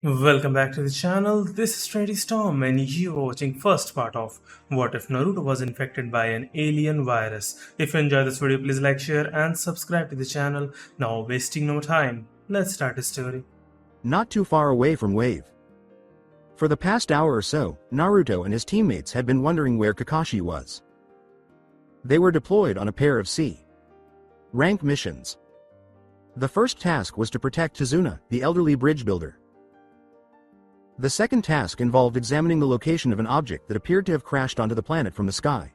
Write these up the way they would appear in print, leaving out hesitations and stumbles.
Welcome back to the channel. This is Trendy Storm and you are watching first part of What If Naruto Was Infected by an Alien Virus. If you enjoy this video, please like, share and subscribe to the channel. Now wasting no time, let's start the story. Not too far away from Wave. For the past hour or so, Naruto and his teammates had been wondering where Kakashi was. They were deployed on a pair of C-rank missions. The first task was to protect Tazuna, the elderly bridge builder. The second task involved examining the location of an object that appeared to have crashed onto the planet from the sky.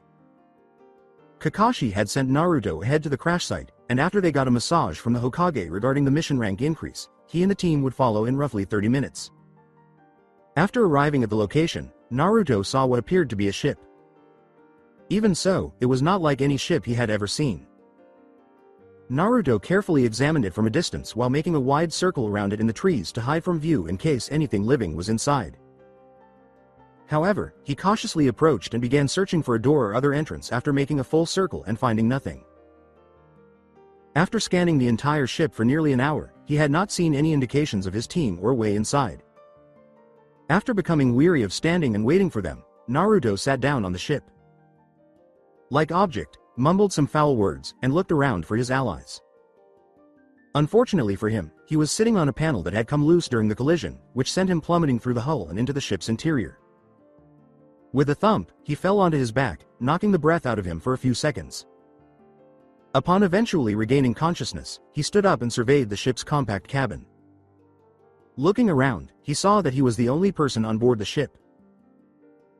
Kakashi had sent Naruto ahead to the crash site, and after they got a massage from the Hokage regarding the mission rank increase, he and the team would follow in roughly 30 minutes. After arriving at the location, Naruto saw what appeared to be a ship. Even so, it was not like any ship he had ever seen. Naruto carefully examined it from a distance while making a wide circle around it in the trees to hide from view in case anything living was inside. However, he cautiously approached and began searching for a door or other entrance after making a full circle and finding nothing. After scanning the entire ship for nearly an hour, he had not seen any indications of his team or way inside. After becoming weary of standing and waiting for them, Naruto sat down on the ship. Like object, mumbled some foul words, and looked around for his allies. Unfortunately for him, he was sitting on a panel that had come loose during the collision, which sent him plummeting through the hull and into the ship's interior. With a thump, he fell onto his back, knocking the breath out of him for a few seconds. Upon eventually regaining consciousness, he stood up and surveyed the ship's compact cabin. Looking around, he saw that he was the only person on board the ship.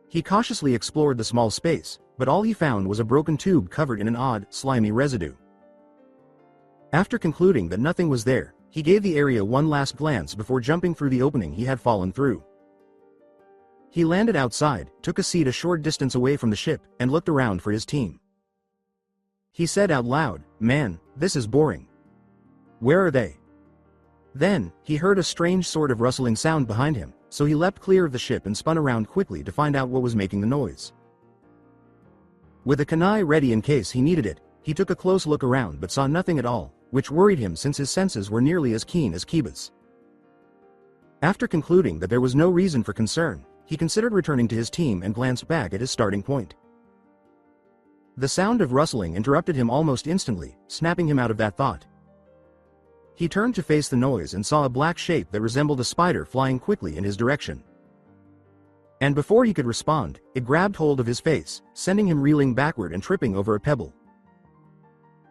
He cautiously explored the small space, but all he found was a broken tube covered in an odd, slimy residue. After concluding that nothing was there, he gave the area one last glance before jumping through the opening he had fallen through. He landed outside, took a seat a short distance away from the ship, and looked around for his team. He said out loud, "Man, this is boring. Where are they?" Then, he heard a strange sort of rustling sound behind him, so he leapt clear of the ship and spun around quickly to find out what was making the noise. With a kunai ready in case he needed it, he took a close look around but saw nothing at all, which worried him since his senses were nearly as keen as Kiba's. After concluding that there was no reason for concern, he considered returning to his team and glanced back at his starting point. The sound of rustling interrupted him almost instantly, snapping him out of that thought. He turned to face the noise and saw a black shape that resembled a spider flying quickly in his direction. And before he could respond, it grabbed hold of his face, sending him reeling backward and tripping over a pebble.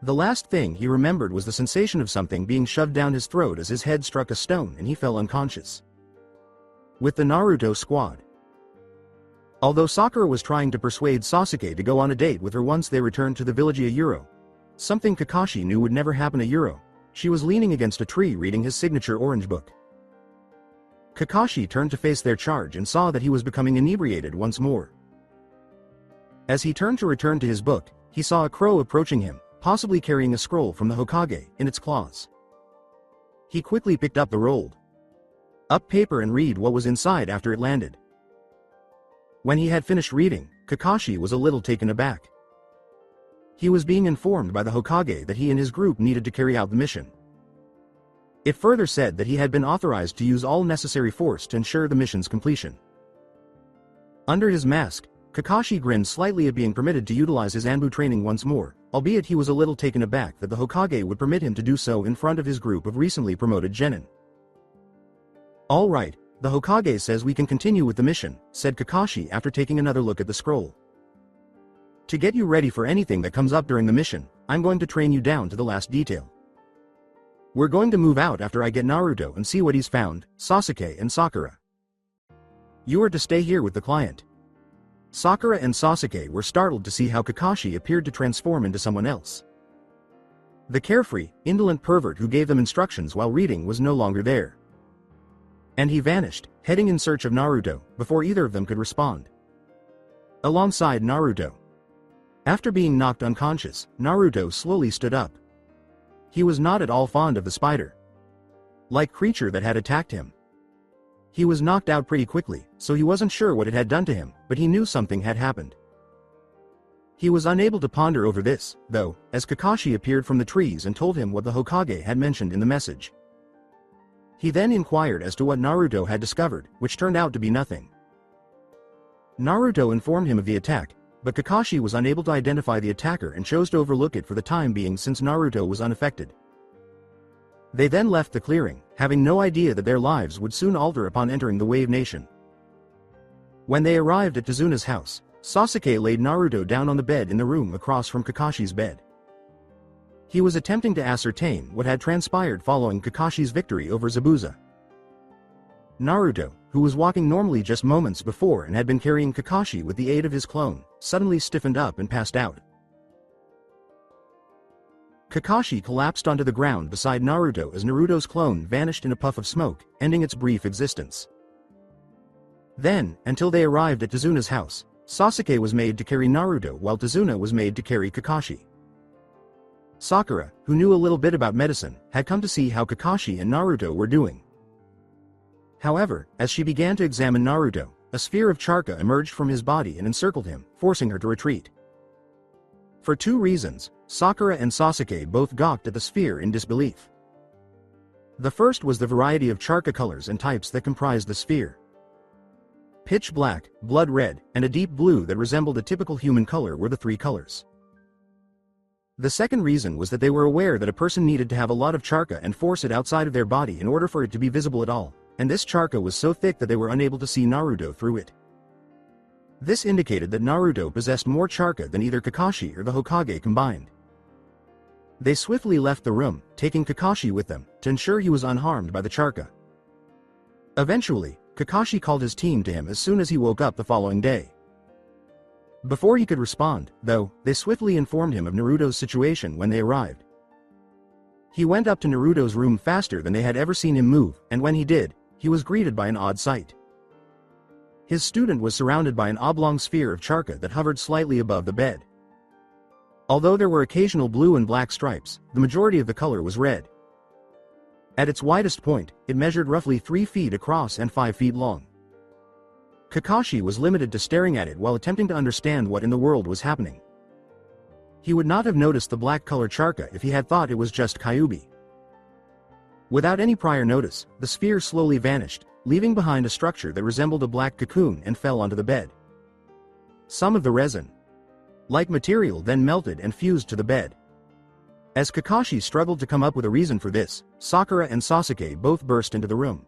The last thing he remembered was the sensation of something being shoved down his throat as his head struck a stone and he fell unconscious. With the Naruto squad. Although Sakura was trying to persuade Sasuke to go on a date with her once they returned to the village a Euro, something Kakashi knew would never happen a Euro, she was leaning against a tree reading his signature orange book. Kakashi turned to face their charge and saw that he was becoming inebriated once more. As he turned to return to his book, he saw a crow approaching him, possibly carrying a scroll from the Hokage in its claws. He quickly picked up the rolled up paper and read what was inside after it landed. When he had finished reading, Kakashi was a little taken aback. He was being informed by the Hokage that he and his group needed to carry out the mission. It further said that he had been authorized to use all necessary force to ensure the mission's completion. Under his mask, Kakashi grinned slightly at being permitted to utilize his Anbu training once more, albeit he was a little taken aback that the Hokage would permit him to do so in front of his group of recently promoted genin. "All right, the Hokage says we can continue with the mission," said Kakashi after taking another look at the scroll. "To get you ready for anything that comes up during the mission, I'm going to train you down to the last detail. We're going to move out after I get Naruto and see what he's found, Sasuke and Sakura. You are to stay here with the client." Sakura and Sasuke were startled to see how Kakashi appeared to transform into someone else. The carefree, indolent pervert who gave them instructions while reading was no longer there. And he vanished, heading in search of Naruto, before either of them could respond. Alongside Naruto. After being knocked unconscious, Naruto slowly stood up. He was not at all fond of the spider-like creature that had attacked him. He was knocked out pretty quickly, so he wasn't sure what it had done to him, but he knew something had happened. He was unable to ponder over this, though, as Kakashi appeared from the trees and told him what the Hokage had mentioned in the message. He then inquired as to what Naruto had discovered, which turned out to be nothing. Naruto informed him of the attack, but Kakashi was unable to identify the attacker and chose to overlook it for the time being since Naruto was unaffected. They then left the clearing, having no idea that their lives would soon alter upon entering the Wave Nation. When they arrived at Tazuna's house, Sasuke laid Naruto down on the bed in the room across from Kakashi's bed. He was attempting to ascertain what had transpired following Kakashi's victory over Zabuza. Naruto, who was walking normally just moments before and had been carrying Kakashi with the aid of his clone, suddenly stiffened up and passed out. Kakashi collapsed onto the ground beside Naruto as Naruto's clone vanished in a puff of smoke, ending its brief existence. Then, until they arrived at Tazuna's house, Sasuke was made to carry Naruto while Tazuna was made to carry Kakashi. Sakura, who knew a little bit about medicine, had come to see how Kakashi and Naruto were doing. However, as she began to examine Naruto, a sphere of charka emerged from his body and encircled him, forcing her to retreat. For two reasons, Sakura and Sasuke both gawked at the sphere in disbelief. The first was the variety of charka colors and types that comprised the sphere. Pitch black, blood red, and a deep blue that resembled a typical human color were the three colors. The second reason was that they were aware that a person needed to have a lot of charka and force it outside of their body in order for it to be visible at all, and this charka was so thick that they were unable to see Naruto through it. This indicated that Naruto possessed more charka than either Kakashi or the Hokage combined. They swiftly left the room, taking Kakashi with them, to ensure he was unharmed by the charka. Eventually, Kakashi called his team to him as soon as he woke up the following day. Before he could respond, though, they swiftly informed him of Naruto's situation when they arrived. He went up to Naruto's room faster than they had ever seen him move, and when he did, he was greeted by an odd sight. His student was surrounded by an oblong sphere of charka that hovered slightly above the bed. Although there were occasional blue and black stripes, the majority of the color was red. At its widest point, it measured roughly 3 feet across and 5 feet long. Kakashi was limited to staring at it while attempting to understand what in the world was happening. He would not have noticed the black color charka if he had thought it was just Kyuubi. Without any prior notice, the sphere slowly vanished, leaving behind a structure that resembled a black cocoon and fell onto the bed. Some of the resin-like material then melted and fused to the bed. As Kakashi struggled to come up with a reason for this, Sakura and Sasuke both burst into the room.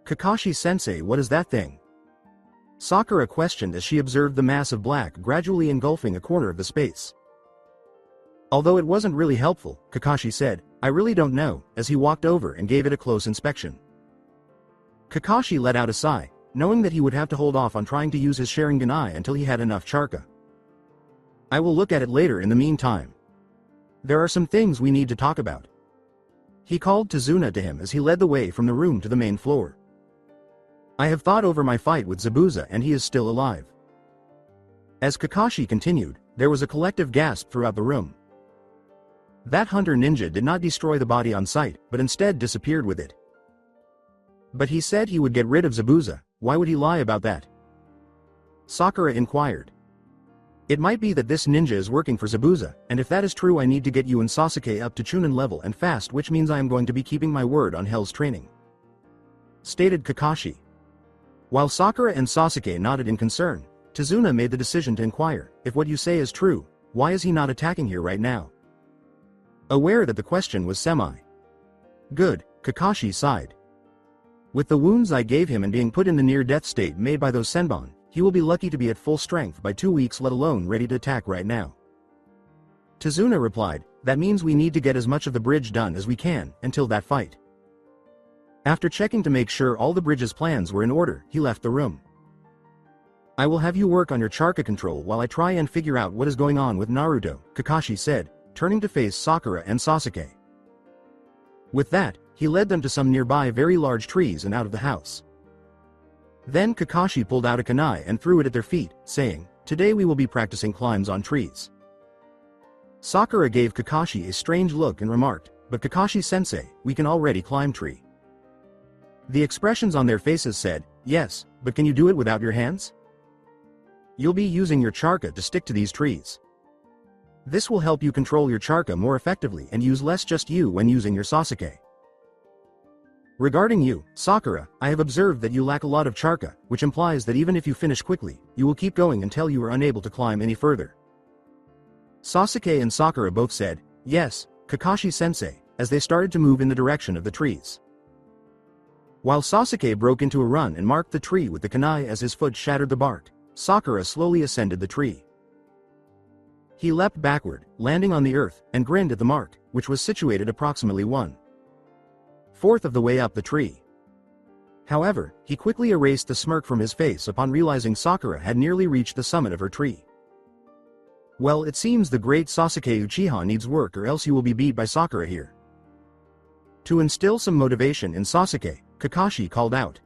"Kakashi-sensei, what is that thing?" Sakura questioned as she observed the mass of black gradually engulfing a corner of the space. Although it wasn't really helpful, Kakashi said, "I really don't know," as he walked over and gave it a close inspection. Kakashi let out a sigh, knowing that he would have to hold off on trying to use his Sharingan until he had enough charka. "I will look at it later in the meantime. There are some things we need to talk about." He called Tazuna to him as he led the way from the room to the main floor. "I have thought over my fight with Zabuza and he is still alive." As Kakashi continued, there was a collective gasp throughout the room. That hunter ninja did not destroy the body on sight, but instead disappeared with it. "But he said he would get rid of Zabuza, why would he lie about that?" Sakura inquired. "It might be that this ninja is working for Zabuza, and if that is true I need to get you and Sasuke up to chunin level and fast, which means I am going to be keeping my word on Hell's training," stated Kakashi. While Sakura and Sasuke nodded in concern, Tazuna made the decision to inquire, "If what you say is true, why is he not attacking here right now?" Aware that the question was semi-good, Kakashi sighed. "With the wounds I gave him and being put in the near-death state made by those senbon, he will be lucky to be at full strength by 2 weeks, let alone ready to attack right now." Tazuna replied, "That means we need to get as much of the bridge done as we can, until that fight." After checking to make sure all the bridge's plans were in order, he left the room. "I will have you work on your charka control while I try and figure out what is going on with Naruto," Kakashi said, turning to face Sakura and Sasuke. With that, he led them to some nearby very large trees and out of the house. Then Kakashi pulled out a kunai and threw it at their feet, saying, "Today we will be practicing climbs on trees." Sakura gave Kakashi a strange look and remarked, "But Kakashi-sensei, we can already climb tree." The expressions on their faces said, "Yes, but can you do it without your hands? You'll be using your charka to stick to these trees. This will help you control your charka more effectively and use less just you when using your Sasuke." Regarding you, Sakura, I have observed that you lack a lot of charka, which implies that even if you finish quickly, you will keep going until you are unable to climb any further. Sasuke and Sakura both said, "Yes, Kakashi-sensei," as they started to move in the direction of the trees. While Sasuke broke into a run and marked the tree with the kunai as his foot shattered the bark, Sakura slowly ascended the tree. He leapt backward, landing on the earth, and grinned at the mark, which was situated approximately 1/4 of the way up the tree. However, he quickly erased the smirk from his face upon realizing Sakura had nearly reached the summit of her tree. Well, it seems the great Sasuke Uchiha needs work, or else you will be beat by Sakura here. To instill some motivation in Sasuke, Kakashi called out.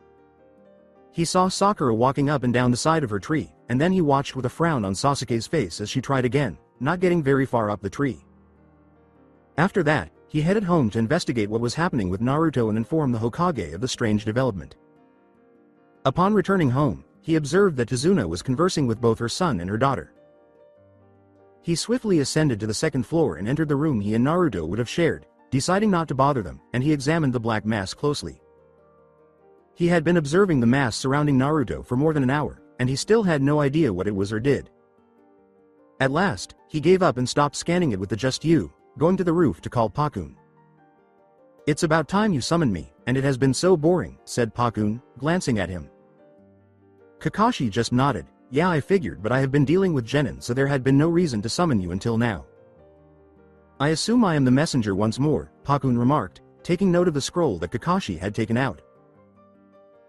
He saw Sakura walking up and down the side of her tree, and then he watched with a frown on Sasuke's face as she tried again, not getting very far up the tree. After that, he headed home to investigate what was happening with Naruto and inform the Hokage of the strange development. Upon returning home, he observed that Tazuna was conversing with both her son and her daughter. He swiftly ascended to the second floor and entered the room he and Naruto would have shared, deciding not to bother them, and he examined the black mass closely. He had been observing the mass surrounding Naruto for more than an hour, and he still had no idea what it was or did. At last, he gave up and stopped scanning it with the "just you," going to the roof to call Cocoon. "It's about time you summoned me, and it has been so boring," said Cocoon, glancing at him. Kakashi just nodded. "Yeah, I figured, but I have been dealing with genin, so there had been no reason to summon you until now." "I assume I am the messenger once more," Cocoon remarked, taking note of the scroll that Kakashi had taken out.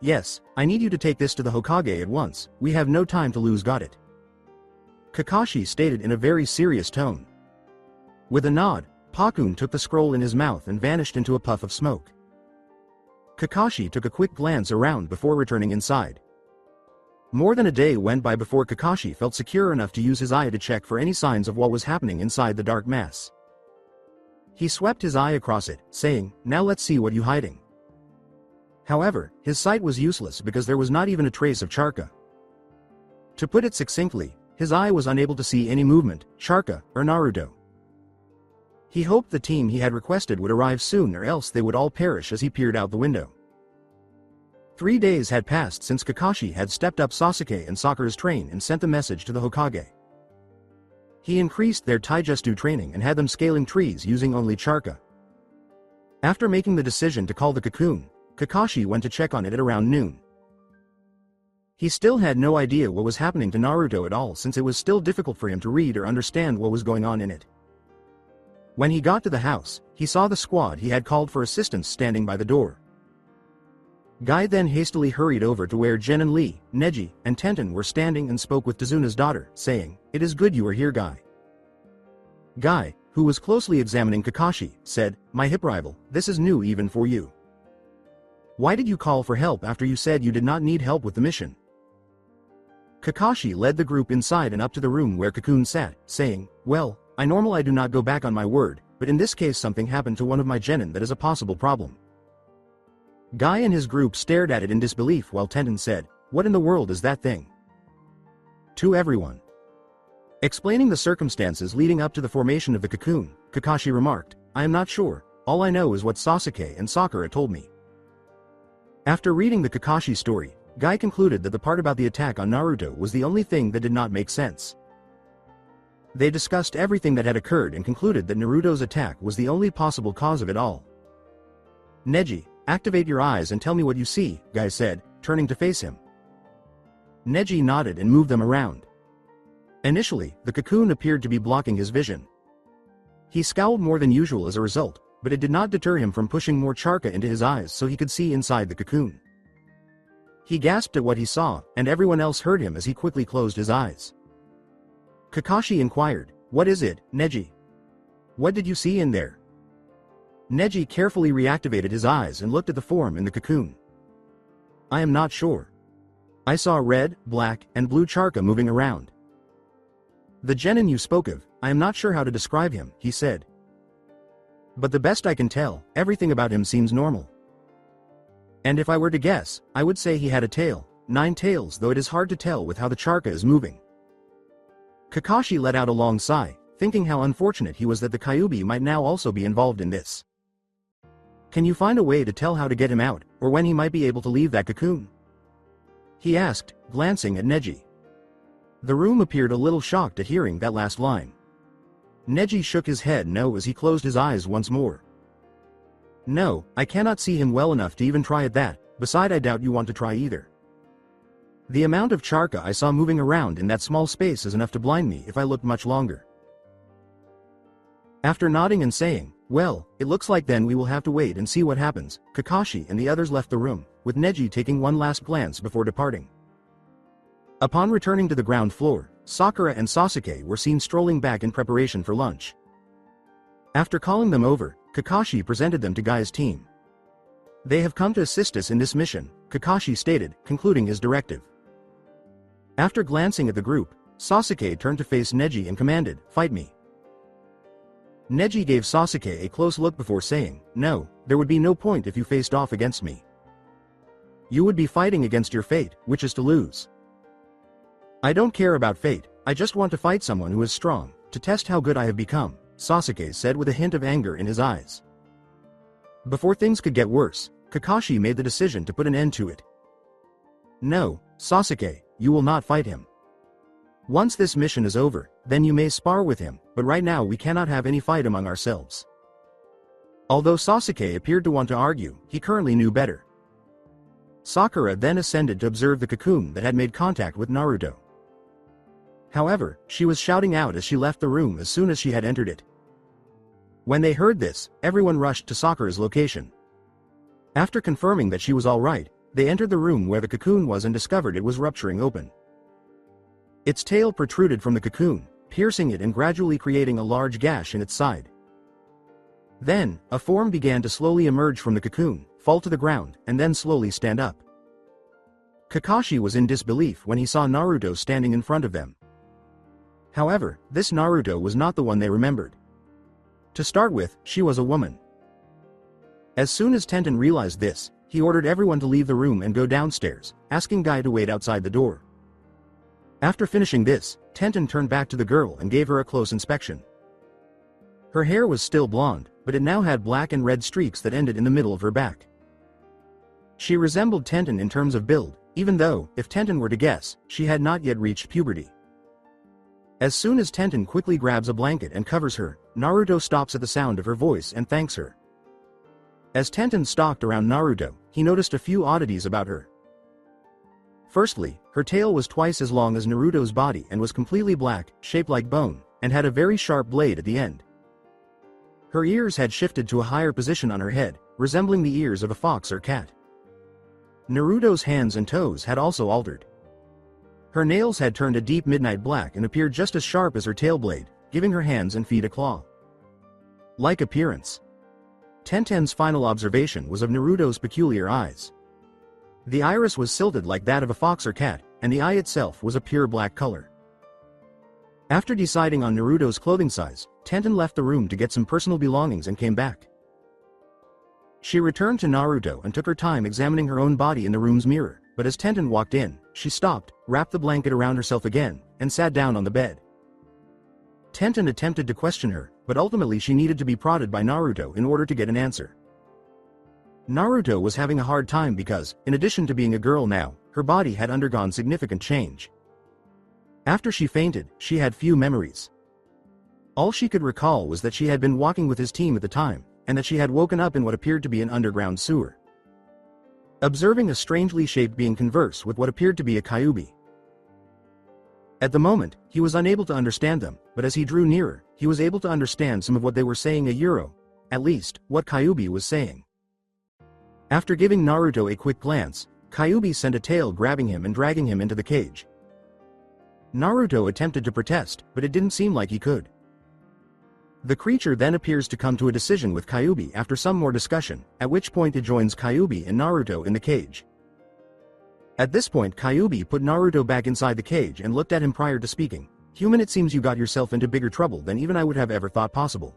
"Yes, I need you to take this to the Hokage at once, we have no time to lose, got it?" Kakashi stated in a very serious tone. With a nod, Cocoon took the scroll in his mouth and vanished into a puff of smoke. Kakashi took a quick glance around before returning inside. More than a day went by before Kakashi felt secure enough to use his eye to check for any signs of what was happening inside the dark mass. He swept his eye across it, saying, "Now let's see what you're hiding." However, his sight was useless because there was not even a trace of charka. To put it succinctly, his eye was unable to see any movement, charka, or Naruto. He hoped the team he had requested would arrive soon, or else they would all perish as he peered out the window. 3 days had passed since Kakashi had stepped up Sasuke and Sakura's train and sent the message to the Hokage. He increased their taijutsu training and had them scaling trees using only charka. After making the decision to call the cocoon, Kakashi went to check on it at around noon. He still had no idea what was happening to Naruto at all, since it was still difficult for him to read or understand what was going on in it. When he got to the house, he saw the squad he had called for assistance standing by the door. Guy then hastily hurried over to where Jen and Lee, Neji, and Tenten were standing and spoke with Tazuna's daughter, saying, "It is good you are here, Guy." Guy, who was closely examining Kakashi, said, "My hip rival, this is new even for you. Why did you call for help after you said you did not need help with the mission?" Kakashi led the group inside and up to the room where Cocoon sat, saying, "Well, I do not go back on my word, but in this case something happened to one of my genin that is a possible problem." Guy and his group stared at it in disbelief while Tenten said, "What in the world is that thing?" To everyone. Explaining the circumstances leading up to the formation of the cocoon, Kakashi remarked, "I am not sure, all I know is what Sasuke and Sakura told me." After reading the Kakashi story, Guy concluded that the part about the attack on Naruto was the only thing that did not make sense. They discussed everything that had occurred and concluded that Naruto's attack was the only possible cause of it all. "Neji, activate your eyes and tell me what you see," Guy said, turning to face him. Neji nodded and moved them around. Initially, the cocoon appeared to be blocking his vision. He scowled more than usual as a result, but it did not deter him from pushing more charka into his eyes so he could see inside the cocoon. He gasped at what he saw, and everyone else heard him as he quickly closed his eyes. Kakashi inquired, "What is it, Neji? What did you see in there?" Neji carefully reactivated his eyes and looked at the form in the cocoon. "I am not sure. I saw red, black, and blue charka moving around. The genin you spoke of, I am not sure how to describe him," he said. "But the best I can tell, everything about him seems normal. And if I were to guess, I would say he had a tail, 9 tails, though it is hard to tell with how the charka is moving." Kakashi let out a long sigh, thinking how unfortunate he was that the Kyuubi might now also be involved in this. Can you find a way to tell how to get him out, or when he might be able to leave that cocoon? He asked, glancing at Neji. The room appeared a little shocked at hearing that last line. Neji shook his head no as he closed his eyes once more. No, I cannot see him well enough to even try at that, beside I doubt you want to try either. The amount of charka I saw moving around in that small space is enough to blind me if I looked much longer. After nodding and saying, well, it looks like then we will have to wait and see what happens, Kakashi and the others left the room, with Neji taking one last glance before departing. Upon returning to the ground floor, Sakura and Sasuke were seen strolling back in preparation for lunch. After calling them over, Kakashi presented them to Guy's team. They have come to assist us in this mission, Kakashi stated, concluding his directive. After glancing at the group, Sasuke turned to face Neji and commanded, fight me. Neji gave Sasuke a close look before saying, no, there would be no point if you faced off against me. You would be fighting against your fate, which is to lose. I don't care about fate, I just want to fight someone who is strong, to test how good I have become, Sasuke said with a hint of anger in his eyes. Before things could get worse, Kakashi made the decision to put an end to it. No, Sasuke, you will not fight him. Once this mission is over, then you may spar with him, but right now we cannot have any fight among ourselves. Although Sasuke appeared to want to argue, he currently knew better. Sakura then ascended to observe the cocoon that had made contact with Naruto. However, she was shouting out as she left the room as soon as she had entered it. When they heard this, everyone rushed to Sakura's location. After confirming that she was alright, they entered the room where the cocoon was and discovered it was rupturing open. Its tail protruded from the cocoon, piercing it and gradually creating a large gash in its side. Then, a form began to slowly emerge from the cocoon, fall to the ground, and then slowly stand up. Kakashi was in disbelief when he saw Naruto standing in front of them. However, this Naruto was not the one they remembered. To start with, she was a woman. As soon as Tenten realized this, he ordered everyone to leave the room and go downstairs, asking Guy to wait outside the door. After finishing this, Tenten turned back to the girl and gave her a close inspection. Her hair was still blonde, but it now had black and red streaks that ended in the middle of her back. She resembled Tenten in terms of build, even though, if Tenten were to guess, she had not yet reached puberty. As soon as Tenten quickly grabs a blanket and covers her, Naruto stops at the sound of her voice and thanks her. As Tenten stalked around Naruto, he noticed a few oddities about her. Firstly, her tail was twice as long as Naruto's body and was completely black, shaped like bone, and had a very sharp blade at the end. Her ears had shifted to a higher position on her head, resembling the ears of a fox or cat. Naruto's hands and toes had also altered. Her nails had turned a deep midnight black and appeared just as sharp as her tail blade, giving her hands and feet a claw-like appearance. Tenten's final observation was of Naruto's peculiar eyes. The iris was silted like that of a fox or cat, and the eye itself was a pure black color. After deciding on Naruto's clothing size, Tenten left the room to get some personal belongings and came back. She returned to Naruto and took her time examining her own body in the room's mirror, but as Tenten walked in, she stopped, wrapped the blanket around herself again, and sat down on the bed. Tenten attempted to question her, but ultimately she needed to be prodded by Naruto in order to get an answer. Naruto was having a hard time because, in addition to being a girl now, her body had undergone significant change. After she fainted, she had few memories. All she could recall was that she had been walking with his team at the time, and that she had woken up in what appeared to be an underground sewer. Observing a strangely shaped being converse with what appeared to be a Kyuubi. At the moment, he was unable to understand them, but as he drew nearer, he was able to understand some of what they were saying at least, what Kyuubi was saying. After giving Naruto a quick glance, Kyuubi sent a tail grabbing him and dragging him into the cage. Naruto attempted to protest, but it didn't seem like he could. The creature then appears to come to a decision with Kyuubi after some more discussion, at which point it joins Kyuubi and Naruto in the cage. At this point Kyuubi put Naruto back inside the cage and looked at him prior to speaking. Human, it seems you got yourself into bigger trouble than even I would have ever thought possible.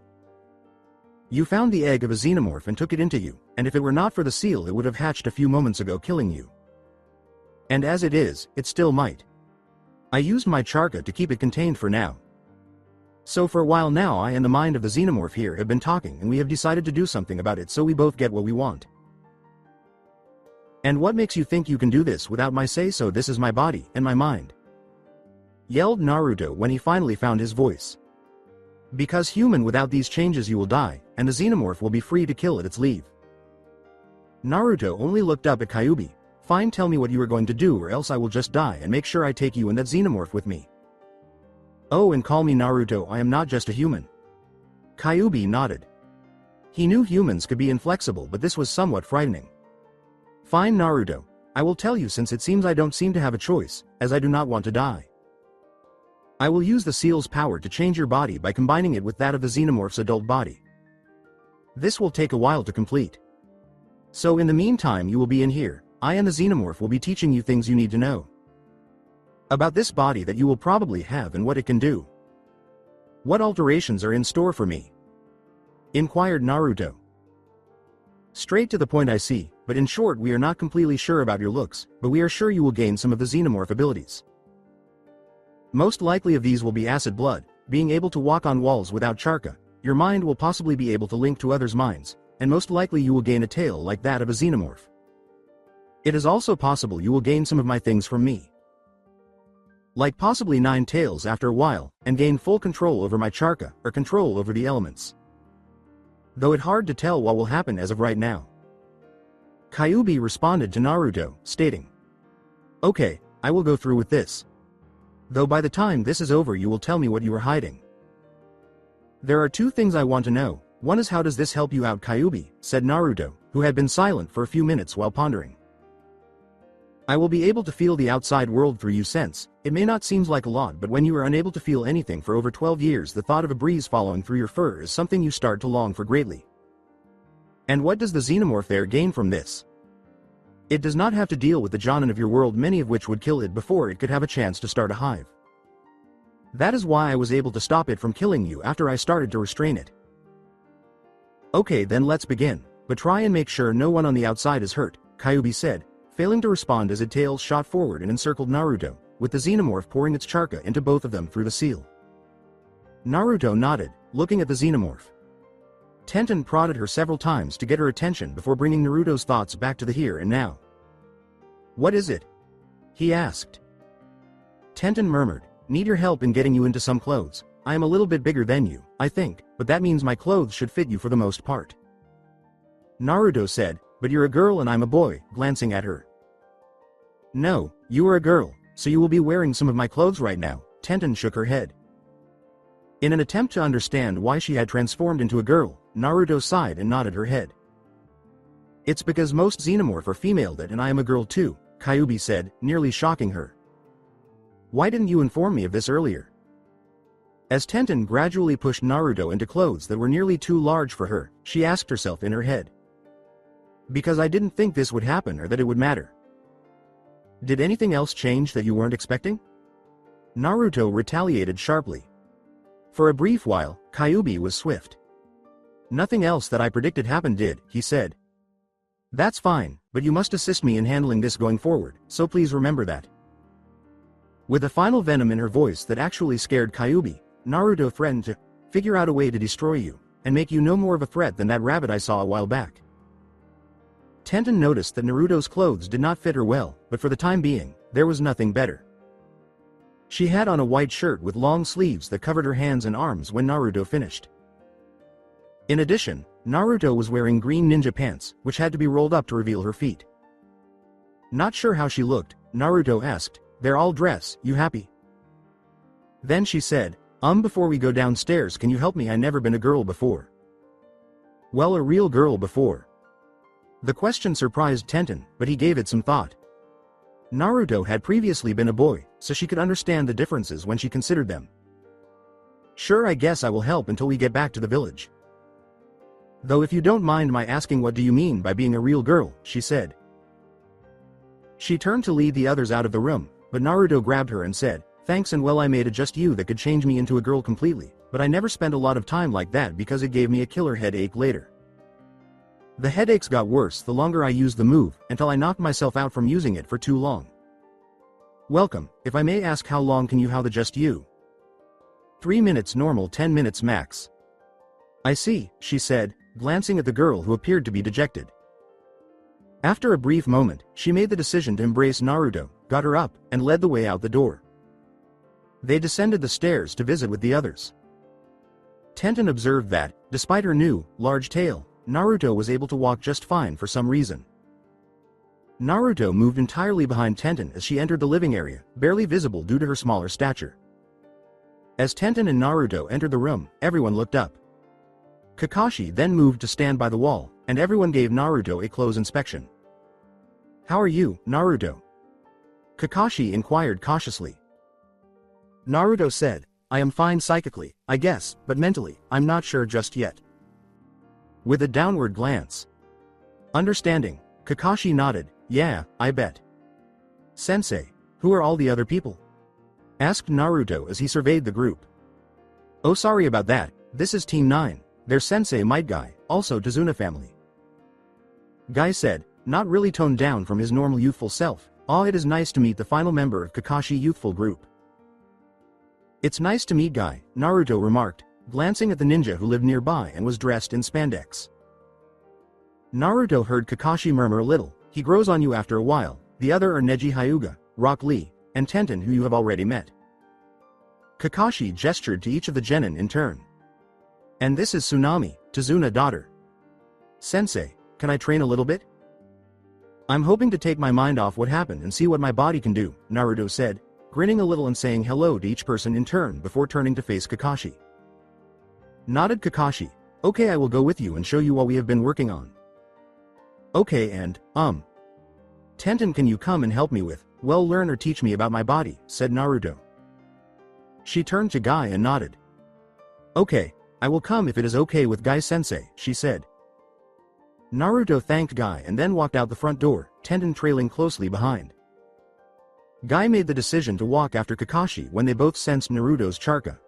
You found the egg of a xenomorph and took it into you, and if it were not for the seal it would have hatched a few moments ago killing you. And as it is, it still might. I used my charka to keep it contained for now. So for a while now I and the mind of the xenomorph here have been talking and we have decided to do something about it so we both get what we want. And what makes you think you can do this without my say-so? This is my body and my mind," yelled Naruto when he finally found his voice. "Because human, without these changes you will die, and the xenomorph will be free to kill at its leave." Naruto only looked up at Kyuubi. "Fine, tell me what you are going to do or else I will just die and make sure I take you and that xenomorph with me." "Oh, and call me Naruto, I am not just a human." Kyuubi nodded. He knew humans could be inflexible, but this was somewhat frightening. "Fine, Naruto. I will tell you since it seems I don't seem to have a choice, as I do not want to die. I will use the seal's power to change your body by combining it with that of the xenomorph's adult body. This will take a while to complete. So in the meantime you will be in here, I and the xenomorph will be teaching you things you need to know about this body that you will probably have and what it can do. What alterations are in store for me?" inquired Naruto. "Straight to the point, I see, but in short we are not completely sure about your looks, but we are sure you will gain some of the xenomorph abilities. Most likely of these will be acid blood, being able to walk on walls without charka, your mind will possibly be able to link to others' minds, and most likely you will gain a tail like that of a xenomorph. It is also possible you will gain some of my things from me. Like possibly 9 tails after a while, and gain full control over my charka, or control over the elements. Though it hard to tell what will happen as of right now." Kyuubi responded to Naruto, stating, "Okay, I will go through with this. Though by the time this is over you will tell me what you are hiding. There are 2 things I want to know, one is how does this help you out, Kyuubi," said Naruto, who had been silent for a few minutes while pondering. "I will be able to feel the outside world through you sense, it may not seem like a lot but when you are unable to feel anything for over 12 years the thought of a breeze following through your fur is something you start to long for greatly. And what does the xenomorph there gain from this? It does not have to deal with the jonin of your world, many of which would kill it before it could have a chance to start a hive. That is why I was able to stop it from killing you after I started to restrain it." "Okay, then let's begin, but try and make sure no one on the outside is hurt," Kyuubi said, failing to respond as its tail shot forward and encircled Naruto, with the xenomorph pouring its charka into both of them through the seal. Naruto nodded, looking at the xenomorph. Tenten prodded her several times to get her attention before bringing Naruto's thoughts back to the here and now. "What is it?" he asked. Tenten murmured, "Need your help in getting you into some clothes. I am a little bit bigger than you, I think, but that means my clothes should fit you for the most part." Naruto said, "But you're a girl and I'm a boy," glancing at her. "No, you are a girl, so you will be wearing some of my clothes right now," Tenten shook her head. In an attempt to understand why she had transformed into a girl, Naruto sighed and nodded her head. "It's because most xenomorph are female that and I am a girl too," Kyuubi said, nearly shocking her. "Why didn't you inform me of this earlier?" As Tenten gradually pushed Naruto into clothes that were nearly too large for her, she asked herself in her head. "Because I didn't think this would happen or that it would matter." "Did anything else change that you weren't expecting?" Naruto retaliated sharply. For a brief while, Kyuubi was swift. "Nothing else that I predicted happened did," he said. "That's fine, but you must assist me in handling this going forward, so please remember that." With a final venom in her voice that actually scared Kyuubi, Naruto threatened to figure out a way to destroy you, and make you no more of a threat than that rabbit I saw a while back. Tenten noticed that Naruto's clothes did not fit her well, but for the time being, there was nothing better. She had on a white shirt with long sleeves that covered her hands and arms when Naruto finished. In addition, Naruto was wearing green ninja pants, which had to be rolled up to reveal her feet. Not sure how she looked, Naruto asked, "They're all dressed, you happy?" Then she said, Before we go downstairs can you help me, I never been a girl before." "Well, a real girl before." The question surprised Tenten, but he gave it some thought. Naruto had previously been a boy, so she could understand the differences when she considered them. "Sure, I guess I will help until we get back to the village. Though if you don't mind my asking, what do you mean by being a real girl?" she said. She turned to lead the others out of the room, but Naruto grabbed her and said, "Thanks, and well, I made a just you that could change me into a girl completely, but I never spent a lot of time like that because it gave me a killer headache later. The headaches got worse the longer I used the move, until I knocked myself out from using it for too long. Welcome, if I may ask, how long can you how the just you?" 3 minutes normal, 10 minutes max. I see, she said, glancing at the girl who appeared to be dejected. After a brief moment, she made the decision to embrace Naruto, got her up, and led the way out the door. They descended the stairs to visit with the others. Tenten observed that, despite her new, large tail, Naruto was able to walk just fine for some reason. Naruto moved entirely behind Tenten as she entered the living area, barely visible due to her smaller stature. As Tenten and Naruto entered the room, everyone looked up. Kakashi then moved to stand by the wall, and everyone gave Naruto a close inspection. "How are you, Naruto?" Kakashi inquired cautiously. Naruto said, "I am fine psychically, I guess, but mentally, I'm not sure just yet." With a downward glance. Understanding, Kakashi nodded, "Yeah, I bet." "Sensei, who are all the other people?" asked Naruto as he surveyed the group. "Oh, sorry about that, this is Team 9, their sensei Might Guy, also Tazuna family." Guy said, not really toned down from his normal youthful self, "Oh, it is nice to meet the final member of Kakashi youthful group." "It's nice to meet Guy," Naruto remarked, glancing at the ninja who lived nearby and was dressed in spandex. Naruto heard Kakashi murmur a little, "He grows on you after a while." The other are Neji Hyuga, Rock Lee, and Tenten, who you have already met. Kakashi gestured to each of the genin in turn. "And this is Tsunami, Tazuna daughter." "Sensei, can I train a little bit?" "I'm hoping to take my mind off what happened and see what my body can do," Naruto said, grinning a little and saying hello to each person in turn before turning to face Kakashi. Nodded Kakashi, "Okay, I will go with you and show you what we have been working on." "Okay, and, Tenten, can you come and help me with, well, learn or teach me about my body," said Naruto. She turned to Guy and nodded. "Okay, I will come if it is okay with Guy-sensei," she said. Naruto thanked Guy and then walked out the front door, Tenten trailing closely behind. Guy made the decision to walk after Kakashi when they both sensed Naruto's chakra.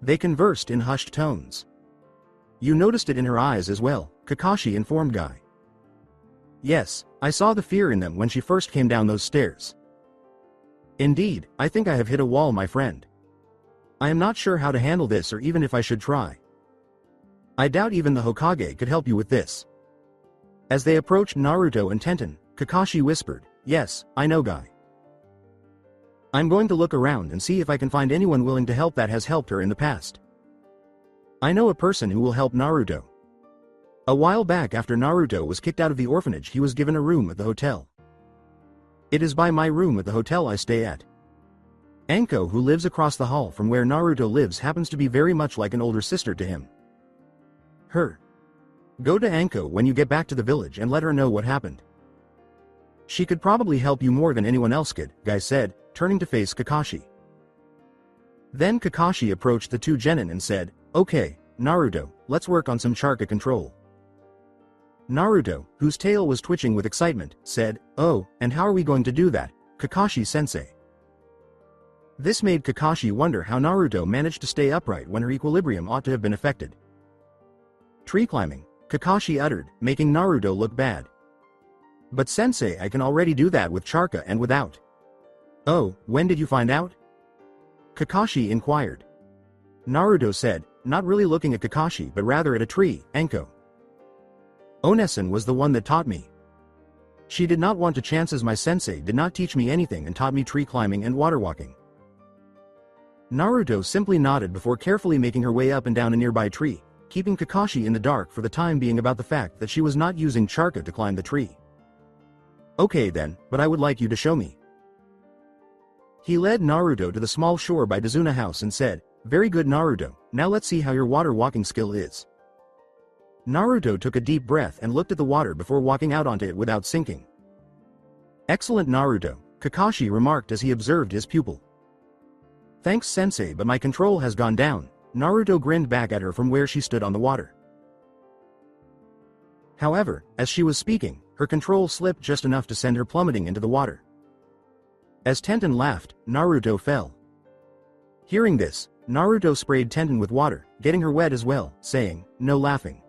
They conversed in hushed tones. "You noticed it in her eyes as well," Kakashi informed Guy. "Yes, I saw the fear in them when she first came down those stairs." "Indeed, I think I have hit a wall, my friend. I am not sure how to handle this or even if I should try. I doubt even the Hokage could help you with this." As they approached Naruto and Tenten, Kakashi whispered, "Yes, I know, Guy. I'm going to look around and see if I can find anyone willing to help that has helped her in the past. I know a person who will help Naruto." A while back, after Naruto was kicked out of the orphanage, he was given a room at the hotel. "It is by my room at the hotel I stay at. Anko, who lives across the hall from where Naruto lives, happens to be very much like an older sister to him. Her. Go to Anko when you get back to the village and let her know what happened. She could probably help you more than anyone else could," Guy said, turning to face Kakashi. Then Kakashi approached the two genin and said, "Okay, Naruto, let's work on some chakra control." Naruto, whose tail was twitching with excitement, said, "Oh, and how are we going to do that, Kakashi-sensei?" This made Kakashi wonder how Naruto managed to stay upright when her equilibrium ought to have been affected. "Tree climbing," Kakashi uttered, making Naruto look bad. "But sensei, I can already do that with chakra and without." "Oh, when did you find out?" Kakashi inquired. Naruto said, not really looking at Kakashi but rather at a tree, "Anko. Onesen was the one that taught me. She did not want to chances my sensei did not teach me anything and taught me tree climbing and water walking." Naruto simply nodded before carefully making her way up and down a nearby tree, keeping Kakashi in the dark for the time being about the fact that she was not using chakra to climb the tree. "Okay then, but I would like you to show me." He led Naruto to the small shore by Tazuna house and said, "Very good, Naruto, now let's see how your water walking skill is." Naruto took a deep breath and looked at the water before walking out onto it without sinking. "Excellent, Naruto," Kakashi remarked as he observed his pupil. "Thanks, sensei, but my control has gone down," Naruto grinned back at her from where she stood on the water. However, as she was speaking, her control slipped just enough to send her plummeting into the water. As Tenten laughed, Naruto fell. Hearing this, Naruto sprayed Tenten with water, getting her wet as well, saying, "No laughing."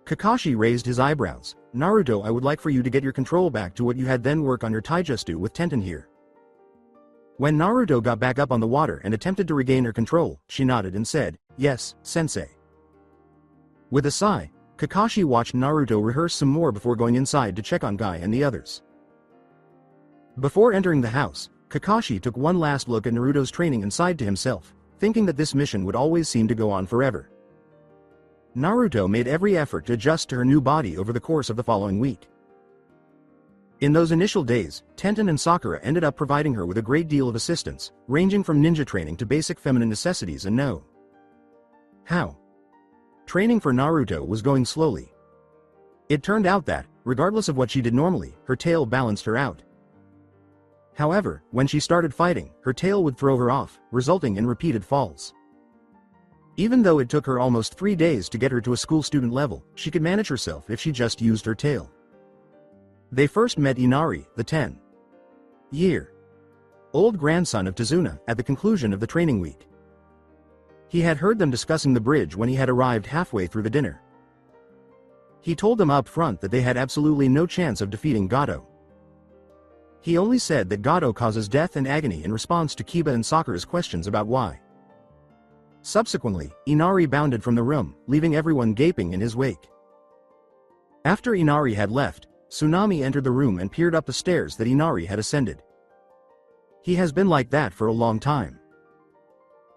Kakashi raised his eyebrows. "Naruto, I would like for you to get your control back to what you had, then work on your taijutsu with Tenten here." When Naruto got back up on the water and attempted to regain her control, she nodded and said, "Yes, sensei." With a sigh, Kakashi watched Naruto rehearse some more before going inside to check on Guy and the others. Before entering the house, Kakashi took one last look at Naruto's training and sighed to himself, thinking that this mission would always seem to go on forever. Naruto made every effort to adjust to her new body over the course of the following week. In those initial days, Tenten and Sakura ended up providing her with a great deal of assistance, ranging from ninja training to basic feminine necessities and know how. Training for Naruto was going slowly. It turned out that, regardless of what she did normally, her tail balanced her out. However, when she started fighting, her tail would throw her off, resulting in repeated falls. Even though it took her almost 3 days to get her to a school student level, she could manage herself if she just used her tail. They first met Inari, the 10-year-old grandson of Tazuna, at the conclusion of the training week. He had heard them discussing the bridge when he had arrived halfway through the dinner. He told them up front that they had absolutely no chance of defeating Gato. He only said that Gato causes death and agony in response to Kiba and Sakura's questions about why. Subsequently, Inari bounded from the room, leaving everyone gaping in his wake. After Inari had left, Tsunami entered the room and peered up the stairs that Inari had ascended. He has been like that for a long time.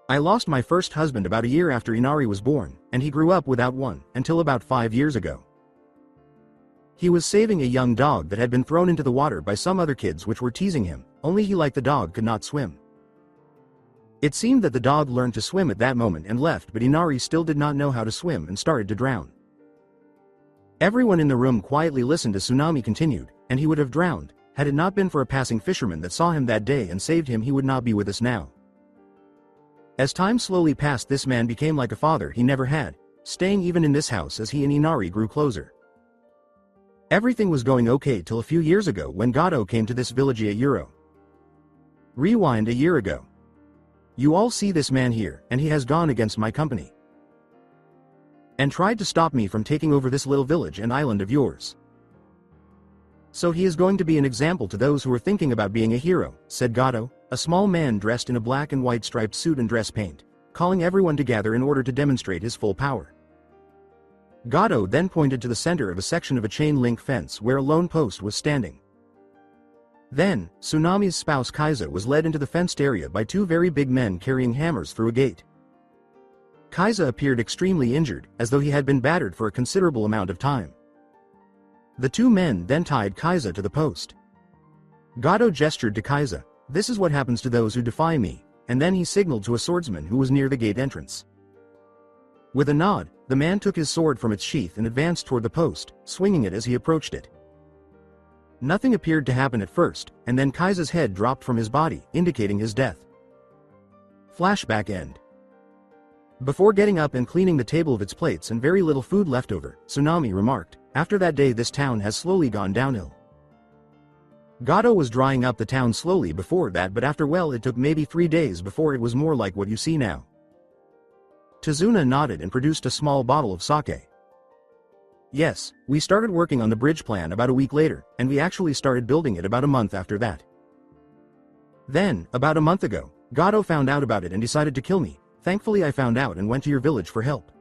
I lost my first husband about a year after Inari was born, and he grew up without one, until about 5 years ago. He was saving a young dog that had been thrown into the water by some other kids which were teasing him, only he like the dog could not swim. It seemed that the dog learned to swim at that moment and left, but Inari still did not know how to swim and started to drown. Everyone in the room quietly listened as Tsunami continued, and he would have drowned, had it not been for a passing fisherman that saw him that day and saved him. He would not be with us now. As time slowly passed, this man became like a father he never had, staying even in this house as he and Inari grew closer. Everything was going okay till a few years ago when Gato came to this village a Euro. Rewind a year ago. You all see this man here, and he has gone against my company and tried to stop me from taking over this little village and island of yours. So he is going to be an example to those who are thinking about being a hero, said Gato, a small man dressed in a black and white striped suit and dress paint, calling everyone together in order to demonstrate his full power. Gato then pointed to the center of a section of a chain-link fence where a lone post was standing. Then, Tsunami's spouse Kaiza was led into the fenced area by 2 very big men carrying hammers through a gate. Kaiza appeared extremely injured, as though he had been battered for a considerable amount of time. The 2 men then tied Kaiza to the post. Gato gestured to Kaiza, "This is what happens to those who defy me," and then he signaled to a swordsman who was near the gate entrance. With a nod, the man took his sword from its sheath and advanced toward the post, swinging it as he approached it. Nothing appeared to happen at first, and then Kaiza's head dropped from his body, indicating his death. Flashback end. Before getting up and cleaning the table of its plates and very little food left over, Tsunami remarked, "After that day this town has slowly gone downhill." Gato was drying up the town slowly before that, but after it took maybe 3 days before it was more like what you see now. Tazuna nodded and produced a small bottle of sake. "Yes, we started working on the bridge plan about a week later, and we actually started building it about a month after that. Then, about a month ago, Gato found out about it and decided to kill me. Thankfully I found out and went to your village for help."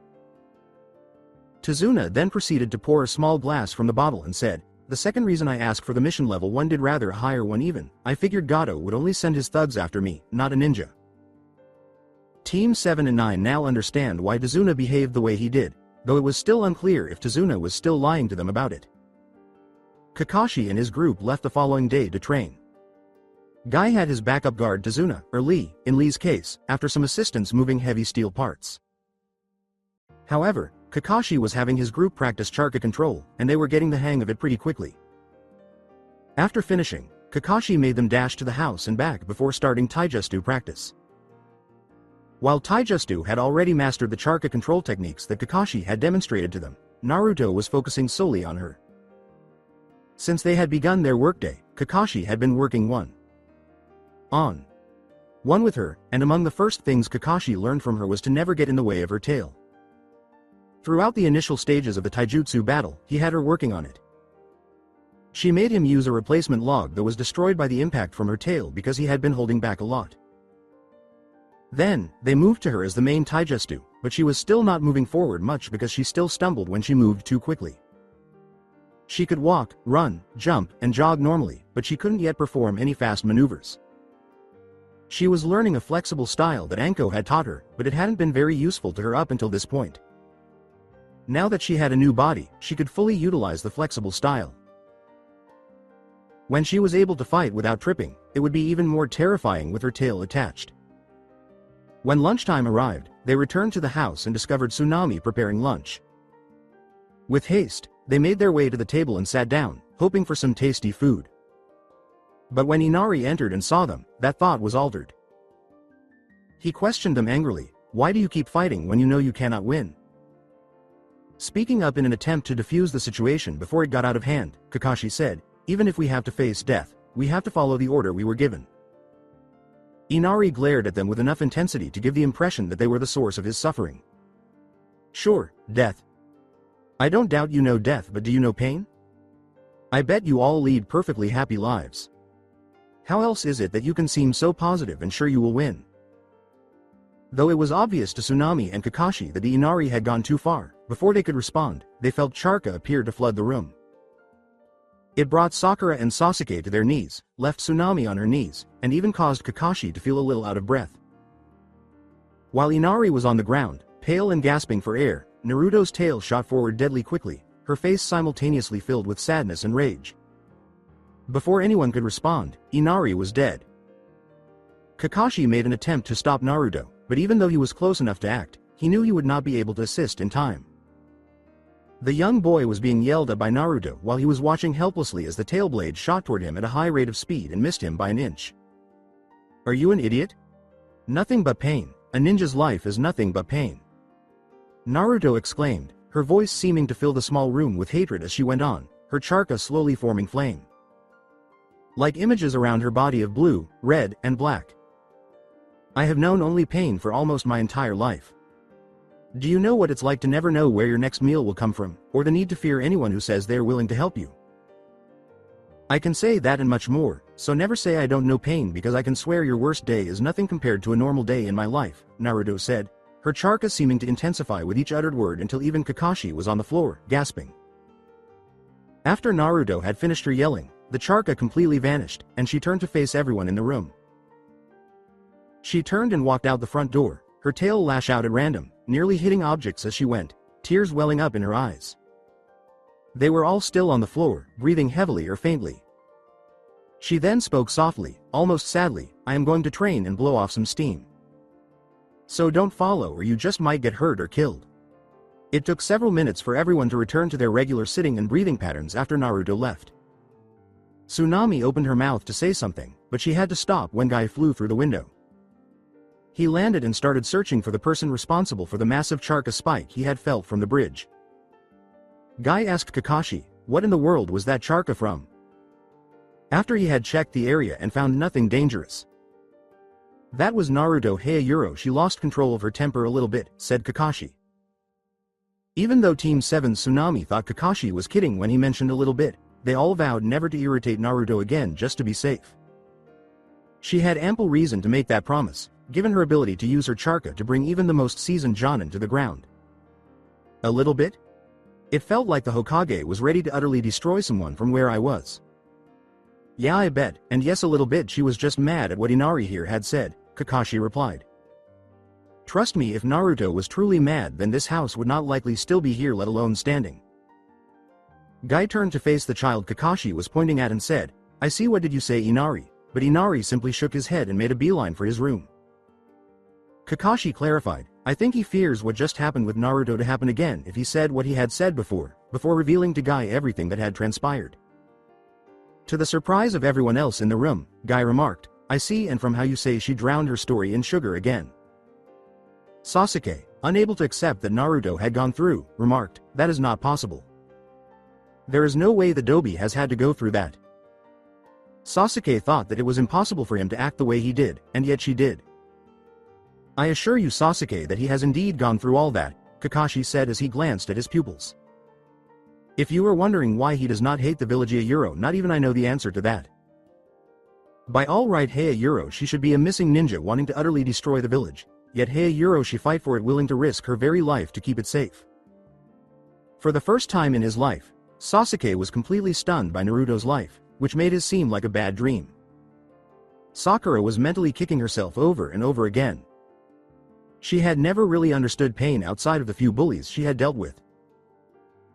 Tazuna then proceeded to pour a small glass from the bottle and said, "The second reason I asked for the mission level 1 did rather a higher one even, I figured Gato would only send his thugs after me, not a ninja." Team 7 and 9 now understand why Tazuna behaved the way he did, though it was still unclear if Tazuna was still lying to them about it. Kakashi and his group left the following day to train. Guy had his backup guard Tazuna, or Lee, in Lee's case, after some assistance moving heavy steel parts. However, Kakashi was having his group practice chakra control, and they were getting the hang of it pretty quickly. After finishing, Kakashi made them dash to the house and back before starting taijutsu practice. While taijutsu had already mastered the chakra control techniques that Kakashi had demonstrated to them, Naruto was focusing solely on her. Since they had begun their workday, Kakashi had been working one with her, and among the first things Kakashi learned from her was to never get in the way of her tail. Throughout the initial stages of the taijutsu battle, he had her working on it. She made him use a replacement log that was destroyed by the impact from her tail because he had been holding back a lot. Then, they moved to her as the main Taijustu, but she was still not moving forward much because she still stumbled when she moved too quickly. She could walk, run, jump, and jog normally, but she couldn't yet perform any fast maneuvers. She was learning a flexible style that Anko had taught her, but it hadn't been very useful to her up until this point. Now that she had a new body, she could fully utilize the flexible style. When she was able to fight without tripping, it would be even more terrifying with her tail attached. When lunchtime arrived, they returned to the house and discovered Tsunami preparing lunch. With haste, they made their way to the table and sat down, hoping for some tasty food. But when Inari entered and saw them, that thought was altered. He questioned them angrily, "Why do you keep fighting when you know you cannot win?" Speaking up in an attempt to defuse the situation before it got out of hand, Kakashi said, "Even if we have to face death, we have to follow the order we were given." Inari glared at them with enough intensity to give the impression that they were the source of his suffering. "Sure, death. I don't doubt you know death, but do you know pain? I bet you all lead perfectly happy lives. How else is it that you can seem so positive and sure you will win?" Though it was obvious to Tsunami and Kakashi that the Inari had gone too far, before they could respond, they felt Charka appear to flood the room. It brought Sakura and Sasuke to their knees, left Tsunami on her knees, and even caused Kakashi to feel a little out of breath. While Inari was on the ground, pale and gasping for air, Naruto's tail shot forward deadly quickly, her face simultaneously filled with sadness and rage. Before anyone could respond, Inari was dead. Kakashi made an attempt to stop Naruto, but even though he was close enough to act, he knew he would not be able to assist in time. The young boy was being yelled at by Naruto while he was watching helplessly as the tail blade shot toward him at a high rate of speed and missed him by an inch. "Are you an idiot? Nothing but pain. A ninja's life is nothing but pain," Naruto exclaimed, her voice seeming to fill the small room with hatred as she went on, her charka slowly forming flame. Like images around her body of blue, red, and black. "I have known only pain for almost my entire life. Do you know what it's like to never know where your next meal will come from, or the need to fear anyone who says they are willing to help you? I can say that and much more, so never say I don't know pain because I can swear your worst day is nothing compared to a normal day in my life," Naruto said, her charka seeming to intensify with each uttered word until even Kakashi was on the floor, gasping. After Naruto had finished her yelling, the charka completely vanished, and she turned to face everyone in the room. She turned and walked out the front door, her tail lash out at random, nearly hitting objects as she went, tears welling up in her eyes. They were all still on the floor, breathing heavily or faintly. She then spoke softly, almost sadly, "I am going to train and blow off some steam. So don't follow or you just might get hurt or killed." It took several minutes for everyone to return to their regular sitting and breathing patterns after Naruto left. Tsunami opened her mouth to say something, but she had to stop when Guy flew through the window. He landed and started searching for the person responsible for the massive charka spike he had felt from the bridge. Guy asked Kakashi, "What in the world was that charka from?" After he had checked the area and found nothing dangerous. "That was Naruto Hayayuro. She lost control of her temper a little bit," said Kakashi. Even though Team 7's Tsunami thought Kakashi was kidding when he mentioned a little bit, they all vowed never to irritate Naruto again just to be safe. She had ample reason to make that promise, given her ability to use her charka to bring even the most seasoned Jonin to the ground. A little bit? It felt like the Hokage was ready to utterly destroy someone from where I was. "Yeah, I bet, and yes, a little bit. She was just mad at what Inari here had said," Kakashi replied. "Trust me, if Naruto was truly mad, then this house would not likely still be here, let alone standing." Guy turned to face the child Kakashi was pointing at and said, "I see, what did you say, Inari?" But Inari simply shook his head and made a beeline for his room. Kakashi clarified, "I think he fears what just happened with Naruto to happen again if he said what he had said before revealing to Guy everything that had transpired." To the surprise of everyone else in the room, Guy remarked, "I see, and from how you say she drowned her story in sugar again." Sasuke, unable to accept that Naruto had gone through, remarked, "That is not possible. There is no way the Dobi has had to go through that." Sasuke thought that it was impossible for him to act the way he did, and yet she did. "I assure you, Sasuke, that he has indeed gone through all that," Kakashi said as he glanced at his pupils. If you are wondering why he does not hate the village Euro, not even I know the answer to that. By all right, Hey Euro, she should be a missing ninja wanting to utterly destroy the village, yet Hey Euro, she fight for it, willing to risk her very life to keep it safe. For the first time in his life, Sasuke was completely stunned by Naruto's life, which made it seem like a bad dream. Sakura was mentally kicking herself over and over again. She had never really understood pain outside of the few bullies she had dealt with.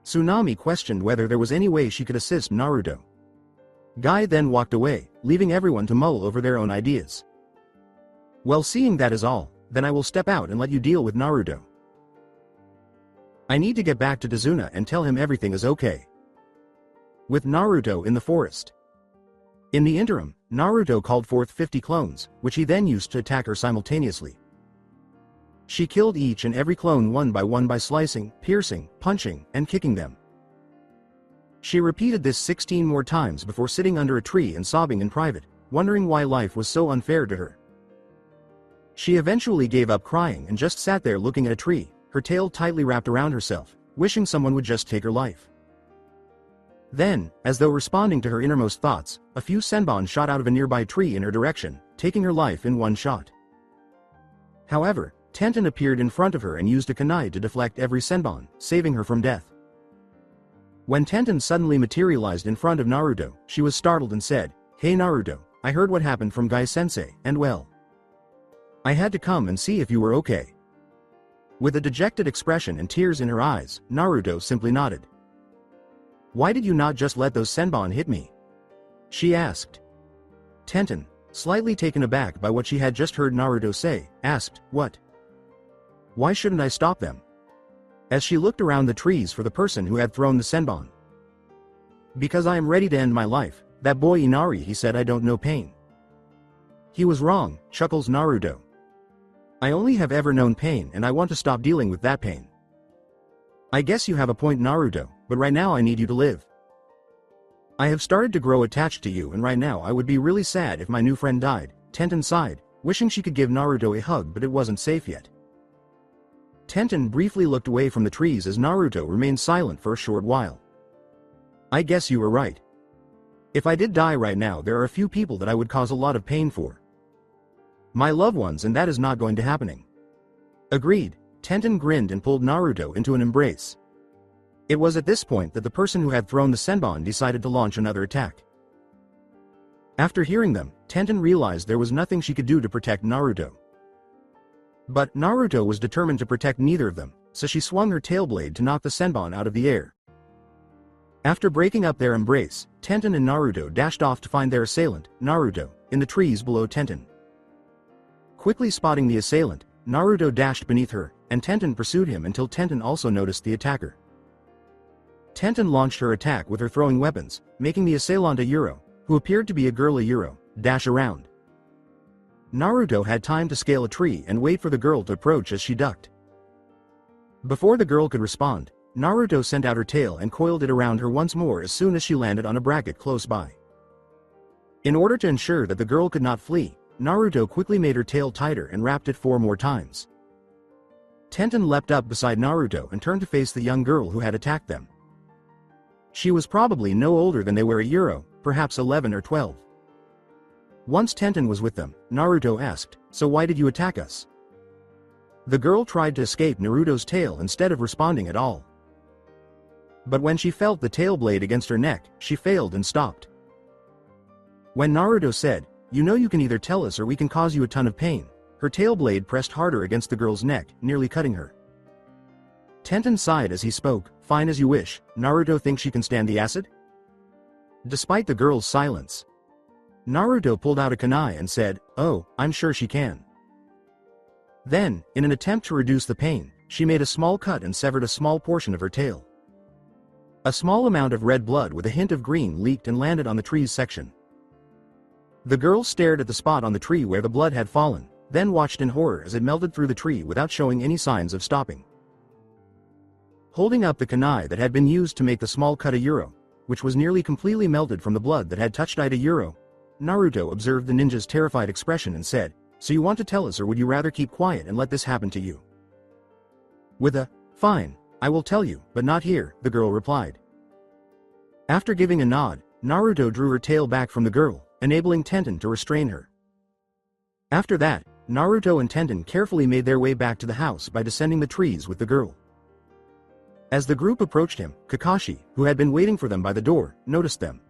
Tsunami questioned whether there was any way she could assist Naruto. Guy then walked away, leaving everyone to mull over their own ideas. Well, seeing that is all, then I will step out and let you deal with Naruto. I need to get back to Dazuna and tell him everything is okay. With Naruto in the forest. In the interim, Naruto called forth 50 clones, which he then used to attack her simultaneously. She killed each and every clone one by slicing, piercing, punching, and kicking them. She repeated this 16 more times before sitting under a tree and sobbing in private, wondering why life was so unfair to her. She eventually gave up crying and just sat there looking at a tree, her tail tightly wrapped around herself, wishing someone would just take her life. Then, as though responding to her innermost thoughts, a few senbon shot out of a nearby tree in her direction, taking her life in one shot. However, Tenten appeared in front of her and used a kunai to deflect every senbon, saving her from death. When Tenten suddenly materialized in front of Naruto, she was startled and said, "Hey Naruto, I heard what happened from Guy-sensei, and well, I had to come and see if you were okay." With a dejected expression and tears in her eyes, Naruto simply nodded. "Why did you not just let those senbon hit me?" she asked. Tenten, slightly taken aback by what she had just heard Naruto say, asked, "What? Why shouldn't I stop them?" As she looked around the trees for the person who had thrown the senbon. "Because I am ready to end my life. That boy Inari, he said I don't know pain." "He was wrong," chuckles Naruto. "I only have ever known pain and I want to stop dealing with that pain." "I guess you have a point, Naruto, but right now I need you to live. I have started to grow attached to you and right now I would be really sad if my new friend died." Tenten sighed, wishing she could give Naruto a hug, but it wasn't safe yet. Tenten briefly looked away from the trees as Naruto remained silent for a short while. "I guess you were right. If I did die right now, there are a few people that I would cause a lot of pain for. My loved ones, and that is not going to happening." "Agreed." Tenten grinned and pulled Naruto into an embrace. It was at this point that the person who had thrown the senbon decided to launch another attack. After hearing them, Tenten realized there was nothing she could do to protect Naruto. But Naruto was determined to protect neither of them, so she swung her tail blade to knock the senbon out of the air. After breaking up their embrace, Tenten and Naruto dashed off to find their assailant, Naruto, in the trees below Tenten. Quickly spotting the assailant, Naruto dashed beneath her, and Tenten pursued him until Tenten also noticed the attacker. Tenten launched her attack with her throwing weapons, making the assailant a Euro, who appeared to be a girl Euro, dash around. Naruto had time to scale a tree and wait for the girl to approach as she ducked. Before the girl could respond, Naruto sent out her tail and coiled it around her once more as soon as she landed on a bracket close by. In order to ensure that the girl could not flee, Naruto quickly made her tail tighter and wrapped it 4 more times. Tenten leapt up beside Naruto and turned to face the young girl who had attacked them. She was probably no older than they were a Euro, perhaps 11 or 12. Once Tenten was with them, Naruto asked, "So why did you attack us?" The girl tried to escape Naruto's tail instead of responding at all. But when she felt the tail blade against her neck, she failed and stopped. When Naruto said, "You know you can either tell us or we can cause you a ton of pain," her tail blade pressed harder against the girl's neck, nearly cutting her. Tenten sighed as he spoke, "Fine as you wish. Naruto thinks she can stand the acid?" Despite the girl's silence, Naruto pulled out a kunai and said, "Oh, I'm sure she can." Then, in an attempt to reduce the pain, she made a small cut and severed a small portion of her tail. A small amount of red blood with a hint of green leaked and landed on the tree's section. The girl stared at the spot on the tree where the blood had fallen, then watched in horror as it melted through the tree without showing any signs of stopping. Holding up the kunai that had been used to make the small cut a Euro, which was nearly completely melted from the blood that had touched it a Euro, Naruto observed the ninja's terrified expression and said, "So you want to tell us, or would you rather keep quiet and let this happen to you?" With a, "Fine, I will tell you, but not here," the girl replied. After giving a nod, Naruto drew her tail back from the girl, enabling Tenten to restrain her. After that, Naruto and Tenten carefully made their way back to the house by descending the trees with the girl. As the group approached him, Kakashi, who had been waiting for them by the door, noticed them.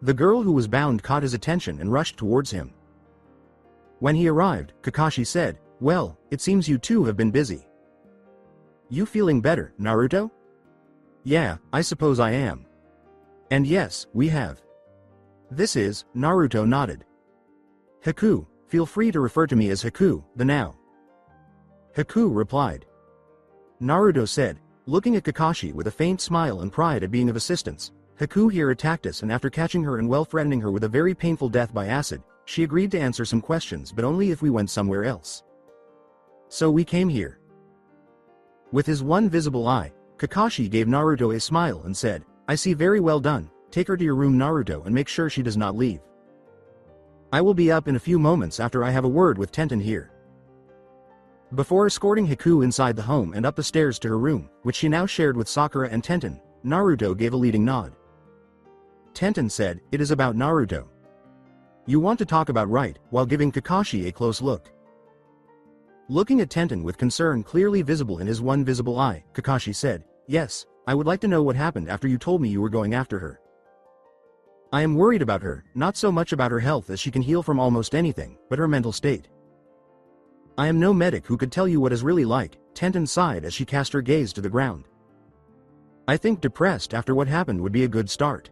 The girl who was bound caught his attention and rushed towards him. When he arrived, Kakashi said, "Well, it seems you two have been busy. You feeling better, Naruto?" "Yeah, I suppose I am." "And yes, we have." "This is," Naruto nodded. "Haku, feel free to refer to me as Haku, the now." Haku replied. Naruto said, looking at Kakashi with a faint smile and pride at being of assistance, "Haku here attacked us, and after catching her and threatening her with a very painful death by acid, she agreed to answer some questions but only if we went somewhere else. So we came here." With his one visible eye, Kakashi gave Naruto a smile and said, "I see, very well done, take her to your room, Naruto, and make sure she does not leave. I will be up in a few moments after I have a word with Tenten here." Before escorting Haku inside the home and up the stairs to her room, which she now shared with Sakura and Tenten, Naruto gave a leading nod. Tenten said, "It is about Naruto. You want to talk about, right?" while giving Kakashi a close look. Looking at Tenten with concern clearly visible in his one visible eye, Kakashi said, "Yes, I would like to know what happened after you told me you were going after her. I am worried about her, not so much about her health, as she can heal from almost anything, but her mental state. I am no medic who could tell you what is really like." Tenten sighed as she cast her gaze to the ground. "I think depressed after what happened would be a good start.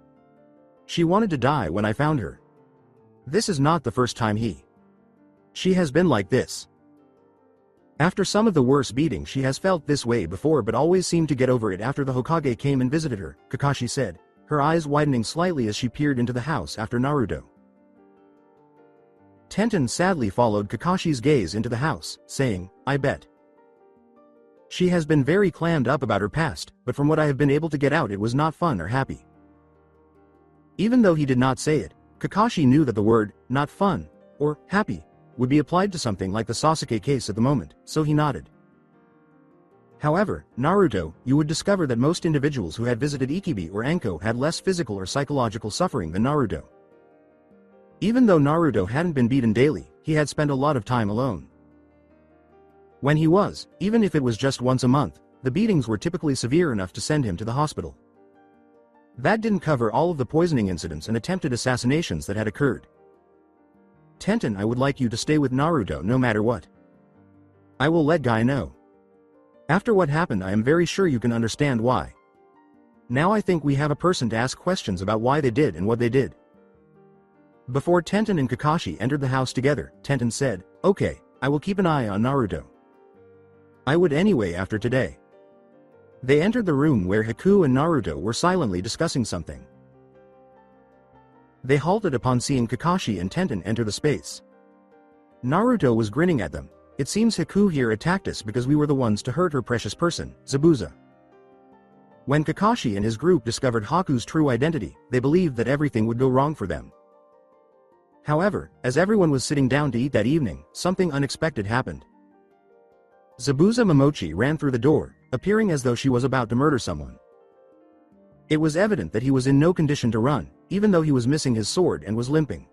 She wanted to die when I found her. This is not the first time she has been like this. After some of the worst beatings she has felt this way before, but always seemed to get over it after the Hokage came and visited her," Kakashi said, her eyes widening slightly as she peered into the house after Naruto. Tenten sadly followed Kakashi's gaze into the house, saying, "I bet. She has been very clammed up about her past, but from what I have been able to get out, it was not fun or happy." Even though he did not say it, Kakashi knew that the word, not fun, or happy, would be applied to something like the Sasuke case at the moment, so he nodded. "However, Naruto, you would discover that most individuals who had visited Ikibi or Anko had less physical or psychological suffering than Naruto. Even though Naruto hadn't been beaten daily, he had spent a lot of time alone. When he was, even if it was just once a month, the beatings were typically severe enough to send him to the hospital. That didn't cover all of the poisoning incidents and attempted assassinations that had occurred. Tenten, I would like you to stay with Naruto no matter what. I will let Guy know. After what happened, I am very sure you can understand why. Now I think we have a person to ask questions about why they did and what they did." Before Tenten and Kakashi entered the house together, Tenten said, "Okay, I will keep an eye on Naruto. I would anyway after today." They entered the room where Haku and Naruto were silently discussing something. They halted upon seeing Kakashi and Tenten enter the space. Naruto was grinning at them. "It seems Haku here attacked us because we were the ones to hurt her precious person, Zabuza." When Kakashi and his group discovered Haku's true identity, they believed that everything would go wrong for them. However, as everyone was sitting down to eat that evening, something unexpected happened. Zabuza Momochi ran through the door, appearing as though she was about to murder someone. It was evident that he was in no condition to run, even though he was missing his sword and was limping.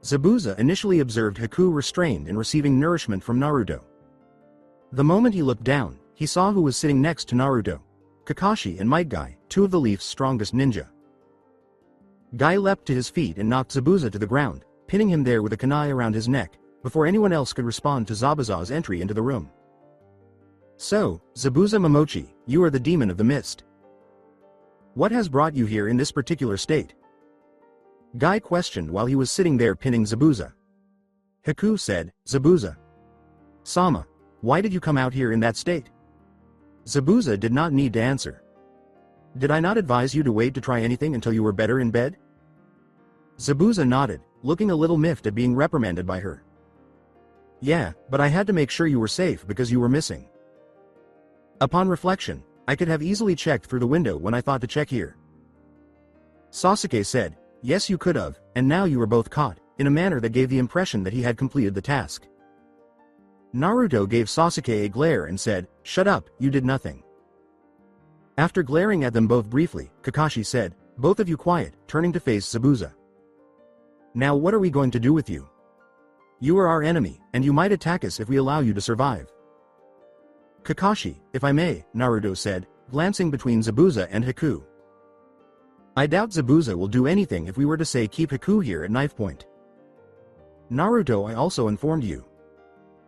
Zabuza initially observed Haku restrained and receiving nourishment from Naruto. The moment he looked down, he saw who was sitting next to Naruto: Kakashi and Might Guy, two of the Leaf's strongest ninja. Guy leapt to his feet and knocked Zabuza to the ground, pinning him there with a kunai around his neck, before anyone else could respond to Zabuza's entry into the room. "So, Zabuza Momochi, you are the demon of the mist. What has brought you here in this particular state?" Guy questioned while he was sitting there pinning Zabuza. Haku said, "Zabuza Sama, why did you come out here in that state?" Zabuza did not need to answer. "Did I not advise you to wait to try anything until you were better in bed?" Zabuza nodded, looking a little miffed at being reprimanded by her. "Yeah, but I had to make sure you were safe because you were missing. Upon reflection, I could have easily checked through the window when I thought to check here." Sasuke said, "Yes, you could have, and now you were both caught," in a manner that gave the impression that he had completed the task. Naruto gave Sasuke a glare and said, "Shut up, you did nothing." After glaring at them both briefly, Kakashi said, "Both of you quiet," turning to face Zabuza. "Now what are we going to do with you? You are our enemy, and you might attack us if we allow you to survive." "Kakashi, if I may," Naruto said, glancing between Zabuza and Haku. "I doubt Zabuza will do anything if we were to say keep Haku here at knife point. Naruto, I also informed you.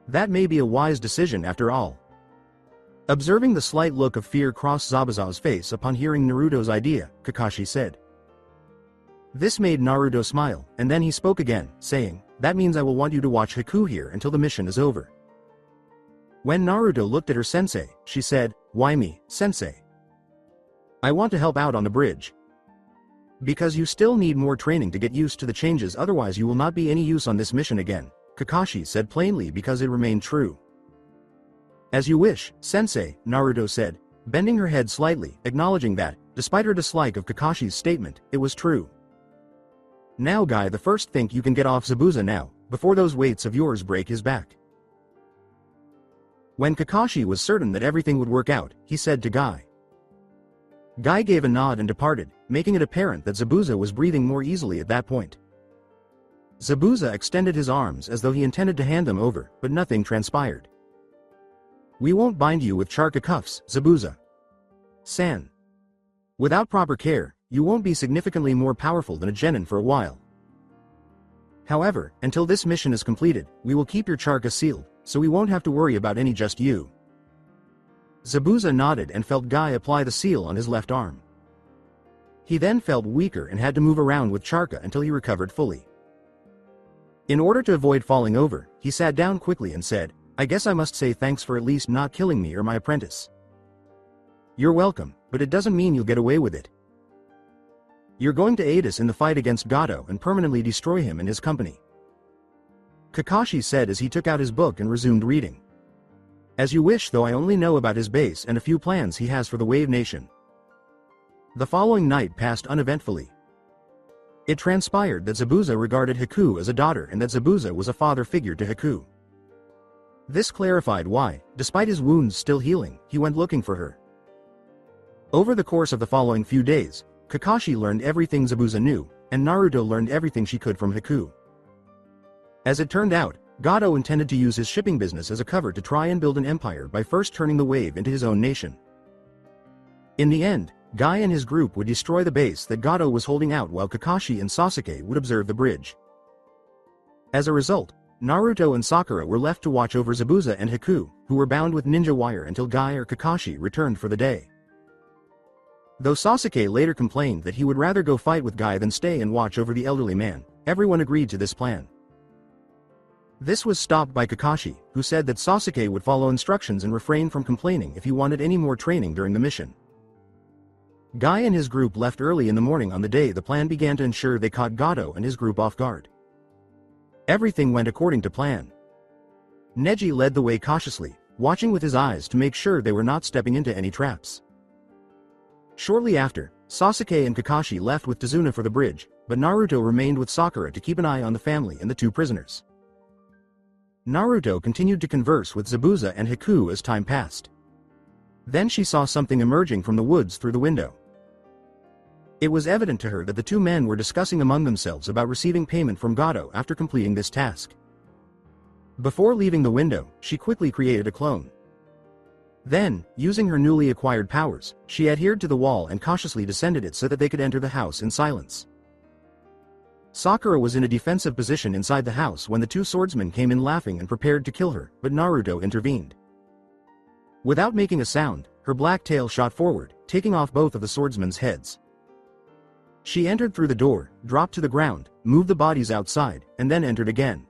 That may be a wise decision after all." Observing the slight look of fear cross Zabuza's face upon hearing Naruto's idea, Kakashi said. This made Naruto smile, and then he spoke again, saying, "That means I will want you to watch Haku here until the mission is over." When Naruto looked at her sensei, she said, "Why me, sensei?" "I want to help out on the bridge. Because you still need more training to get used to the changes, otherwise you will not be any use on this mission again," Kakashi said plainly because it remained true. "As you wish, sensei," Naruto said, bending her head slightly, acknowledging that, despite her dislike of Kakashi's statement, it was true. "Now Guy, the first think you can get off Zabuza now, before those weights of yours break his back." When Kakashi was certain that everything would work out, he said to Guy. Guy gave a nod and departed, making it apparent that Zabuza was breathing more easily at that point. Zabuza extended his arms as though he intended to hand them over, but nothing transpired. "We won't bind you with charka cuffs, Zabuza-san. Without proper care, you won't be significantly more powerful than a genin for a while. However, until this mission is completed, we will keep your charka sealed, so we won't have to worry about any just you." Zabuza nodded and felt Guy apply the seal on his left arm. He then felt weaker and had to move around with charka until he recovered fully. In order to avoid falling over, he sat down quickly and said, "I guess I must say thanks for at least not killing me or my apprentice." "You're welcome, but it doesn't mean you'll get away with it. You're going to aid us in the fight against Gato and permanently destroy him and his company," Kakashi said as he took out his book and resumed reading. "As you wish, though I only know about his base and a few plans he has for the Wave Nation." The following night passed uneventfully. It transpired that Zabuza regarded Haku as a daughter and that Zabuza was a father figure to Haku. This clarified why, despite his wounds still healing, he went looking for her. Over the course of the following few days, Kakashi learned everything Zabuza knew, and Naruto learned everything she could from Haku. As it turned out, Gato intended to use his shipping business as a cover to try and build an empire by first turning the wave into his own nation. In the end, Guy and his group would destroy the base that Gato was holding out while Kakashi and Sasuke would observe the bridge. As a result, Naruto and Sakura were left to watch over Zabuza and Haku, who were bound with ninja wire until Guy or Kakashi returned for the day. Though Sasuke later complained that he would rather go fight with Guy than stay and watch over the elderly man, everyone agreed to this plan. This was stopped by Kakashi, who said that Sasuke would follow instructions and refrain from complaining if he wanted any more training during the mission. Guy and his group left early in the morning on the day the plan began to ensure they caught Gato and his group off guard. Everything went according to plan. Neji led the way cautiously, watching with his eyes to make sure they were not stepping into any traps. Shortly after, Sasuke and Kakashi left with Tazuna for the bridge, but Naruto remained with Sakura to keep an eye on the family and the two prisoners. Naruto continued to converse with Zabuza and Haku as time passed. Then she saw something emerging from the woods through the window. It was evident to her that the two men were discussing among themselves about receiving payment from Gato after completing this task. Before leaving the window, she quickly created a clone. Then, using her newly acquired powers, she adhered to the wall and cautiously descended it so that they could enter the house in silence. Sakura was in a defensive position inside the house when the two swordsmen came in laughing and prepared to kill her, but Naruto intervened. Without making a sound, her black tail shot forward, taking off both of the swordsmen's heads. She entered through the door, dropped to the ground, moved the bodies outside, and then entered again.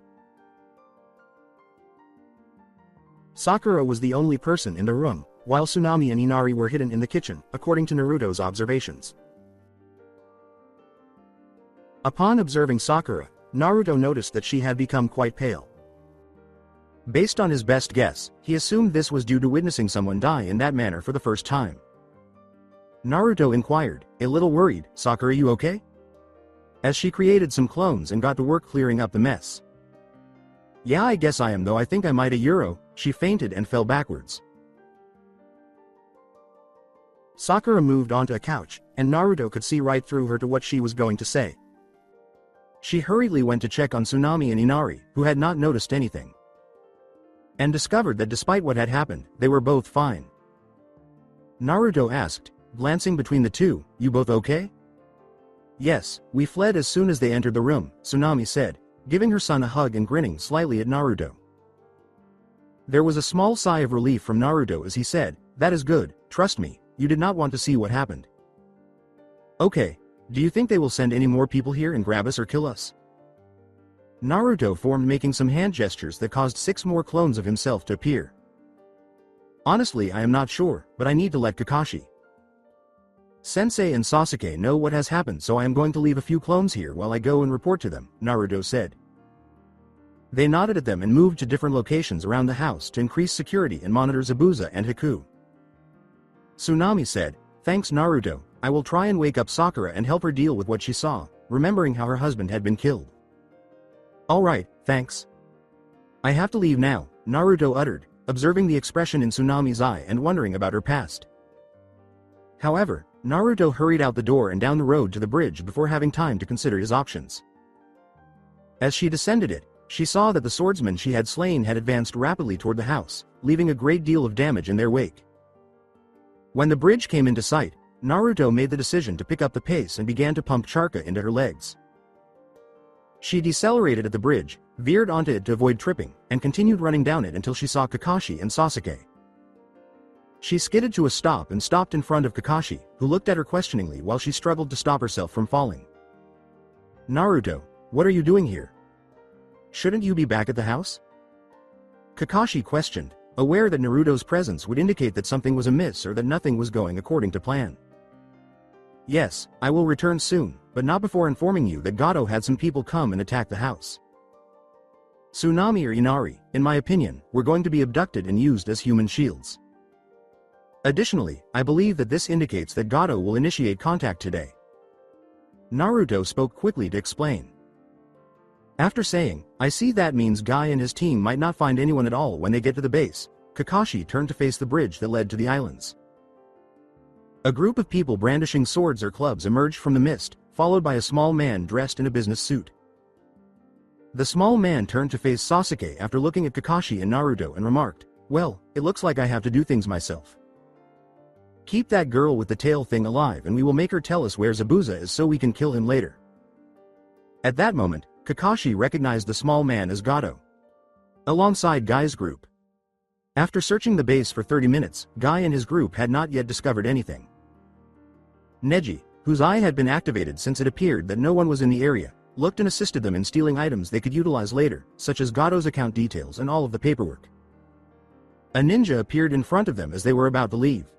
Sakura was the only person in the room, while Tsunami and Inari were hidden in the kitchen, according to Naruto's observations. Upon observing Sakura, Naruto noticed that she had become quite pale. Based on his best guess, he assumed this was due to witnessing someone die in that manner for the first time. Naruto inquired, a little worried, "Sakura, you okay?" As she created some clones and got to work clearing up the mess. "Yeah, I guess I am, though I think I might a Euro," she fainted and fell backwards. Sakura moved onto a couch, and Naruto could see right through her to what she was going to say. She hurriedly went to check on Tsunami and Inari, who had not noticed anything, and discovered that despite what had happened, they were both fine. Naruto asked, glancing between the two, "You both okay?" "Yes, we fled as soon as they entered the room," Tsunami said, giving her son a hug and grinning slightly at Naruto. There was a small sigh of relief from Naruto as he said, "That is good, trust me, you did not want to see what happened." "Okay, do you think they will send any more people here and grab us or kill us?" Naruto formed, making some hand gestures that caused 6 more clones of himself to appear. "Honestly, I am not sure, but I need to let Kakashi. Sensei and Sasuke know what has happened, so I am going to leave a few clones here while I go and report to them," Naruto said. They nodded at them and moved to different locations around the house to increase security and monitor Zabuza and Haku. Tsunami said, "Thanks Naruto, I will try and wake up Sakura and help her deal with what she saw, remembering how her husband had been killed." "Alright, thanks. I have to leave now," Naruto uttered, observing the expression in Tsunami's eye and wondering about her past. However, Naruto hurried out the door and down the road to the bridge before having time to consider his options. As she descended it, she saw that the swordsman she had slain had advanced rapidly toward the house, leaving a great deal of damage in their wake. When the bridge came into sight, Naruto made the decision to pick up the pace and began to pump Charka into her legs. She decelerated at the bridge, veered onto it to avoid tripping, and continued running down it until she saw Kakashi and Sasuke. She skidded to a stop and stopped in front of Kakashi, who looked at her questioningly while she struggled to stop herself from falling. "Naruto, what are you doing here? Shouldn't you be back at the house?" Kakashi questioned, aware that Naruto's presence would indicate that something was amiss or that nothing was going according to plan. "Yes, I will return soon, but not before informing you that Gato had some people come and attack the house. Tsunami or Inari, in my opinion, were going to be abducted and used as human shields. Additionally, I believe that this indicates that Gato will initiate contact today." Naruto spoke quickly to explain. After saying, "I see that means Guy and his team might not find anyone at all when they get to the base," Kakashi turned to face the bridge that led to the islands. A group of people brandishing swords or clubs emerged from the mist, followed by a small man dressed in a business suit. The small man turned to face Sasuke after looking at Kakashi and Naruto and remarked, "Well, it looks like I have to do things myself. Keep that girl with the tail thing alive and we will make her tell us where Zabuza is so we can kill him later." At that moment, Kakashi recognized the small man as Gato, alongside Guy's group. After searching the base for 30 minutes, Guy and his group had not yet discovered anything. Neji, whose eye had been activated since it appeared that no one was in the area, looked and assisted them in stealing items they could utilize later, such as Gato's account details and all of the paperwork. A ninja appeared in front of them as they were about to leave.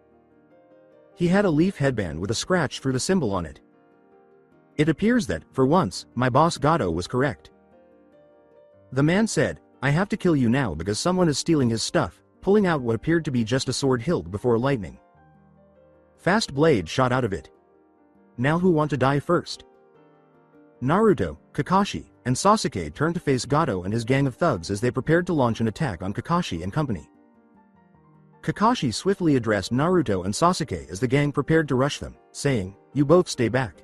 He had a leaf headband with a scratch through the symbol on it. "It appears that, for once, my boss Gato was correct." The man said, "I have to kill you now because someone is stealing his stuff," pulling out what appeared to be just a sword hilt before lightning. Fast blade shot out of it. "Now who want to die first?" Naruto, Kakashi, and Sasuke turned to face Gato and his gang of thugs as they prepared to launch an attack on Kakashi and company. Kakashi swiftly addressed Naruto and Sasuke as the gang prepared to rush them, saying, "You both stay back.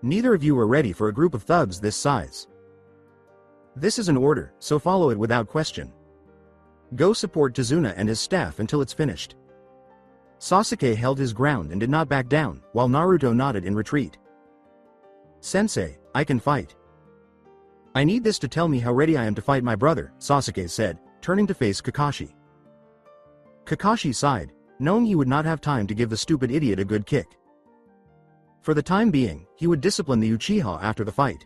Neither of you are ready for a group of thugs this size. This is an order, so follow it without question. Go support Tazuna and his staff until it's finished." Sasuke held his ground and did not back down, while Naruto nodded in retreat. "Sensei, I can fight. I need this to tell me how ready I am to fight my brother," Sasuke said, turning to face Kakashi. Kakashi sighed, knowing he would not have time to give the stupid idiot a good kick. For the time being, he would discipline the Uchiha after the fight.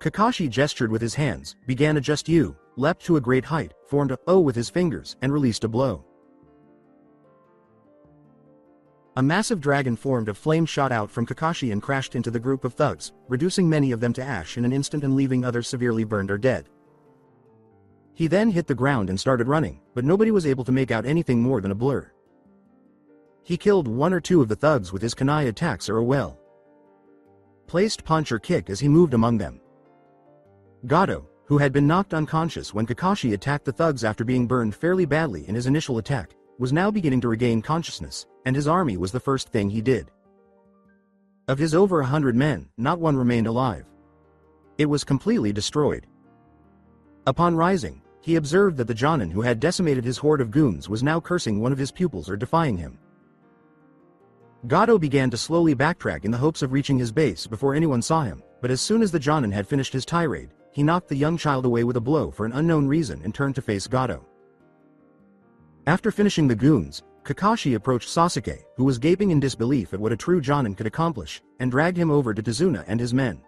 Kakashi gestured with his hands, began a just you, leapt to a great height, formed a O with his fingers, and released a blow. A massive dragon formed of flame shot out from Kakashi and crashed into the group of thugs, reducing many of them to ash in an instant and leaving others severely burned or dead. He then hit the ground and started running, but nobody was able to make out anything more than a blur. He killed 1 or 2 of the thugs with his kunai attacks or a well-placed punch or kick as he moved among them. Gato, who had been knocked unconscious when Kakashi attacked the thugs after being burned fairly badly in his initial attack, was now beginning to regain consciousness, and his army was the first thing he did. Of his over 100 men, not one remained alive. It was completely destroyed. Upon rising, he observed that the Jonin who had decimated his horde of goons was now cursing one of his pupils or defying him. Gato began to slowly backtrack in the hopes of reaching his base before anyone saw him, but as soon as the Jonin had finished his tirade, he knocked the young child away with a blow for an unknown reason and turned to face Gato. After finishing the goons, Kakashi approached Sasuke, who was gaping in disbelief at what a true Jonin could accomplish, and dragged him over to Tazuna and his men.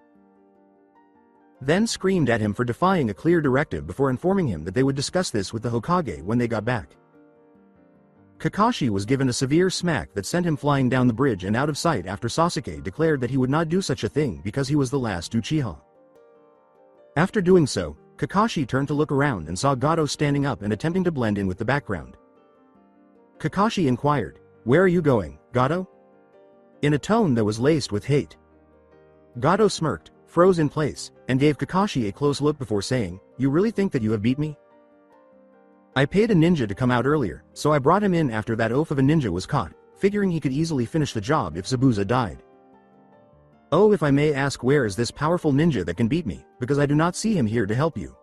Then screamed at him for defying a clear directive before informing him that they would discuss this with the Hokage when they got back. Kakashi was given a severe smack that sent him flying down the bridge and out of sight after Sasuke declared that he would not do such a thing because he was the last Uchiha. After doing so, Kakashi turned to look around and saw Gato standing up and attempting to blend in with the background. Kakashi inquired, "Where are you going, Gato?" in a tone that was laced with hate. Gato smirked, froze in place, and gave Kakashi a close look before saying, "You really think that you have beat me? I paid a ninja to come out earlier, so I brought him in after that oaf of a ninja was caught, figuring he could easily finish the job if Zabuza died. Oh, if I may ask, where is this powerful ninja that can beat me, because I do not see him here to help you."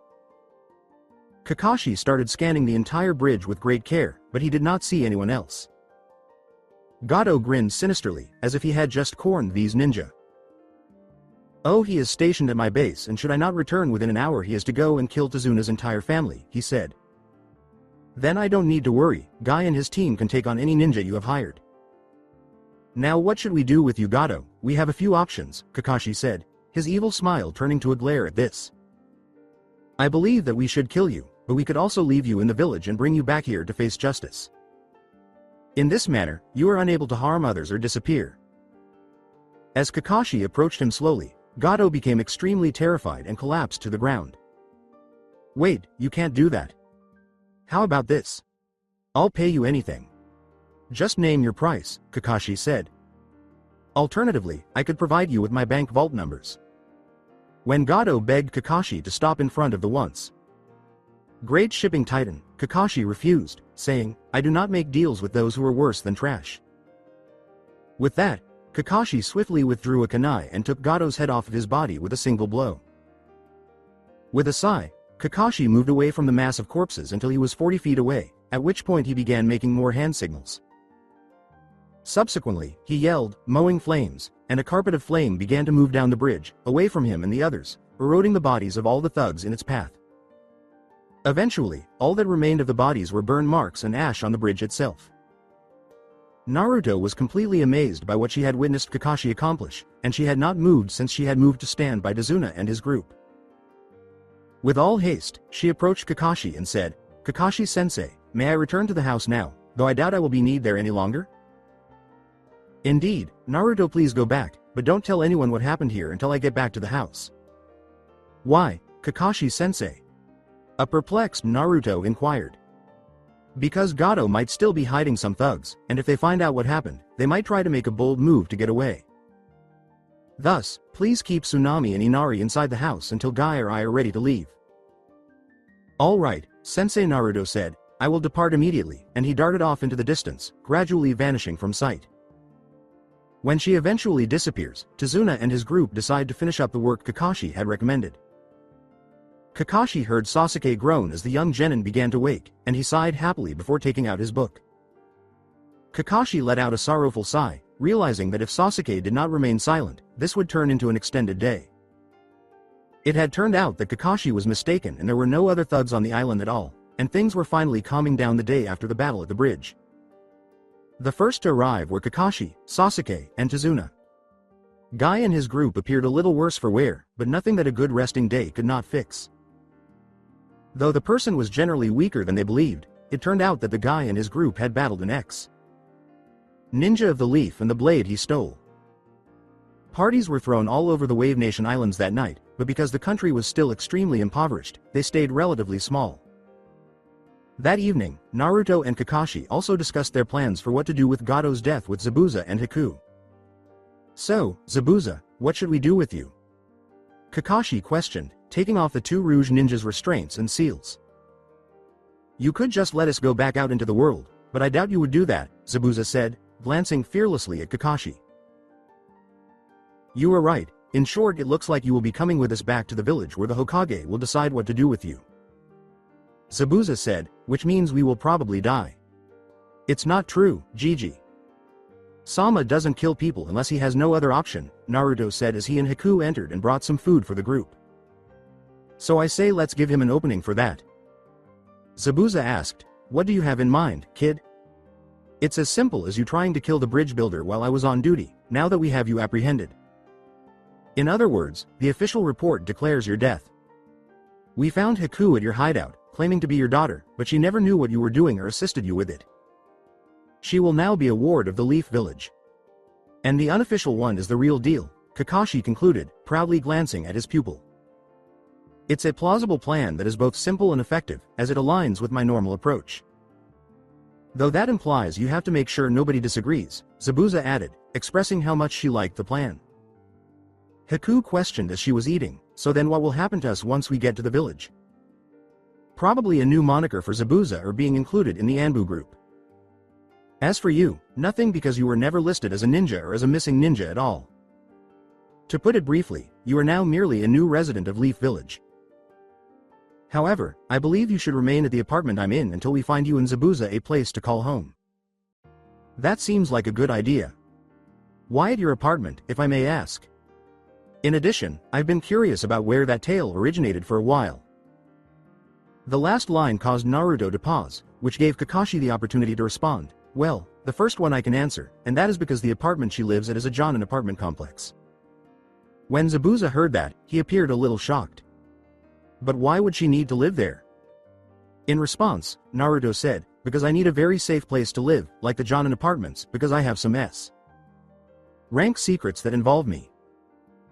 Kakashi started scanning the entire bridge with great care, but he did not see anyone else. Gato grinned sinisterly, as if he had just cornered these ninja. "Oh, he is stationed at my base, and should I not return within an hour he is to go and kill Tazuna's entire family," he said. "Then I don't need to worry, Guy and his team can take on any ninja you have hired." "Now what should we do with you, Gato? We have a few options," Kakashi said, his evil smile turning to a glare at this. "I believe that we should kill you, but we could also leave you in the village and bring you back here to face justice. In this manner, you are unable to harm others or disappear." As Kakashi approached him slowly, Gato became extremely terrified and collapsed to the ground. "Wait, you can't do that. How about this? I'll pay you anything. Just name your price," Kakashi said. "Alternatively, I could provide you with my bank vault numbers." When Gato begged Kakashi to stop in front of the once great shipping titan, Kakashi refused, saying, "I do not make deals with those who are worse than trash." With that, Kakashi swiftly withdrew a kunai and took Gato's head off of his body with a single blow. With a sigh, Kakashi moved away from the mass of corpses until he was 40 feet away, at which point he began making more hand signals. Subsequently, he yelled, "Mowing flames," and a carpet of flame began to move down the bridge, away from him and the others, eroding the bodies of all the thugs in its path. Eventually, all that remained of the bodies were burn marks and ash on the bridge itself. Naruto was completely amazed by what she had witnessed Kakashi accomplish, and she had not moved since she had moved to stand by Tazuna and his group. With all haste, she approached Kakashi and said, "Kakashi-sensei, may I return to the house now, though I doubt I will be needed there any longer?" "Indeed, Naruto, please go back, but don't tell anyone what happened here until I get back to the house." "Why, Kakashi-sensei?" a perplexed Naruto inquired. "Because Gato might still be hiding some thugs, and if they find out what happened, they might try to make a bold move to get away. Thus, please keep Tsunami and Inari inside the house until Guy or I are ready to leave." "All right, Sensei," Naruto said, "I will depart immediately," and he darted off into the distance, gradually vanishing from sight. When she eventually disappears, Tazuna and his group decide to finish up the work Kakashi had recommended. Kakashi heard Sasuke groan as the young genin began to wake, and he sighed happily before taking out his book. Kakashi let out a sorrowful sigh, realizing that if Sasuke did not remain silent, this would turn into an extended day. It had turned out that Kakashi was mistaken and there were no other thugs on the island at all, and things were finally calming down the day after the battle at the bridge. The first to arrive were Kakashi, Sasuke, and Tazuna. Guy and his group appeared a little worse for wear, but nothing that a good resting day could not fix. Though the person was generally weaker than they believed, it turned out that the guy and his group had battled an ex-ninja of the leaf and the blade he stole. Parties were thrown all over the Wave Nation Islands that night, but because the country was still extremely impoverished, they stayed relatively small. That evening, Naruto and Kakashi also discussed their plans for what to do with Gato's death with Zabuza and Haku. "So, Zabuza, what should we do with you?" Kakashi questioned, taking off the two Rouge ninjas' restraints and seals. "You could just let us go back out into the world, but I doubt you would do that," Zabuza said, glancing fearlessly at Kakashi. You are right. In short, it looks like you will be coming with us back to the village where the Hokage will decide what to do with you. Zabuza said, which means we will probably die. It's not true, Gigi. Sama doesn't kill people unless he has no other option, Naruto said as he and Haku entered and brought some food for the group. So I say let's give him an opening for that. Zabuza asked, what do you have in mind, kid? It's as simple as you trying to kill the bridge builder while I was on duty, now that we have you apprehended. In other words, the official report declares your death. We found Haku at your hideout, claiming to be your daughter, but she never knew what you were doing or assisted you with it. She will now be a ward of the Leaf Village. And the unofficial one is the real deal, Kakashi concluded, proudly glancing at his pupil. It's a plausible plan that is both simple and effective, as it aligns with my normal approach. Though that implies you have to make sure nobody disagrees, Zabuza added, expressing how much she liked the plan. Haku questioned as she was eating, so then what will happen to us once we get to the village? Probably a new moniker for Zabuza or being included in the Anbu group. As for you, nothing because you were never listed as a ninja or as a missing ninja at all. To put it briefly, you are now merely a new resident of Leaf Village. However, I believe you should remain at the apartment I'm in until we find you and Zabuza a place to call home. That seems like a good idea. Why at your apartment, if I may ask? In addition, I've been curious about where that tale originated for a while. The last line caused Naruto to pause, which gave Kakashi the opportunity to respond. Well, the first one I can answer, and that is because the apartment she lives at is a Jonin apartment complex. When Zabuza heard that, he appeared a little shocked. But why would she need to live there? In response, Naruto said, because I need a very safe place to live, like the Jonin apartments, because I have some rank secrets that involve me.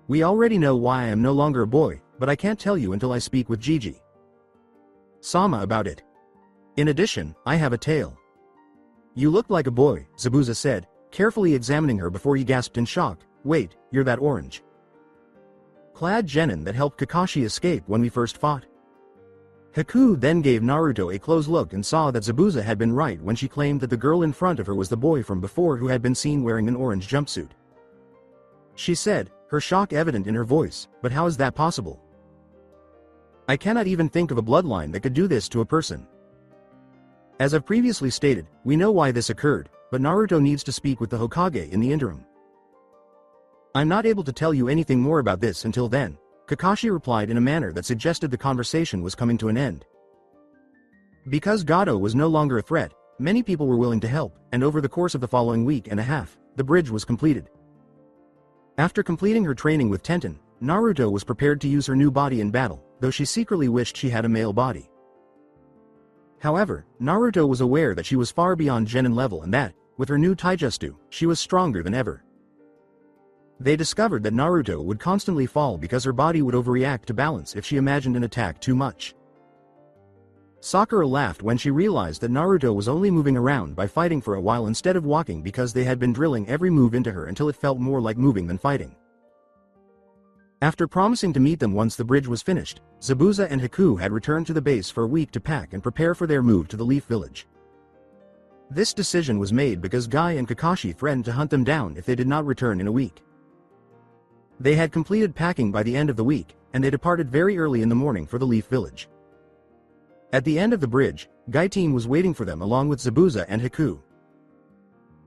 We already know why I am no longer a boy, but I can't tell you until I speak with Gigi Sama about it. In addition, I have a tale. You look like a boy, Zabuza said, carefully examining her before he gasped in shock. Wait, you're that orange clad genin that helped Kakashi escape when we first fought? Haku then gave Naruto a close look and saw that Zabuza had been right when she claimed that the girl in front of her was the boy from before who had been seen wearing an orange jumpsuit. She said, her shock evident in her voice, but how is that possible? I cannot even think of a bloodline that could do this to a person. As I've previously stated, we know why this occurred, but Naruto needs to speak with the Hokage in the interim. I'm not able to tell you anything more about this until then, Kakashi replied in a manner that suggested the conversation was coming to an end. Because Gato was no longer a threat, many people were willing to help, and over the course of the following week and a half, the bridge was completed. After completing her training with Tenten, Naruto was prepared to use her new body in battle, though she secretly wished she had a male body. However, Naruto was aware that she was far beyond genin level and that, with her new taijutsu, she was stronger than ever. They discovered that Naruto would constantly fall because her body would overreact to balance if she imagined an attack too much. Sakura laughed when she realized that Naruto was only moving around by fighting for a while instead of walking because they had been drilling every move into her until it felt more like moving than fighting. After promising to meet them once the bridge was finished, Zabuza and Haku had returned to the base for a week to pack and prepare for their move to the Leaf Village. This decision was made because Guy and Kakashi threatened to hunt them down if they did not return in a week. They had completed packing by the end of the week, and they departed very early in the morning for the Leaf Village. At the end of the bridge, Guy team was waiting for them along with Zabuza and Haku.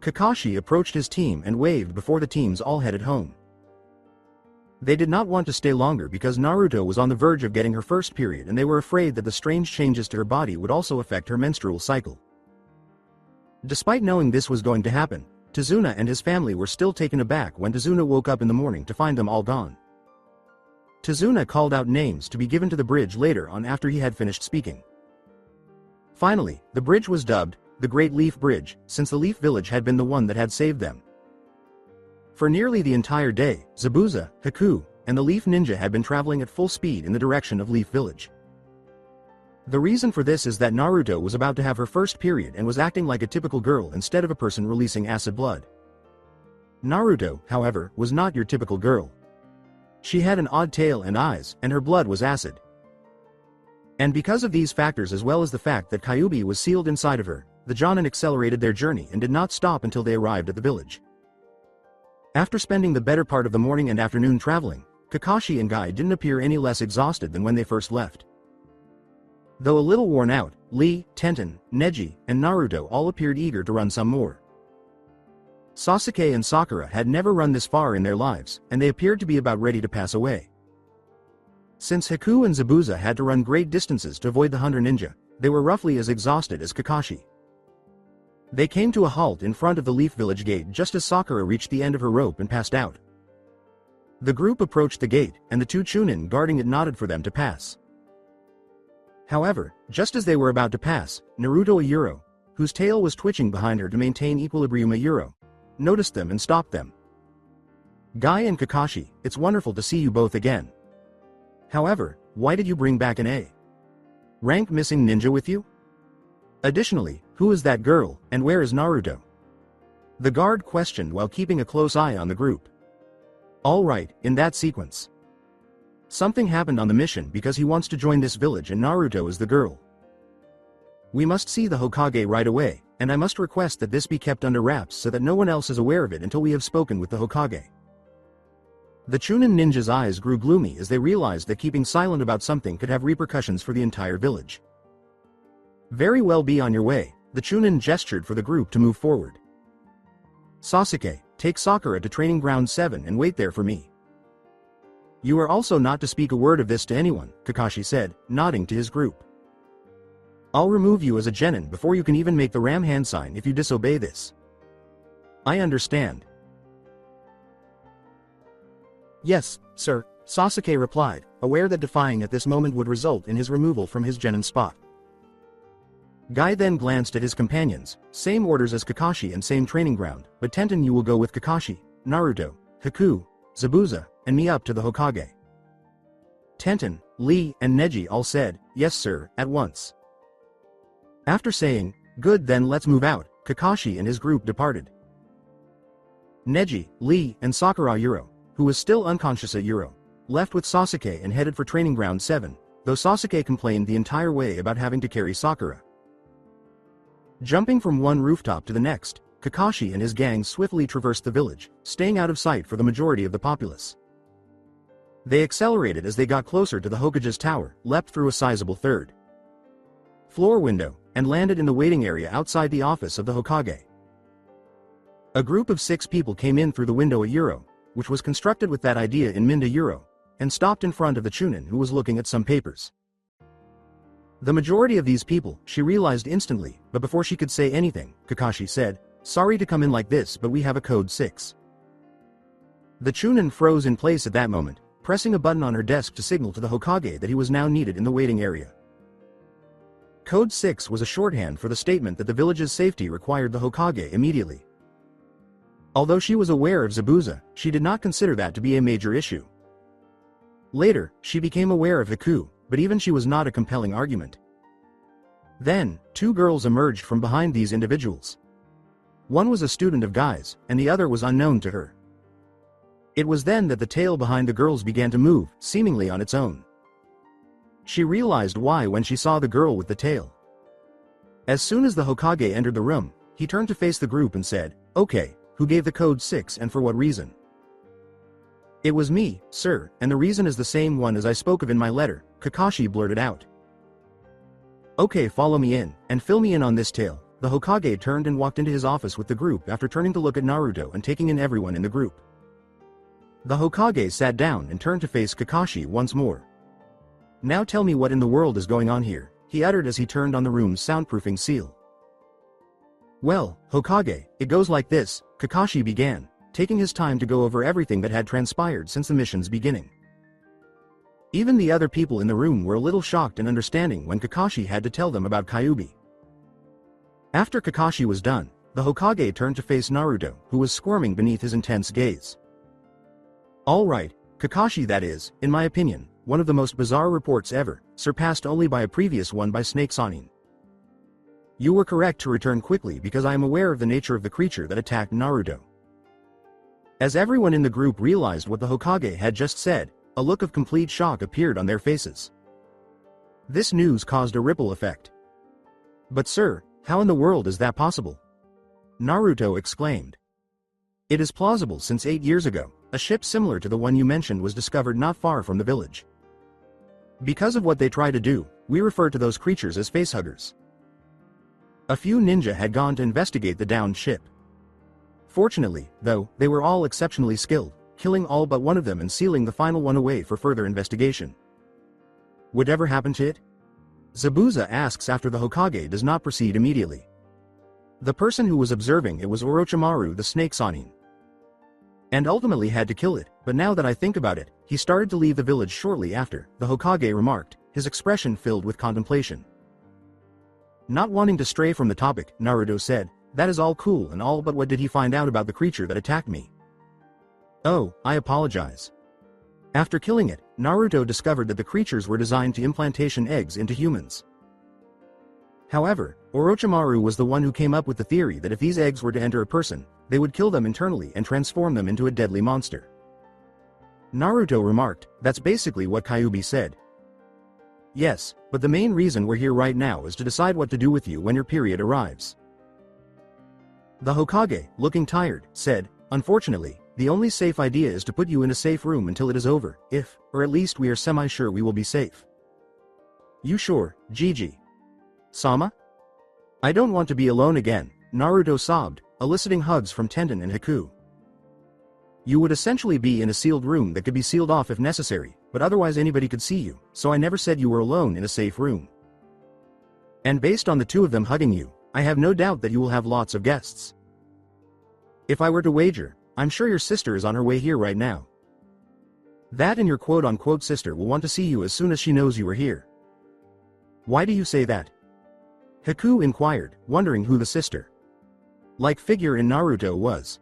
Kakashi approached his team and waved before the teams all headed home. They did not want to stay longer because Naruto was on the verge of getting her first period and they were afraid that the strange changes to her body would also affect her menstrual cycle. Despite knowing this was going to happen, Tazuna and his family were still taken aback when Tazuna woke up in the morning to find them all gone. Tazuna called out names to be given to the bridge later on after he had finished speaking. Finally, the bridge was dubbed the Great Leaf Bridge, since the Leaf Village had been the one that had saved them. For nearly the entire day, Zabuza, Haku, and the Leaf Ninja had been traveling at full speed in the direction of Leaf Village. The reason for this is that Naruto was about to have her first period and was acting like a typical girl instead of a person releasing acid blood. Naruto, however, was not your typical girl. She had an odd tail and eyes, and her blood was acid. And because of these factors as well as the fact that Kyuubi was sealed inside of her, the Jonin accelerated their journey and did not stop until they arrived at the village. After spending the better part of the morning and afternoon traveling, Kakashi and Guy didn't appear any less exhausted than when they first left. Though a little worn out, Lee, Tenten, Neji, and Naruto all appeared eager to run some more. Sasuke and Sakura had never run this far in their lives, and they appeared to be about ready to pass away. Since Haku and Zabuza had to run great distances to avoid the Hunter Ninja, they were roughly as exhausted as Kakashi. They came to a halt in front of the Leaf Village gate just as Sakura reached the end of her rope and passed out. The group approached the gate, and the two chunin guarding it nodded for them to pass. However, just as they were about to pass, Naruto Ayuro, whose tail was twitching behind her to maintain equilibrium Ayuro, noticed them and stopped them. Guy and Kakashi, it's wonderful to see you both again. However, why did you bring back an A rank missing ninja with you? Additionally, who is that girl, and where is Naruto? The guard questioned while keeping a close eye on the group. All right, in that sequence. Something happened on the mission because he wants to join this village and Naruto is the girl. We must see the Hokage right away, and I must request that this be kept under wraps so that no one else is aware of it until we have spoken with the Hokage. The Chunin ninja's eyes grew gloomy as they realized that keeping silent about something could have repercussions for the entire village. Very well, be on your way, the Chunin gestured for the group to move forward. Sasuke, take Sakura to Training Ground 7 and wait there for me. You are also not to speak a word of this to anyone, Kakashi said, nodding to his group. I'll remove you as a genin before you can even make the ram hand sign if you disobey this. I understand. Yes, sir, Sasuke replied, aware that defying at this moment would result in his removal from his genin spot. Guy then glanced at his companions, same orders as Kakashi and same training ground, but Tenten, you will go with Kakashi, Naruto, Haku, Zabuza, and me up to the Hokage. Tenten, Lee, and Neji all said, yes sir, at once. After saying, good then let's move out, Kakashi and his group departed. Neji, Lee, and Sakura Yuro, who was still unconscious at Yuro, left with Sasuke and headed for Training Ground 7, though Sasuke complained the entire way about having to carry Sakura. Jumping from one rooftop to the next, Kakashi and his gang swiftly traversed the village, staying out of sight for the majority of the populace. They accelerated as they got closer to the Hokage's tower, leapt through a sizable third floor window, and landed in the waiting area outside the office of the Hokage. A group of 6 people came in through the window at Yuro, which was constructed with that idea in mind Yuro, and stopped in front of the Chunin who was looking at some papers. The majority of these people, she realized instantly, but before she could say anything, Kakashi said, sorry to come in like this but we have a code 6. The Chunin froze in place at that moment, pressing a button on her desk to signal to the Hokage that he was now needed in the waiting area. Code 6 was a shorthand for the statement that the village's safety required the Hokage immediately. Although she was aware of Zabuza, she did not consider that to be a major issue. Later, she became aware of Haku, but even she was not a compelling argument. Then, 2 girls emerged from behind these individuals. One was a student of Guy's, and the other was unknown to her. It was then that the tail behind the girls began to move, seemingly on its own. She realized why when she saw the girl with the tail. As soon as the Hokage entered the room, he turned to face the group and said, okay, who gave the code 6 and for what reason? It was me, sir, and the reason is the same one as I spoke of in my letter, Kakashi blurted out. Okay, follow me in, and fill me in on this tale. The Hokage turned and walked into his office with the group after turning to look at Naruto and taking in everyone in the group. The Hokage sat down and turned to face Kakashi once more. Now tell me what in the world is going on here, he uttered as he turned on the room's soundproofing seal. Well, Hokage, it goes like this, Kakashi began, taking his time to go over everything that had transpired since the mission's beginning. Even the other people in the room were a little shocked and understanding when Kakashi had to tell them about Kyuubi. After Kakashi was done, the Hokage turned to face Naruto, who was squirming beneath his intense gaze. All right, Kakashi, that is, in my opinion, one of the most bizarre reports ever, surpassed only by a previous one by Snake Sanin. You were correct to return quickly because I am aware of the nature of the creature that attacked Naruto. As everyone in the group realized what the Hokage had just said, a look of complete shock appeared on their faces. This news caused a ripple effect. But sir, How in the world is that possible? Naruto exclaimed. It is plausible since 8 years ago, a ship similar to the one you mentioned was discovered not far from the village. Because of what they try to do, we refer to those creatures as facehuggers. A few ninja had gone to investigate the downed ship. Fortunately, though, they were all exceptionally skilled, killing all but one of them and sealing the final one away for further investigation. Whatever happened to it? Zabuza asks after the Hokage does not proceed immediately. The person who was observing it was Orochimaru the Snake Sanin. And ultimately had to kill it, but now that I think about it, he started to leave the village shortly after, the Hokage remarked, his expression filled with contemplation. Not wanting to stray from the topic, Naruto said, that is all cool and all, but what did he find out about the creature that attacked me? Oh, I apologize. After killing it, Naruto discovered that the creatures were designed to implantation eggs into humans. However, Orochimaru was the one who came up with the theory that if these eggs were to enter a person, they would kill them internally and transform them into a deadly monster. Naruto remarked, that's basically what Kyuubi said. Yes, but the main reason we're here right now is to decide what to do with you when your period arrives. The Hokage, looking tired, said, unfortunately, the only safe idea is to put you in a safe room until it is over, or at least we are semi-sure we will be safe. You sure, Gigi? Sama? I don't want to be alone again, Naruto sobbed, eliciting hugs from Tenden and Haku. You would essentially be in a sealed room that could be sealed off if necessary, but otherwise anybody could see you, so I never said you were alone in a safe room. And based on the two of them hugging you, I have no doubt that you will have lots of guests. If I were to wager, I'm sure your sister is on her way here right now. That and your quote-unquote sister will want to see you as soon as she knows you are here. Why do you say that? Haku inquired, wondering who the sister-like figure in Naruto was.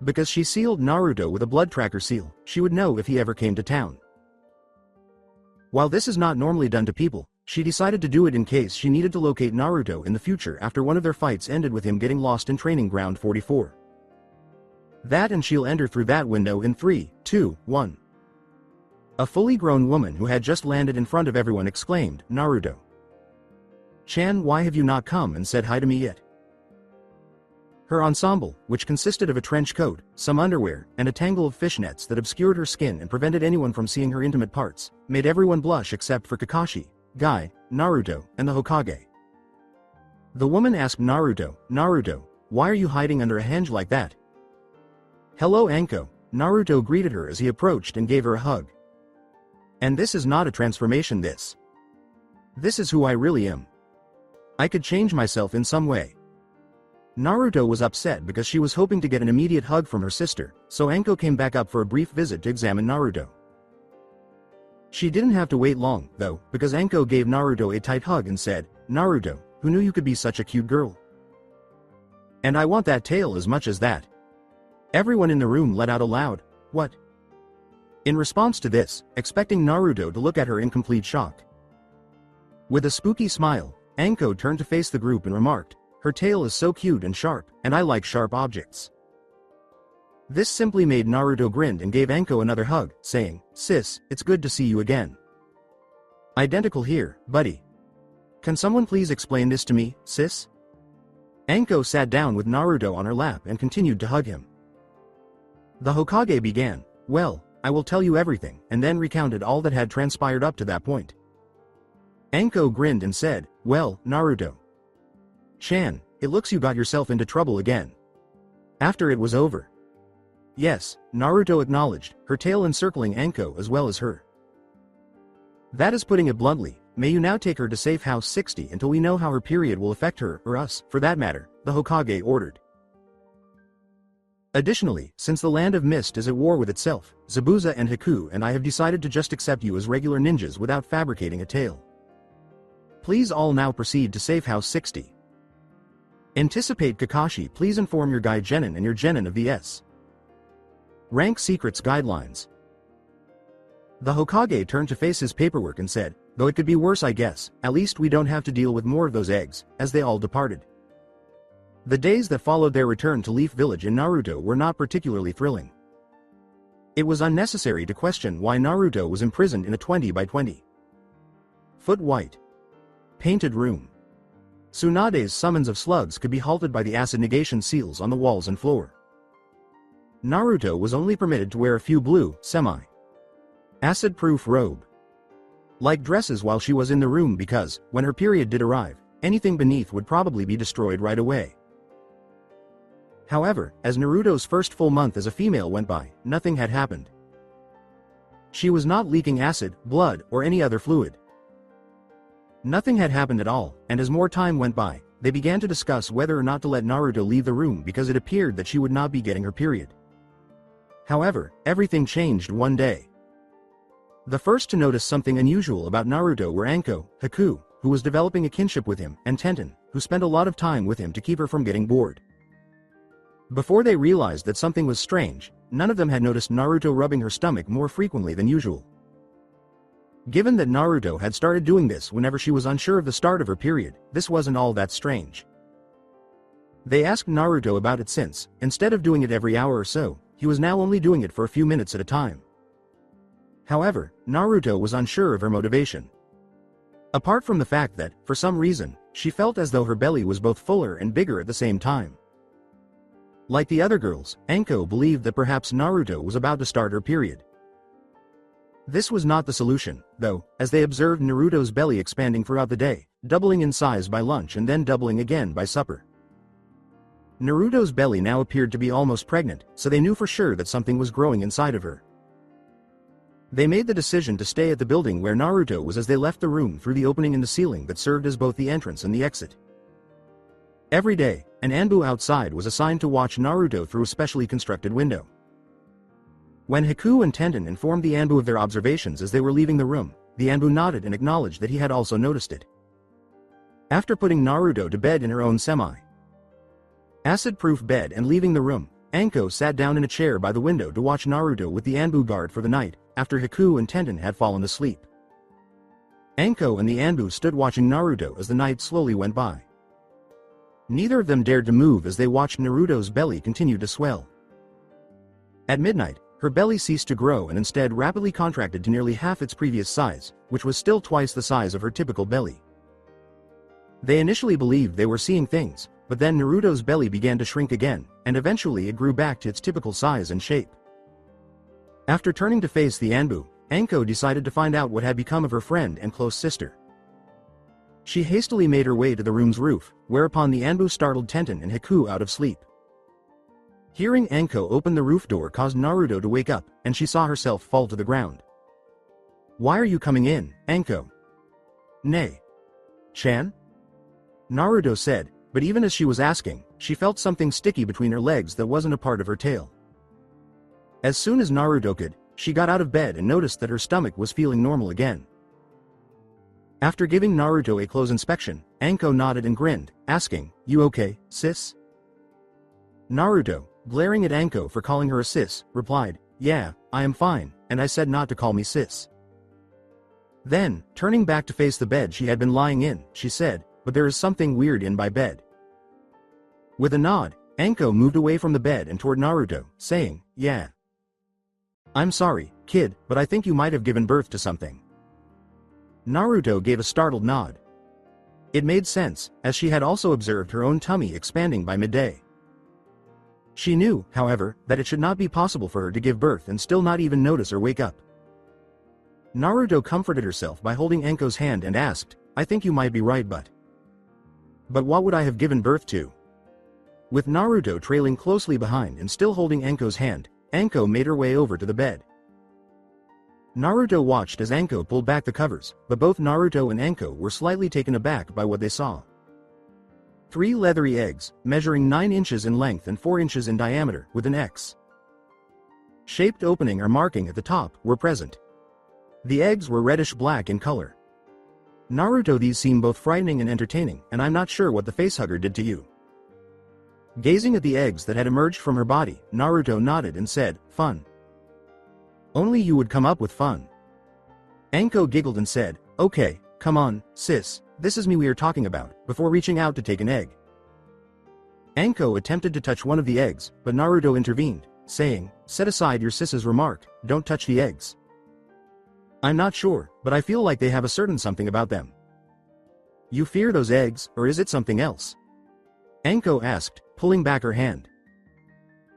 Because she sealed Naruto with a blood tracker seal, she would know if he ever came to town. While this is not normally done to people, she decided to do it in case she needed to locate Naruto in the future after one of their fights ended with him getting lost in Training Ground 44. That and she'll enter through that window in 3, 2, 1. A fully grown woman who had just landed in front of everyone exclaimed, Naruto. Chan, why have you not come and said hi to me yet? Her ensemble, which consisted of a trench coat, some underwear, and a tangle of fishnets that obscured her skin and prevented anyone from seeing her intimate parts, made everyone blush except for Kakashi, Guy, Naruto, and the Hokage. The woman asked Naruto, Naruto, why are you hiding under a henge like that? Hello Anko, Naruto greeted her as he approached and gave her a hug. And this is not a transformation this is who I really am. I could change myself in some way. Naruto was upset because she was hoping to get an immediate hug from her sister, so Anko came back up for a brief visit to examine Naruto. She didn't have to wait long, though, because Anko gave Naruto a tight hug and said, Naruto, who knew you could be such a cute girl? And I want that tail as much as that. Everyone in the room let out a loud, what? In response to this, expecting Naruto to look at her in complete shock. With a spooky smile, Anko turned to face the group and remarked, her tail is so cute and sharp, and I like sharp objects. This simply made Naruto grin and gave Anko another hug, saying, sis, it's good to see you again. Identical here, buddy. Can someone please explain this to me, sis? Anko sat down with Naruto on her lap and continued to hug him. The Hokage began, well, I will tell you everything, and then recounted all that had transpired up to that point. Anko grinned and said, well, Naruto. Chan, it looks you got yourself into trouble again. After it was over. Yes, Naruto acknowledged, her tail encircling Anko as well as her. That is putting it bluntly, may you now take her to safe house 60 until we know how her period will affect her, or us, for that matter, the Hokage ordered. Additionally, since the Land of Mist is at war with itself, Zabuza and Haku and I have decided to just accept you as regular ninjas without fabricating a tail. Please all now proceed to Safe House 60. Anticipate Kakashi, please inform your guy Genin and your Genin of the S. Rank Secrets Guidelines. The Hokage turned to face his paperwork and said, though it could be worse I guess, at least we don't have to deal with more of those eggs, as they all departed. The days that followed their return to Leaf Village in Naruto were not particularly thrilling. It was unnecessary to question why Naruto was imprisoned in a 20 by 20 foot white painted room. Tsunade's summons of slugs could be halted by the acid negation seals on the walls and floor. Naruto was only permitted to wear a few blue, acid-proof robe like dresses while she was in the room because, when her period did arrive, anything beneath would probably be destroyed right away. However, as Naruto's first full month as a female went by, nothing had happened. She was not leaking acid, blood, or any other fluid. Nothing had happened at all, and as more time went by, they began to discuss whether or not to let Naruto leave the room because it appeared that she would not be getting her period. However, everything changed one day. The first to notice something unusual about Naruto were Anko, Haku, who was developing a kinship with him, and Tenten, who spent a lot of time with him to keep her from getting bored. Before they realized that something was strange, none of them had noticed Naruto rubbing her stomach more frequently than usual. Given that Naruto had started doing this whenever she was unsure of the start of her period, this wasn't all that strange. They asked Naruto about it since, instead of doing it every hour or so, he was now only doing it for a few minutes at a time. However, Naruto was unsure of her motivation. Apart from the fact that, for some reason, she felt as though her belly was both fuller and bigger at the same time. Like the other girls, Anko believed that perhaps Naruto was about to start her period. This was not the solution, though, as they observed Naruto's belly expanding throughout the day, doubling in size by lunch and then doubling again by supper. Naruto's belly now appeared to be almost pregnant, so they knew for sure that something was growing inside of her. They made the decision to stay at the building where Naruto was as they left the room through the opening in the ceiling that served as both the entrance and the exit. Every day, an Anbu outside was assigned to watch Naruto through a specially constructed window. When Haku and Tenten informed the Anbu of their observations as they were leaving the room, the Anbu nodded and acknowledged that he had also noticed it. After putting Naruto to bed in her own acid-proof bed and leaving the room, Anko sat down in a chair by the window to watch Naruto with the Anbu guard for the night, after Haku and Tenten had fallen asleep. Anko and the Anbu stood watching Naruto as the night slowly went by. Neither of them dared to move as they watched Naruto's belly continue to swell. At midnight, her belly ceased to grow and instead rapidly contracted to nearly half its previous size, which was still twice the size of her typical belly. They initially believed they were seeing things, but then Naruto's belly began to shrink again, and eventually it grew back to its typical size and shape. After turning to face the Anbu, Anko decided to find out what had become of her friend and close sister. She hastily made her way to the room's roof, whereupon the Anbu startled Tenten and Haku out of sleep. Hearing Anko open the roof door caused Naruto to wake up, and she saw herself fall to the ground. "Why are you coming in, Anko?" "Nay. Chan?" Naruto said, but even as she was asking, she felt something sticky between her legs that wasn't a part of her tail. As soon as Naruto could, she got out of bed and noticed that her stomach was feeling normal again. After giving Naruto a close inspection, Anko nodded and grinned, asking, "You okay, sis?" Naruto, glaring at Anko for calling her a sis, replied, "Yeah, I am fine, and I said not to call me sis." Then, turning back to face the bed she had been lying in, she said, "But there is something weird in my bed." With a nod, Anko moved away from the bed and toward Naruto, saying, "Yeah. I'm sorry, kid, but I think you might have given birth to something." Naruto gave a startled nod. It made sense, as she had also observed her own tummy expanding by midday. She knew, however, that it should not be possible for her to give birth and still not even notice or wake up. Naruto comforted herself by holding Anko's hand and asked, "I think you might be right, but what would I have given birth to?" With Naruto trailing closely behind and still holding Anko's hand, Anko made her way over to the bed. Naruto watched as Anko pulled back the covers, but both Naruto and Anko were slightly taken aback by what they saw. 3 leathery eggs, measuring 9 inches in length and 4 inches in diameter, with an X-shaped opening or marking at the top, were present. The eggs were reddish-black in color. "Naruto, these seem both frightening and entertaining, and I'm not sure what the facehugger did to you." Gazing at the eggs that had emerged from her body, Naruto nodded and said, "Fun. Only you would come up with fun." Anko giggled and said, "Okay, come on, sis, this is me we are talking about," before reaching out to take an egg. Anko attempted to touch one of the eggs, but Naruto intervened, saying, "Set aside your sis's remark, don't touch the eggs. I'm not sure, but I feel like they have a certain something about them." You fear those eggs, or is it something else? Anko asked, pulling back her hand.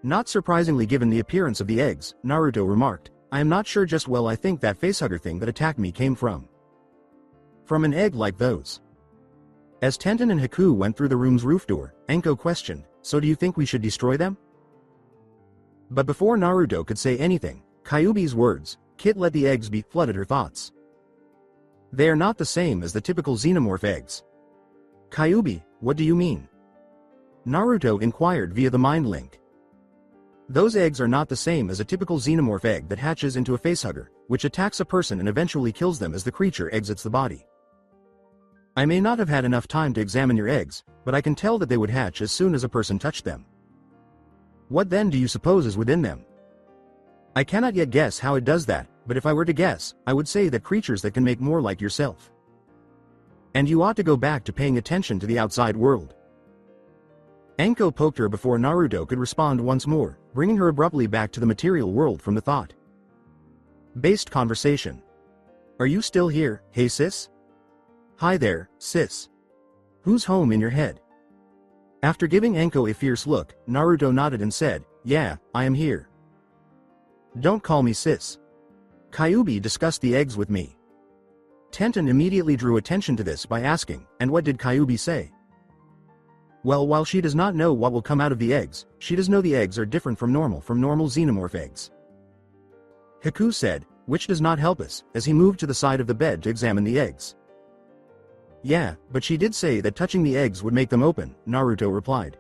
Not surprisingly given the appearance of the eggs, Naruto remarked, I am not sure just well I think that facehugger thing that attacked me came from an egg like those. As Tenten and Haku went through the room's roof door, Anko questioned, so do you think we should destroy them? But before Naruto could say anything, Kyuubi's words, Kit let the eggs be, flooded her thoughts. They are not the same as the typical xenomorph eggs. Kyuubi, what do you mean? Naruto inquired via the mind link. Those eggs are not the same as a typical xenomorph egg that hatches into a facehugger, which attacks a person and eventually kills them as the creature exits the body. I may not have had enough time to examine your eggs, but I can tell that they would hatch as soon as a person touched them. What then do you suppose is within them? I cannot yet guess how it does that, but if I were to guess, I would say that creatures that can make more like yourself. And you ought to go back to paying attention to the outside world. Anko poked her before Naruto could respond once more, bringing her abruptly back to the material world from the thought-based conversation. Are you still here, hey sis? Hi there, sis. Who's home in your head? After giving Anko a fierce look, Naruto nodded and said, yeah, I am here. Don't call me sis. Kyuubi discussed the eggs with me. Tenten immediately drew attention to this by asking, and what did Kyuubi say? Well, while she does not know what will come out of the eggs, she does know the eggs are different from normal xenomorph eggs. Haku said, which does not help us, as he moved to the side of the bed to examine the eggs. Yeah, but she did say that touching the eggs would make them open, Naruto replied.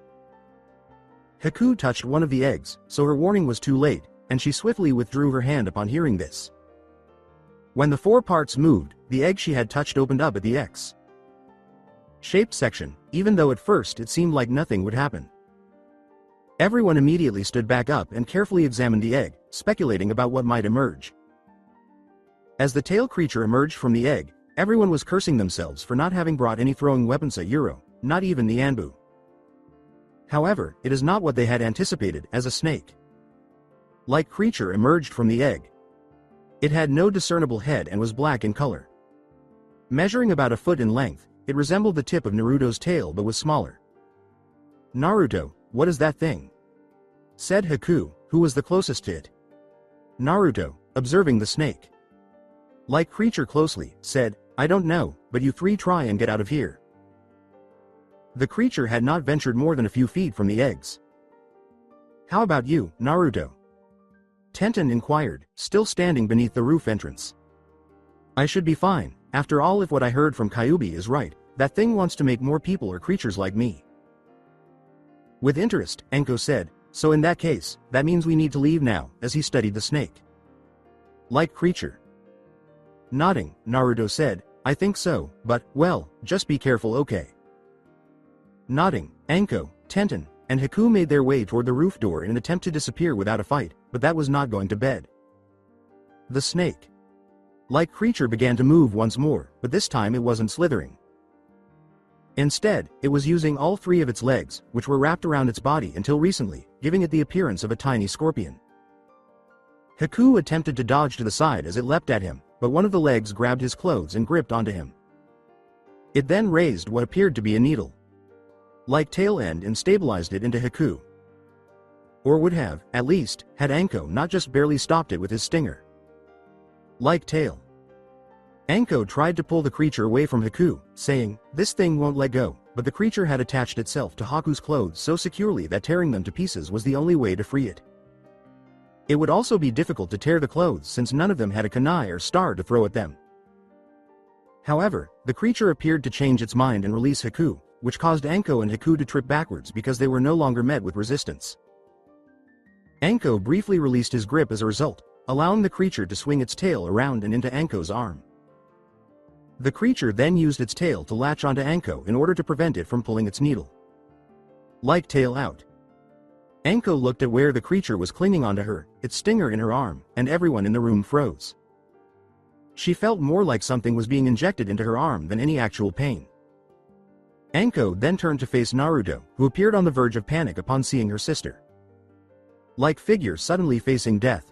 Haku touched one of the eggs, so her warning was too late, and she swiftly withdrew her hand upon hearing this. When the 4 parts moved, the egg she had touched opened up at the X-shaped section, even though at first it seemed like nothing would happen. Everyone immediately stood back up and carefully examined the egg, speculating about what might emerge. As the tail creature emerged from the egg, everyone was cursing themselves for not having brought any throwing weapons at Yuro, not even the Anbu. However, it is not what they had anticipated as a snake-like creature emerged from the egg. It had no discernible head and was black in color. Measuring about a foot in length, it resembled the tip of Naruto's tail but was smaller. Naruto, what is that thing? Said Haku, who was the closest to it. Naruto, observing the snake-like creature closely, said, I don't know, but you 3 try and get out of here. The creature had not ventured more than a few feet from the eggs. How about you, Naruto? Tenten inquired, still standing beneath the roof entrance. I should be fine, after all if what I heard from Kyuubi is right, that thing wants to make more people or creatures like me. With interest, Anko said, so in that case, that means we need to leave now, as he studied the snake-like creature. Nodding, Naruto said, I think so, but, well, just be careful, okay? Nodding, Anko, Tenten, and Haku made their way toward the roof door in an attempt to disappear without a fight, but that was not going to bed. The snake-like creature began to move once more, but this time it wasn't slithering. Instead, it was using all 3 of its legs, which were wrapped around its body until recently, giving it the appearance of a tiny scorpion. Haku attempted to dodge to the side as it leapt at him, but one of the legs grabbed his clothes and gripped onto him. It then raised what appeared to be a needle-like tail end and stabilized it into Haku. Or would have, at least, had Anko not just barely stopped it with his stinger-like tail. Anko tried to pull the creature away from Haku, saying, this thing won't let go, but the creature had attached itself to Haku's clothes so securely that tearing them to pieces was the only way to free it. It would also be difficult to tear the clothes since none of them had a kunai or star to throw at them. However, the creature appeared to change its mind and release Haku, which caused Anko and Haku to trip backwards because they were no longer met with resistance. Anko briefly released his grip as a result, allowing the creature to swing its tail around and into Anko's arm. The creature then used its tail to latch onto Anko in order to prevent it from pulling its needle-like tail out. Anko looked at where the creature was clinging onto her, its stinger in her arm, and everyone in the room froze. She felt more like something was being injected into her arm than any actual pain. Anko then turned to face Naruto, who appeared on the verge of panic upon seeing her sister-like figure suddenly facing death.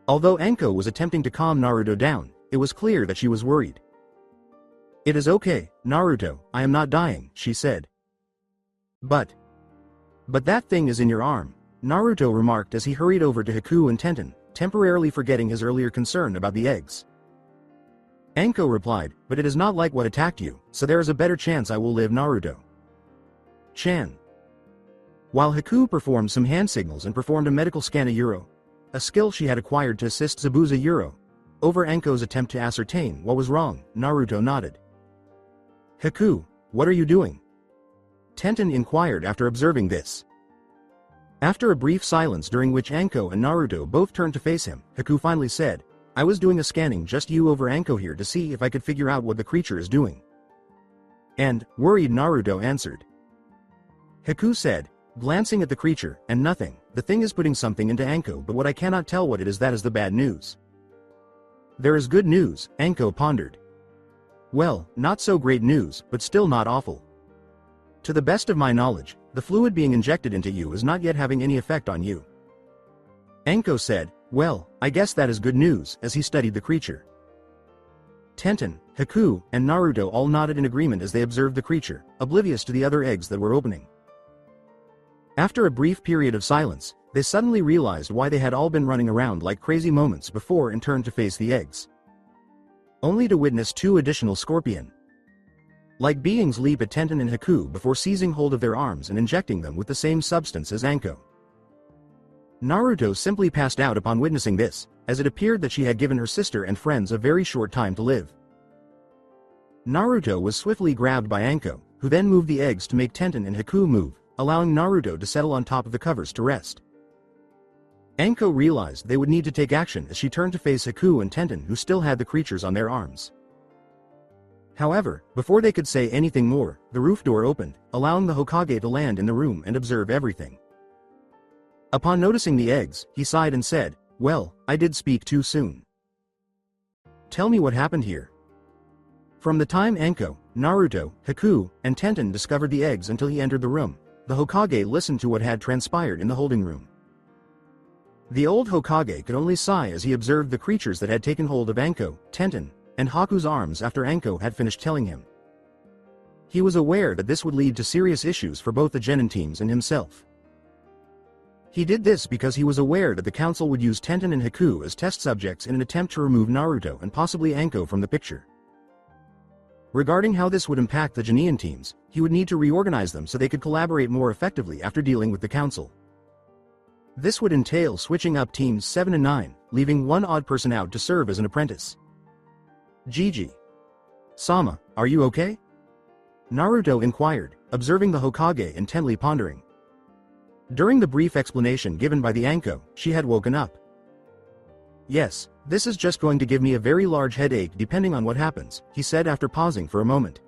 Although Anko was attempting to calm Naruto down, it was clear that she was worried. It is okay, Naruto, I am not dying, she said. But that thing is in your arm, Naruto remarked as he hurried over to Haku and Tenten, temporarily forgetting his earlier concern about the eggs. Anko replied, but it is not like what attacked you, so there is a better chance I will live, Naruto. Chan. While Haku performed some hand signals and performed a medical scan of Yuro, a skill she had acquired to assist Zabuza Yuro, over Anko's attempt to ascertain what was wrong, Naruto nodded. Haku, what are you doing? Tenten inquired after observing this. After a brief silence during which Anko and Naruto both turned to face him, Haku finally said, I was doing a scanning just you over Anko here to see if I could figure out what the creature is doing. And, worried, Naruto answered. Haku said, glancing at the creature, and nothing, the thing is putting something into Anko, but what I cannot tell what it is, that is the bad news. There is good news, Anko pondered. Well, not so great news, but still not awful. To the best of my knowledge, the fluid being injected into you is not yet having any effect on you. Anko said, well, I guess that is good news, as he studied the creature. Tenten, Haku, and Naruto all nodded in agreement as they observed the creature, oblivious to the other eggs that were opening. After a brief period of silence, they suddenly realized why they had all been running around like crazy moments before and turned to face the eggs. Only to witness two additional scorpion-like beings leap at Tenten and Haku before seizing hold of their arms and injecting them with the same substance as Anko. Naruto simply passed out upon witnessing this, as it appeared that she had given her sister and friends a very short time to live. Naruto was swiftly grabbed by Anko, who then moved the eggs to make Tenten and Haku move, allowing Naruto to settle on top of the covers to rest. Anko realized they would need to take action as she turned to face Haku and Tenten, who still had the creatures on their arms. However, before they could say anything more, the roof door opened, allowing the Hokage to land in the room and observe everything. Upon noticing the eggs, he sighed and said, well, I did speak too soon. Tell me what happened here. From the time Anko, Naruto, Haku, and Tenten discovered the eggs until he entered the room, the Hokage listened to what had transpired in the holding room. The old Hokage could only sigh as he observed the creatures that had taken hold of Anko, Tenten, and Haku's arms after Anko had finished telling him. He was aware that this would lead to serious issues for both the genin teams and himself. He did this because he was aware that the council would use Tenten and Haku as test subjects in an attempt to remove Naruto and possibly Anko from the picture. Regarding how this would impact the genin teams, he would need to reorganize them so they could collaborate more effectively after dealing with the council. This would entail switching up teams 7 and 9, leaving one odd person out to serve as an apprentice. Gigi. Sama, are you okay? Naruto inquired, observing the Hokage intently pondering. During the brief explanation given by the Anko, she had woken up. Yes, this is just going to give me a very large headache depending on what happens, he said after pausing for a moment.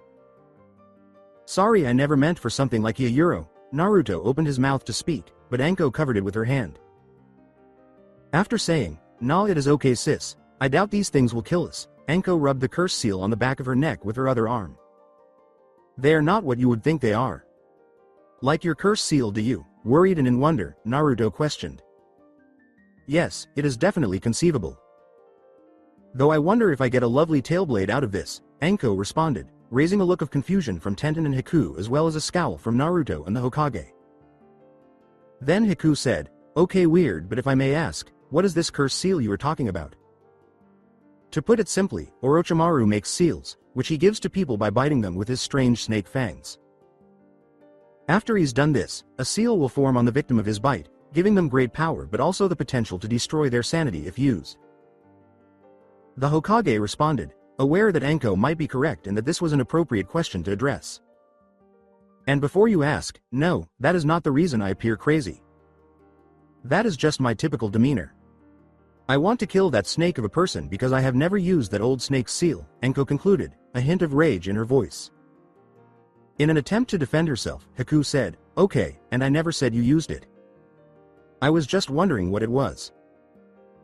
Sorry, I never meant for something like a euro. Naruto opened his mouth to speak, but Anko covered it with her hand. After saying, nah, it is okay sis, I doubt these things will kill us, Anko rubbed the curse seal on the back of her neck with her other arm. They are not what you would think they are. Like your curse seal, do you? Worried and in wonder, Naruto questioned. Yes, it is definitely conceivable. Though I wonder if I get a lovely tailblade out of this, Anko responded, raising a look of confusion from Tenten and Haku as well as a scowl from Naruto and the Hokage. Then Haku said, okay, weird, but if I may ask, what is this curse seal you are talking about? To put it simply, Orochimaru makes seals, which he gives to people by biting them with his strange snake fangs. After he's done this, a seal will form on the victim of his bite, giving them great power but also the potential to destroy their sanity if used. The Hokage responded, aware that Anko might be correct and that this was an appropriate question to address. And before you ask, no, that is not the reason I appear crazy. That is just my typical demeanor. I want to kill that snake of a person because I have never used that old snake's seal, Anko concluded, a hint of rage in her voice. In an attempt to defend herself, Haku said, okay, and I never said you used it. I was just wondering what it was.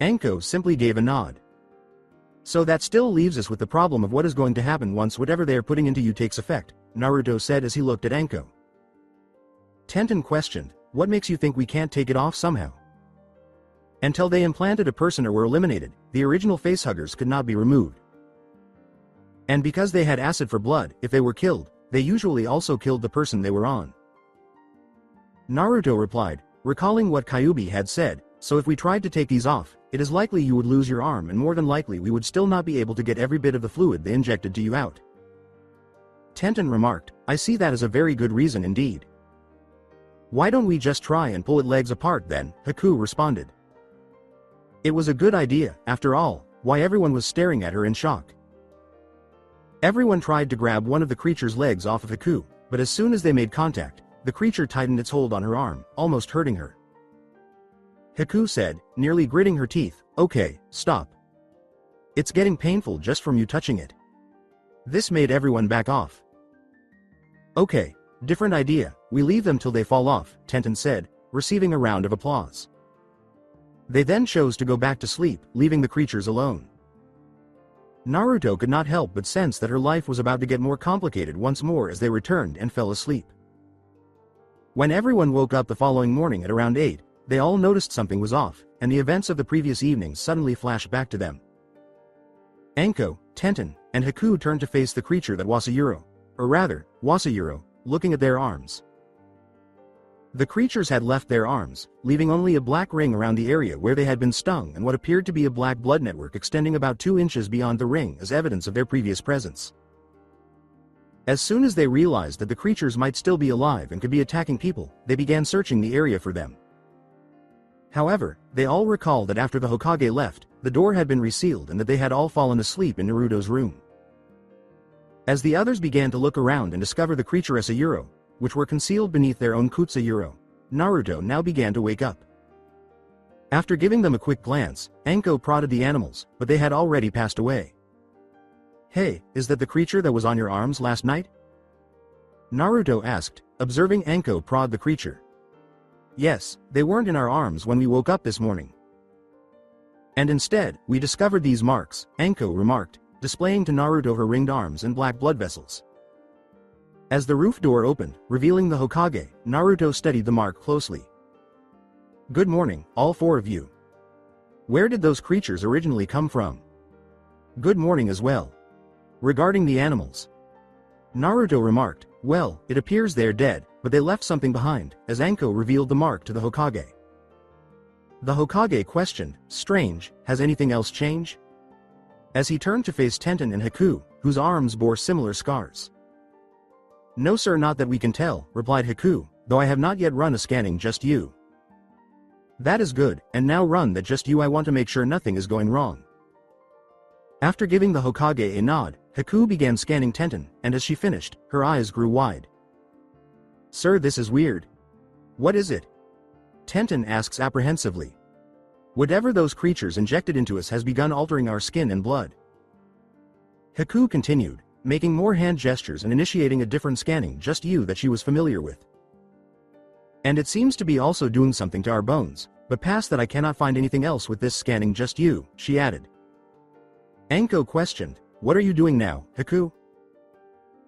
Anko simply gave a nod. So that still leaves us with the problem of what is going to happen once whatever they are putting into you takes effect, Naruto said as he looked at Anko. Tenten questioned, what makes you think we can't take it off somehow? Until they implanted a person or were eliminated, the original facehuggers could not be removed. And because they had acid for blood, if they were killed, they usually also killed the person they were on. Naruto replied, recalling what Kyuubi had said, so if we tried to take these off, it is likely you would lose your arm and more than likely we would still not be able to get every bit of the fluid they injected to you out. Tenten remarked, I see that as a very good reason indeed. Why don't we just try and pull its legs apart then, Haku responded. It was a good idea, after all, why everyone was staring at her in shock. Everyone tried to grab one of the creature's legs off of Haku, but as soon as they made contact, the creature tightened its hold on her arm, almost hurting her. Haku said, nearly gritting her teeth, okay, stop. It's getting painful just from you touching it. This made everyone back off. Okay, different idea, we leave them till they fall off, Tenten said, receiving a round of applause. They then chose to go back to sleep, leaving the creatures alone. Naruto could not help but sense that her life was about to get more complicated once more as they returned and fell asleep. When everyone woke up the following morning at around 8, they all noticed something was off, and the events of the previous evening suddenly flashed back to them. Anko, Tenten, and Haku turned to face the creature that Wasayuro, or rather, Wasayuro, looking at their arms. The creatures had left their arms, leaving only a black ring around the area where they had been stung and what appeared to be a black blood network extending about 2 inches beyond the ring as evidence of their previous presence. As soon as they realized that the creatures might still be alive and could be attacking people, they began searching the area for them. However, they all recalled that after the Hokage left, the door had been resealed and that they had all fallen asleep in Naruto's room. As the others began to look around and discover the creature Asayuro, which were concealed beneath their own Kutsayuro, Naruto now began to wake up. After giving them a quick glance, Anko prodded the animals, but they had already passed away. Hey, is that the creature that was on your arms last night? Naruto asked, observing Anko prod the creature. Yes, they weren't in our arms when we woke up this morning. And instead, we discovered these marks, Anko remarked, displaying to Naruto her ringed arms and black blood vessels. As the roof door opened, revealing the Hokage, Naruto studied the mark closely. Good morning, all 4 of you. Where did those creatures originally come from? Good morning as well. Regarding the animals, Naruto remarked, well, it appears they're dead, but they left something behind, as Anko revealed the mark to the Hokage. The Hokage questioned, strange, has anything else changed? As he turned to face Tenten and Haku, whose arms bore similar scars. No sir, not that we can tell, replied Haku, though I have not yet run a scanning just you. That is good, and now run that just you, I want to make sure nothing is going wrong. After giving the Hokage a nod, Haku began scanning Tenten, and as she finished, her eyes grew wide. Sir, this is weird. What is it? Tenten asks apprehensively. Whatever those creatures injected into us has begun altering our skin and blood. Haku continued, making more hand gestures and initiating a different scanning just you that she was familiar with. And it seems to be also doing something to our bones, but past that I cannot find anything else with this scanning just you, she added. Anko questioned, what are you doing now, Haku?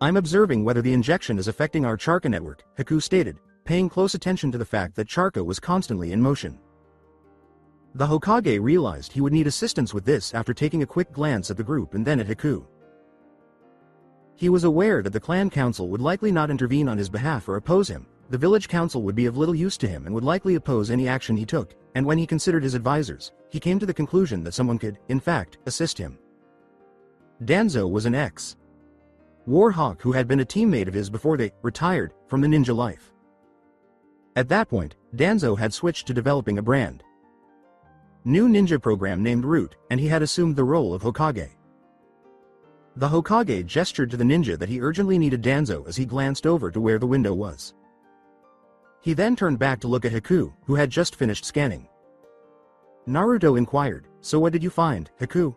I'm observing whether the injection is affecting our Charka network, Haku stated, paying close attention to the fact that Charka was constantly in motion. The Hokage realized he would need assistance with this after taking a quick glance at the group and then at Haku. He was aware that the clan council would likely not intervene on his behalf or oppose him, the village council would be of little use to him and would likely oppose any action he took, and when he considered his advisors, he came to the conclusion that someone could, in fact, assist him. Danzo was an ex-Warhawk who had been a teammate of his before they retired from the ninja life. At that point, Danzo had switched to developing a brand new ninja program named Root, and he had assumed the role of Hokage. The Hokage gestured to the ninja that he urgently needed Danzo as he glanced over to where the window was. He then turned back to look at Haku, who had just finished scanning. Naruto inquired, so what did you find, Haku?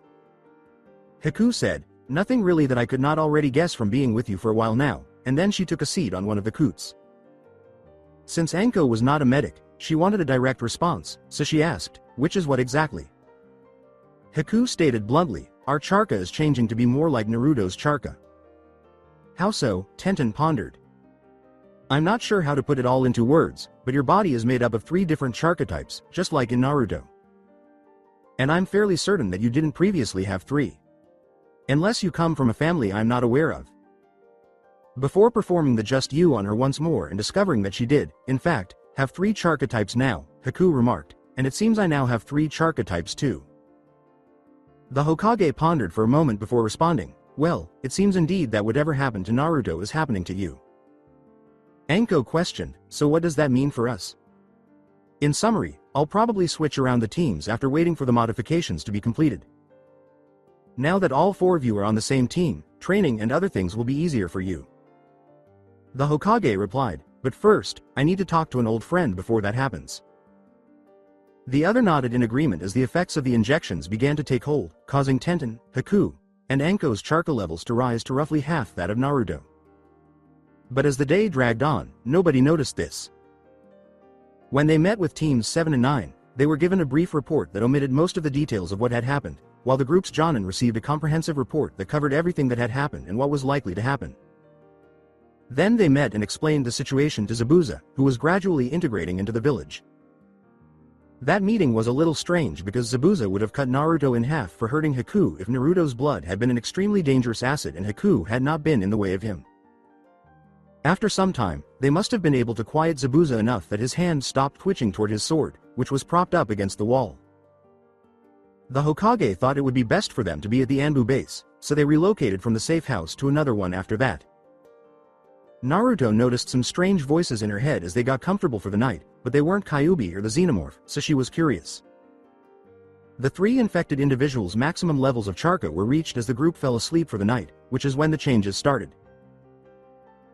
Haku said, nothing really that I could not already guess from being with you for a while now, and then she took a seat on one of the coots. Since Anko was not a medic, she wanted a direct response, so she asked, which is what exactly? Haku stated bluntly, our Charka is changing to be more like Naruto's Charka. How so? Tenten pondered. I'm not sure how to put it all into words, but your body is made up of 3 different Charka types, just like in Naruto. And I'm fairly certain that you didn't previously have 3. Unless you come from a family I'm not aware of. Before performing the just you on her once more and discovering that she did, in fact, have 3 character now, Haku remarked, and it seems I now have 3 character too. The Hokage pondered for a moment before responding, well, it seems indeed that whatever happened to Naruto is happening to you. Anko questioned, so what does that mean for us? In summary, I'll probably switch around the teams after waiting for the modifications to be completed. Now that all 4 of you are on the same team, training and other things will be easier for you. The Hokage replied, but first, I need to talk to an old friend before that happens. The other nodded in agreement as the effects of the injections began to take hold, causing Tenten, Haku, and Anko's chakra levels to rise to roughly half that of Naruto. But as the day dragged on, nobody noticed this. When they met with teams 7 and 9, they were given a brief report that omitted most of the details of what had happened, while the group's Jonin received a comprehensive report that covered everything that had happened and what was likely to happen. Then they met and explained the situation to Zabuza, who was gradually integrating into the village. That meeting was a little strange because Zabuza would have cut Naruto in half for hurting Haku if Naruto's blood had been an extremely dangerous acid and Haku had not been in the way of him. After some time, they must have been able to quiet Zabuza enough that his hand stopped twitching toward his sword, which was propped up against the wall. The Hokage thought it would be best for them to be at the Anbu base, so they relocated from the safe house to another one after that. Naruto noticed some strange voices in her head as they got comfortable for the night, but they weren't Kyuubi or the Xenomorph, so she was curious. The 3 infected individuals' maximum levels of Charka were reached as the group fell asleep for the night, which is when the changes started.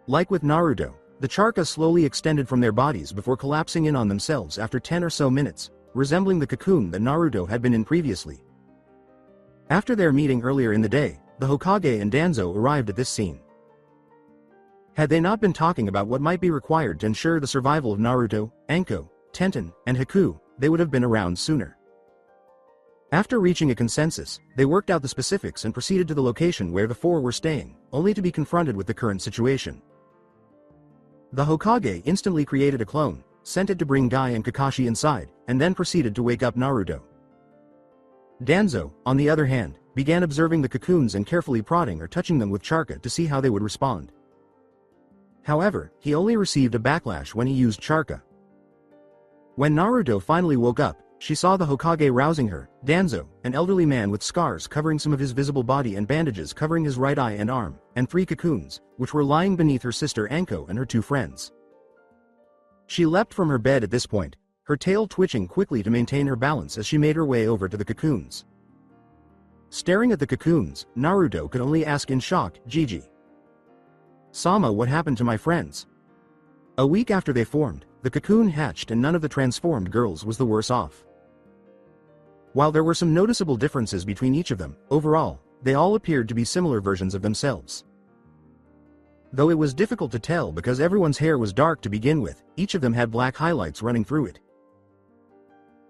Like with Naruto, the Charka slowly extended from their bodies before collapsing in on themselves after 10 or so minutes, resembling the cocoon that Naruto had been in previously. After their meeting earlier in the day, the Hokage and Danzo arrived at this scene. Had they not been talking about what might be required to ensure the survival of Naruto, Anko, Tenten, and Haku, they would have been around sooner. After reaching a consensus, they worked out the specifics and proceeded to the location where the 4 were staying, only to be confronted with the current situation. The Hokage instantly created a clone, sent it to bring Guy and Kakashi inside, and then proceeded to wake up Naruto. Danzo, on the other hand, began observing the cocoons and carefully prodding or touching them with Charka to see how they would respond. However, he only received a backlash when he used Charka. When Naruto finally woke up, she saw the Hokage rousing her, Danzo, an elderly man with scars covering some of his visible body and bandages covering his right eye and arm, and 3 cocoons, which were lying beneath her sister Anko and her 2 friends. She leapt from her bed at this point, her tail twitching quickly to maintain her balance as she made her way over to the cocoons. Staring at the cocoons, Naruto could only ask in shock, Gigi. Sama, what happened to my friends? A week after they formed, the cocoon hatched and none of the transformed girls was the worse off. While there were some noticeable differences between each of them, overall, they all appeared to be similar versions of themselves. Though it was difficult to tell because everyone's hair was dark to begin with, each of them had black highlights running through it.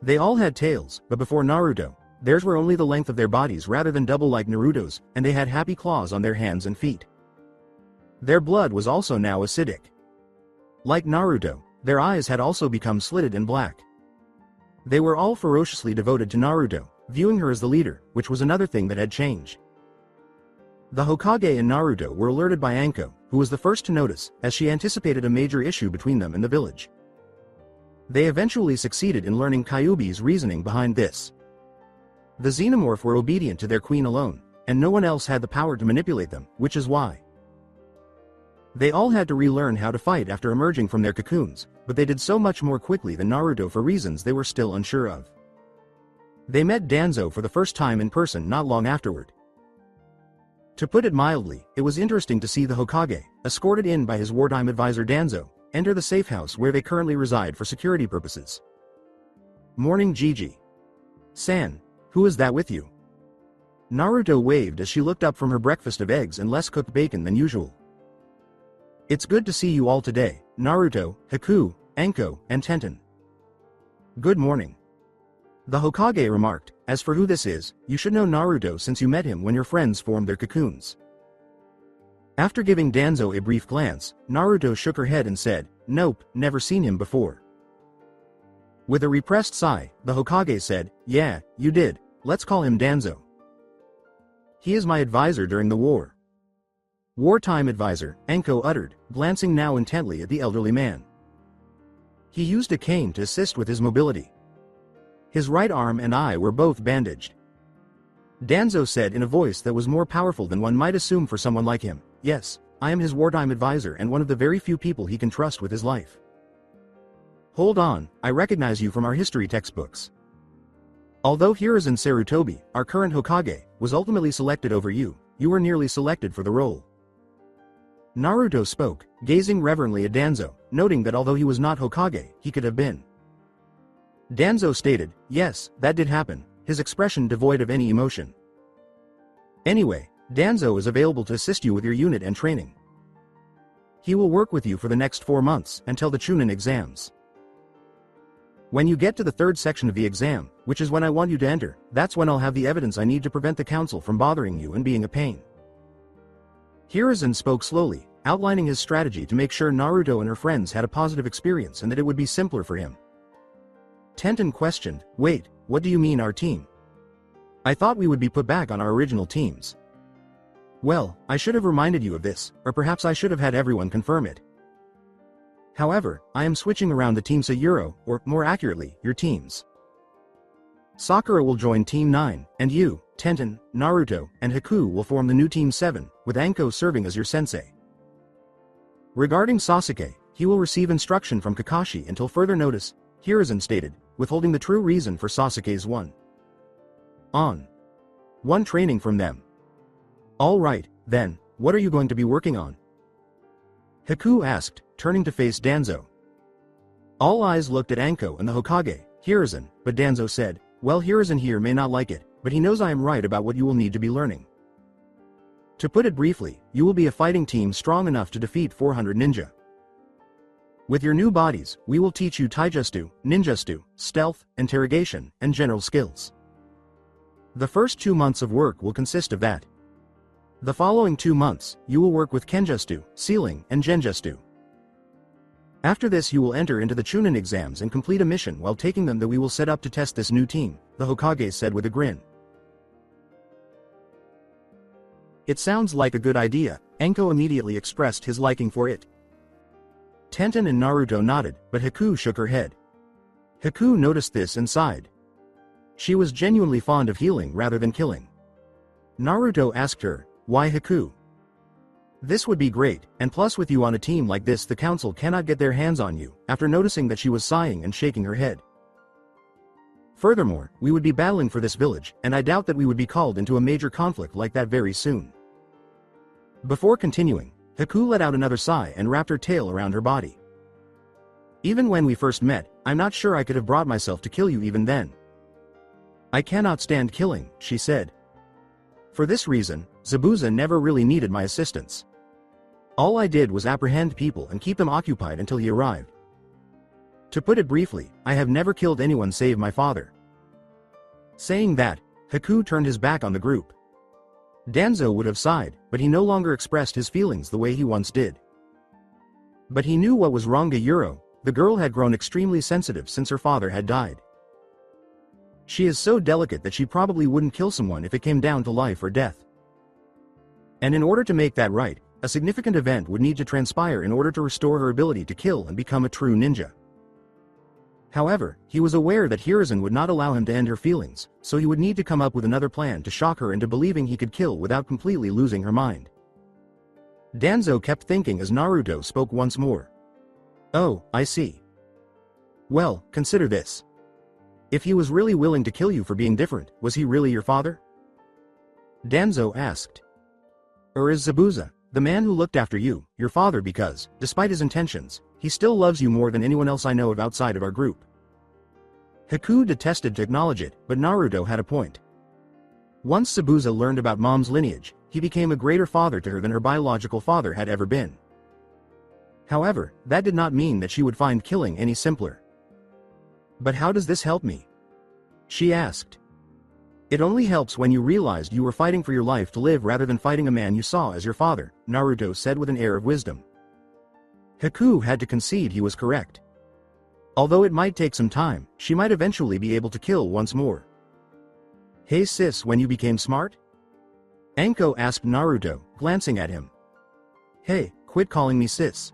They all had tails, but before Naruto, theirs were only the length of their bodies rather than double like Naruto's, and they had happy claws on their hands and feet. Their blood was also now acidic. Like Naruto, their eyes had also become slitted and black. They were all ferociously devoted to Naruto, viewing her as the leader, which was another thing that had changed. The Hokage and Naruto were alerted by Anko, who was the first to notice, as she anticipated a major issue between them in the village. They eventually succeeded in learning Kyuubi's reasoning behind this. The Xenomorph were obedient to their queen alone, and no one else had the power to manipulate them, which is why they all had to relearn how to fight after emerging from their cocoons, but they did so much more quickly than Naruto for reasons they were still unsure of. They met Danzo for the first time in person not long afterward. To put it mildly, it was interesting to see the Hokage, escorted in by his wartime advisor Danzo, enter the safe house where they currently reside for security purposes. Morning, Gigi. San, who is that with you? Naruto waved as she looked up from her breakfast of eggs and less cooked bacon than usual. It's good to see you all today, Naruto, Haku, Anko, and Tenten. Good morning. The Hokage remarked, as for who this is, you should know Naruto since you met him when your friends formed their cocoons. After giving Danzo a brief glance, Naruto shook her head and said, nope, never seen him before. With a repressed sigh, the Hokage said, yeah, you did, let's call him Danzo. He is my advisor during the war. Wartime advisor, Anko uttered, glancing now intently at the elderly man. He used a cane to assist with his mobility. His right arm and eye were both bandaged. Danzo said in a voice that was more powerful than one might assume for someone like him, "Yes, I am his wartime advisor and one of the very few people he can trust with his life." "Hold on, I recognize you from our history textbooks. Although Hiruzen Sarutobi, our current Hokage, was ultimately selected over you, you were nearly selected for the role." Naruto spoke, gazing reverently at Danzo, noting that although he was not Hokage, he could have been. Danzo stated, "Yes, that did happen," his expression devoid of any emotion. "Anyway, Danzo is available to assist you with your unit and training. He will work with you for the next 4 months, until the chunin exams. When you get to the third section of the exam, which is when I want you to enter, that's when I'll have the evidence I need to prevent the council from bothering you and being a pain." Hiruzen spoke slowly, outlining his strategy to make sure Naruto and her friends had a positive experience and that it would be simpler for him. Tenten questioned, "Wait, what do you mean our team? I thought we would be put back on our original teams." "Well, I should have reminded you of this, or perhaps I should have had everyone confirm it. However, I am switching around the Team Sayuro, or, more accurately, your teams. Sakura will join Team 9, and you, Tenten, Naruto, and Haku will form the new Team 7, with Anko serving as your sensei. Regarding Sasuke, he will receive instruction from Kakashi until further notice," Hiruzen stated, withholding the true reason for Sasuke's one training from them. "All right, then, what are you going to be working on?" Haku asked, turning to face Danzo. All eyes looked at Anko and the Hokage, Hiruzen, but Danzo said, "Well, Hiruzen here may not like it, but he knows I am right about what you will need to be learning. To put it briefly, you will be a fighting team strong enough to defeat 400 ninja. With your new bodies, we will teach you taijutsu, ninjutsu, stealth, interrogation, and general skills. The first 2 months of work will consist of that. The following 2 months, you will work with kenjutsu, sealing, and genjutsu. After this you will enter into the chunin exams and complete a mission while taking them that we will set up to test this new team," the Hokage said with a grin. "It sounds like a good idea," Anko immediately expressed his liking for it. Tenten and Naruto nodded, but Haku shook her head. Haku noticed this and sighed. She was genuinely fond of healing rather than killing. Naruto asked her, "Why Haku?" "This would be great, and plus with you on a team like this the council cannot get their hands on you," after noticing that she was sighing and shaking her head. "Furthermore, we would be battling for this village, and I doubt that we would be called into a major conflict like that very soon." Before continuing, Haku let out another sigh and wrapped her tail around her body. "Even when we first met, I'm not sure I could have brought myself to kill you even then. I cannot stand killing," she said. "For this reason, Zabuza never really needed my assistance. All I did was apprehend people and keep them occupied until he arrived. To put it briefly, I have never killed anyone save my father." Saying that, Haku turned his back on the group. Danzo would have sighed, but he no longer expressed his feelings the way he once did. But he knew what was wrong to Yuro. The girl had grown extremely sensitive since her father had died. She is so delicate that she probably wouldn't kill someone if it came down to life or death. And in order to make that right, a significant event would need to transpire in order to restore her ability to kill and become a true ninja. However, he was aware that Hiruzen would not allow him to end her feelings, so he would need to come up with another plan to shock her into believing he could kill without completely losing her mind. Danzo kept thinking as Naruto spoke once more. "Oh, I see. Well, consider this. If he was really willing to kill you for being different, was he really your father?" Danzo asked. "Or is Zabuza, the man who looked after you, your father because, despite his intentions, he still loves you more than anyone else I know of outside of our group?" Haku detested to acknowledge it, but Naruto had a point. Once Zabuza learned about Mom's lineage, he became a greater father to her than her biological father had ever been. However, that did not mean that she would find killing any simpler. "But how does this help me?" she asked. "It only helps when you realized you were fighting for your life to live rather than fighting a man you saw as your father," Naruto said with an air of wisdom. Haku had to concede he was correct. Although it might take some time, she might eventually be able to kill once more. "Hey sis, when you became smart?" Anko asked Naruto, glancing at him. Hey, quit calling me sis.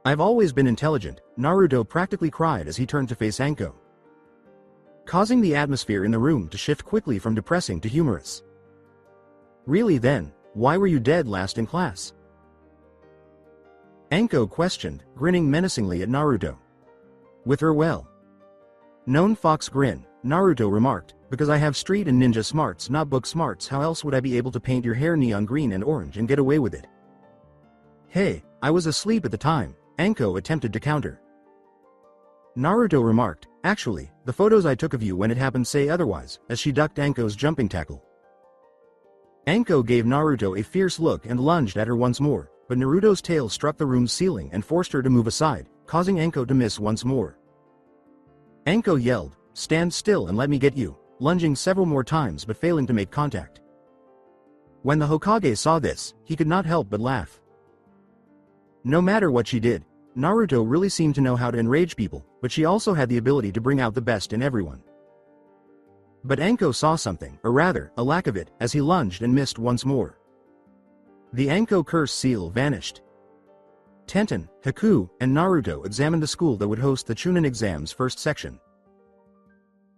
I've always been intelligent, Naruto practically cried as he turned to face Anko, causing the atmosphere in the room to shift quickly from depressing to humorous. Really then, why were you dead last in class? Anko questioned, grinning menacingly at Naruto. With her well-known fox grin, Naruto remarked, because I have street and ninja smarts, not book smarts. How else would I be able to paint your hair neon green and orange and get away with it? Hey, I was asleep at the time, Anko attempted to counter. Naruto remarked, actually, the photos I took of you when it happened say otherwise, as she ducked Anko's jumping tackle. Anko gave Naruto a fierce look and lunged at her once more, but Naruto's tail struck the room's ceiling and forced her to move aside, causing Anko to miss once more. Anko yelled, stand still and let me get you, lunging several more times but failing to make contact. When the Hokage saw this, he could not help but laugh. No matter what she did, Naruto really seemed to know how to enrage people, but she also had the ability to bring out the best in everyone. But Anko saw something, or rather, a lack of it, as he lunged and missed once more. The Anko curse seal vanished. Tenten, Haku, and Naruto examined the school that would host the chunin exam's first section.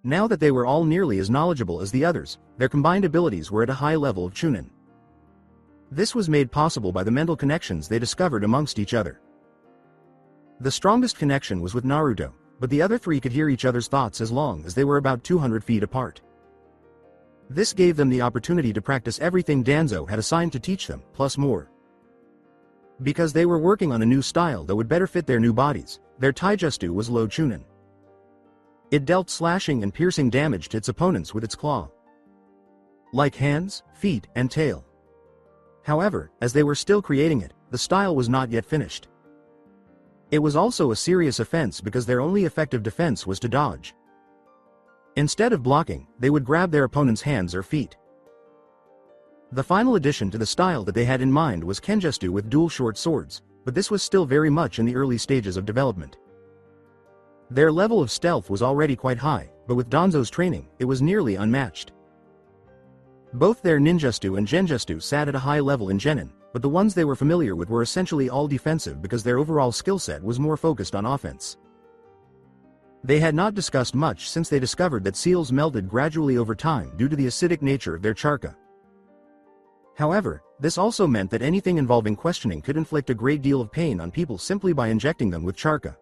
Now that they were all nearly as knowledgeable as the others, their combined abilities were at a high level of chunin. This was made possible by the mental connections they discovered amongst each other. The strongest connection was with Naruto, but the other three could hear each other's thoughts as long as they were about 200 feet apart. This gave them the opportunity to practice everything Danzo had assigned to teach them, plus more. Because they were working on a new style that would better fit their new bodies, their taijutsu was low chunin. It dealt slashing and piercing damage to its opponents with its claw, like hands, feet, and tail. However, as they were still creating it, the style was not yet finished. It was also a serious offense because their only effective defense was to dodge. Instead of blocking, they would grab their opponent's hands or feet. The final addition to the style that they had in mind was kenjutsu with dual short swords, but this was still very much in the early stages of development. Their level of stealth was already quite high, but with Danzo's training, it was nearly unmatched. Both their ninjutsu and genjutsu sat at a high level in genin, but the ones they were familiar with were essentially all defensive because their overall skill set was more focused on offense. They had not discussed much since they discovered that seals melted gradually over time due to the acidic nature of their charka. However, this also meant that anything involving questioning could inflict a great deal of pain on people simply by injecting them with charka.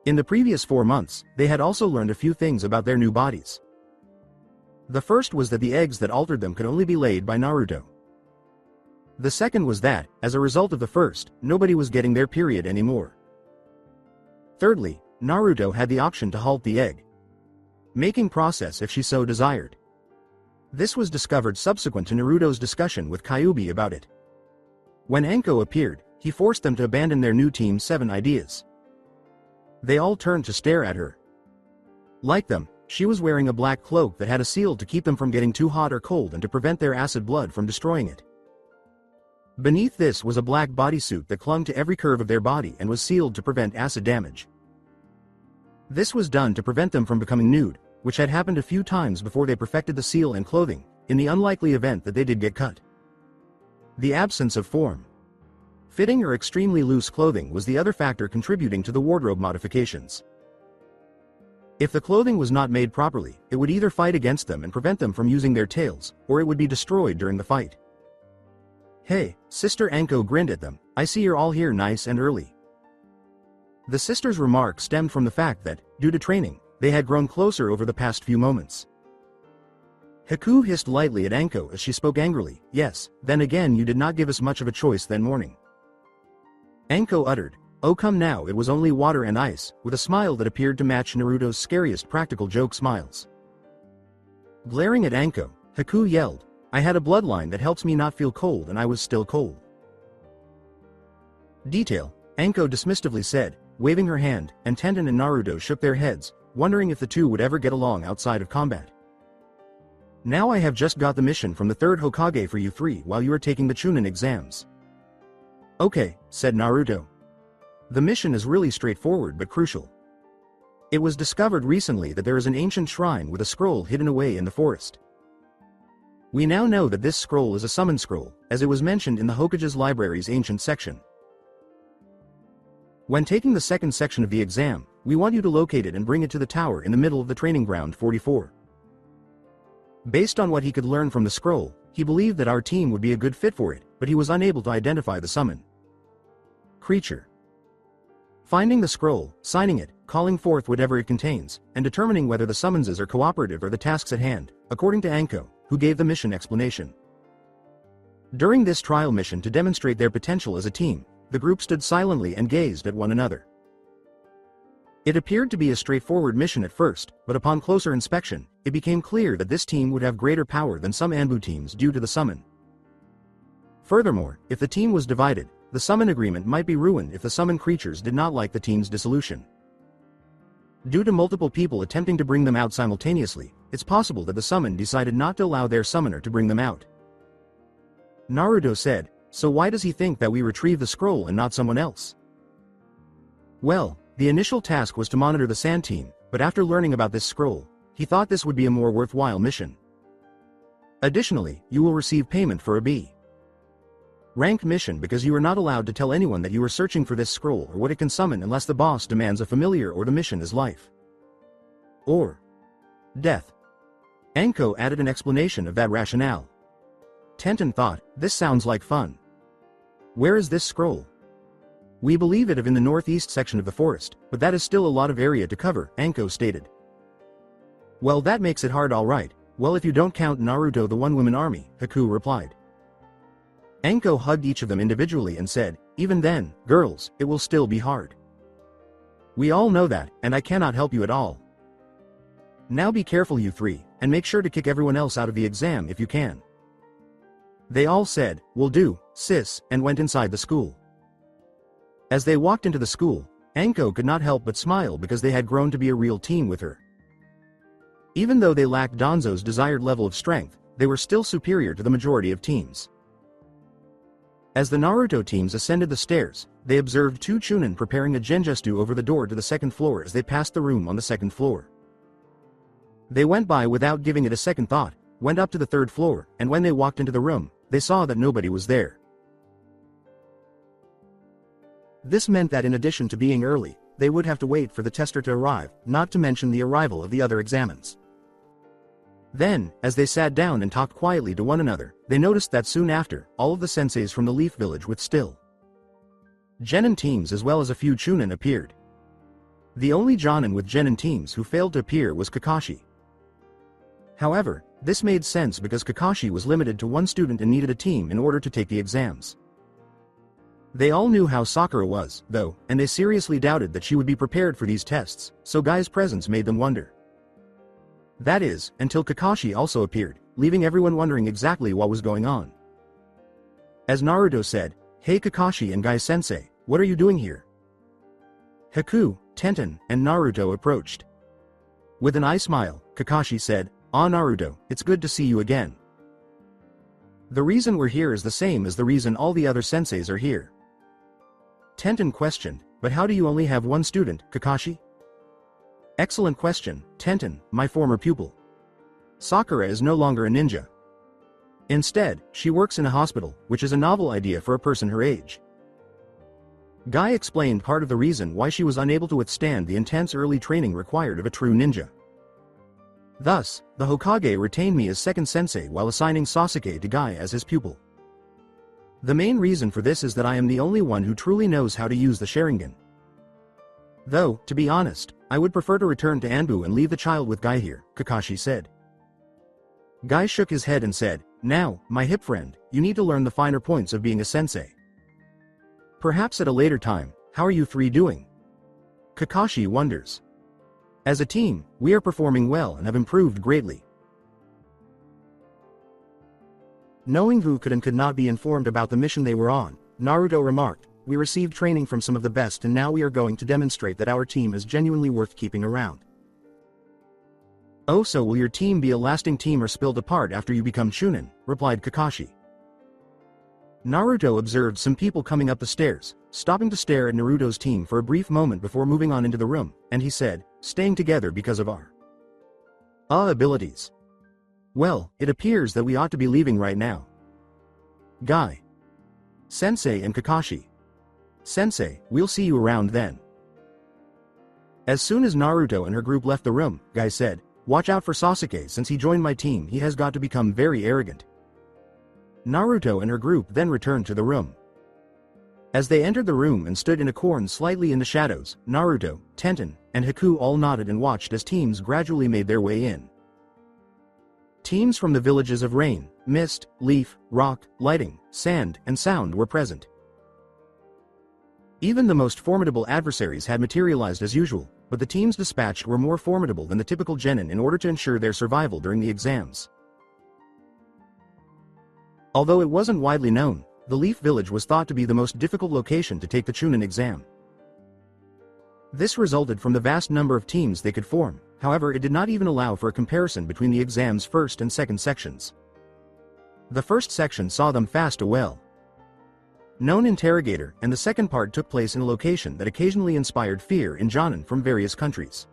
In the previous 4 months, they had also learned a few things about their new bodies. The first was that the eggs that altered them could only be laid by Naruto. The second was that, as a result of the first, nobody was getting their period anymore. Thirdly, Naruto had the option to halt the egg-making process if she so desired. This was discovered subsequent to Naruto's discussion with Kyuubi about it. When Anko appeared, he forced them to abandon their new Team 7 ideas. They all turned to stare at her. Like them, she was wearing a black cloak that had a seal to keep them from getting too hot or cold and to prevent their acid blood from destroying it. Beneath this was a black bodysuit that clung to every curve of their body and was sealed to prevent acid damage. This was done to prevent them from becoming nude, which had happened a few times before they perfected the seal and clothing, in the unlikely event that they did get cut. The absence of form-fitting or extremely loose clothing was the other factor contributing to the wardrobe modifications. If the clothing was not made properly, it would either fight against them and prevent them from using their tails, or it would be destroyed during the fight. Hey, Sister Anko grinned at them, I see you're all here nice and early. The sister's remark stemmed from the fact that, due to training, they had grown closer over the past few moments. Haku hissed lightly at Anko as she spoke angrily, yes, then again you did not give us much of a choice that morning. Anko uttered, oh come now, it was only water and ice, with a smile that appeared to match Naruto's scariest practical joke smiles. Glaring at Anko, Haku yelled, I had a bloodline that helps me not feel cold and I was still cold. Detail, Anko dismissively said, waving her hand, and Tenten and Naruto shook their heads, wondering if the two would ever get along outside of combat. Now I have just got the mission from the third Hokage for you three while you are taking the chunin exams. Okay, said Naruto. The mission is really straightforward but crucial. It was discovered recently that there is an ancient shrine with a scroll hidden away in the forest. We now know that this scroll is a summon scroll, as it was mentioned in the Hokage's library's ancient section. When taking the second section of the exam, we want you to locate it and bring it to the tower in the middle of the training ground 44. Based on what he could learn from the scroll, he believed that our team would be a good fit for it, but he was unable to identify the summon creature. Finding the scroll, signing it, calling forth whatever it contains, and determining whether the summonses are cooperative or the tasks at hand, according to Anko, who gave the mission explanation. During this trial mission to demonstrate their potential as a team, the group stood silently and gazed at one another. It appeared to be a straightforward mission at first, but upon closer inspection, it became clear that this team would have greater power than some Anbu teams due to the summon. Furthermore, if the team was divided, the summon agreement might be ruined if the summon creatures did not like the team's dissolution. Due to multiple people attempting to bring them out simultaneously, it's possible that the summon decided not to allow their summoner to bring them out. Naruto said, "So why does he think that we retrieve the scroll and not someone else?" Well, the initial task was to monitor the sand team, but after learning about this scroll, he thought this would be a more worthwhile mission. Additionally, you will receive payment for a B ranked mission because you are not allowed to tell anyone that you are searching for this scroll or what it can summon unless the boss demands a familiar or the mission is life or death. Anko added an explanation of that rationale. Tenten thought, this sounds like fun. Where is this scroll? We believe it in the northeast section of the forest, but that is still a lot of area to cover, Anko stated. Well, that makes it hard, alright. Well, if you don't count Naruto the one-woman army, Haku replied. Anko hugged each of them individually and said, even then, girls, it will still be hard. We all know that, and I cannot help you at all. Now be careful, you three, and make sure to kick everyone else out of the exam if you can. They all said, will do, sis, and went inside the school. As they walked into the school, Anko could not help but smile because they had grown to be a real team with her. Even though they lacked Danzo's desired level of strength, they were still superior to the majority of teams. As the Naruto teams ascended the stairs, they observed two chunin preparing a genjutsu over the door to the second floor as they passed the room on the second floor. They went by without giving it a second thought, went up to the third floor, and when they walked into the room, they saw that nobody was there. This meant that in addition to being early, they would have to wait for the tester to arrive, not to mention the arrival of the other examens. Then, as they sat down and talked quietly to one another, they noticed that soon after, all of the senseis from the Leaf Village with still genin teams as well as a few chunin appeared. The only jonin with genin teams who failed to appear was Kakashi. However, this made sense because Kakashi was limited to one student and needed a team in order to take the exams. They all knew how Sakura was, though, and they seriously doubted that she would be prepared for these tests, so Guy's presence made them wonder. That is, until Kakashi also appeared, leaving everyone wondering exactly what was going on. As Naruto said, "Hey Kakashi and Guy-sensei, what are you doing here?" Haku, Tenten, and Naruto approached. With an eye smile, Kakashi said, "Ah Naruto, it's good to see you again. The reason we're here is the same as the reason all the other senseis are here." Tenten questioned, "But how do you only have one student, Kakashi?" "Excellent question, Tenten, my former pupil. Sakura is no longer a ninja. Instead, she works in a hospital, which is a novel idea for a person her age." Guy explained part of the reason why she was unable to withstand the intense early training required of a true ninja. Thus, the Hokage retained me as second sensei while assigning Sasuke to Guy as his pupil. The main reason for this is that I am the only one who truly knows how to use the Sharingan. Though, to be honest, I would prefer to return to Anbu and leave the child with Guy here, Kakashi said. Guy shook his head and said, "Now, my hip friend, you need to learn the finer points of being a sensei. Perhaps at a later time, how are you three doing?" Kakashi wonders. As a team, we are performing well and have improved greatly. Knowing who could and could not be informed about the mission they were on, Naruto remarked, "We received training from some of the best and now we are going to demonstrate that our team is genuinely worth keeping around." "Oh, so will your team be a lasting team or spilled apart after you become chunin?" replied Kakashi. Naruto observed some people coming up the stairs, stopping to stare at Naruto's team for a brief moment before moving on into the room, and he said, "Staying together because of our abilities." Well, it appears that we ought to be leaving right now. Guy. Sensei and Kakashi. Sensei, we'll see you around then. As soon as Naruto and her group left the room, Guy said, watch out for Sasuke, since he joined my team he has got to become very arrogant. Naruto and her group then returned to the room. As they entered the room and stood in a corner slightly in the shadows, Naruto, Tenten, and Haku all nodded and watched as teams gradually made their way in. Teams from the villages of Rain, Mist, Leaf, Rock, Lighting, Sand, and Sound were present. Even the most formidable adversaries had materialized as usual, but the teams dispatched were more formidable than the typical genin in order to ensure their survival during the exams. Although it wasn't widely known, the Leaf Village was thought to be the most difficult location to take the chunin exam. This resulted from the vast number of teams they could form, however it did not even allow for a comparison between the exam's first and second sections. The first section saw them fast a well known interrogator, and the second part took place in a location that occasionally inspired fear in jonin from various countries.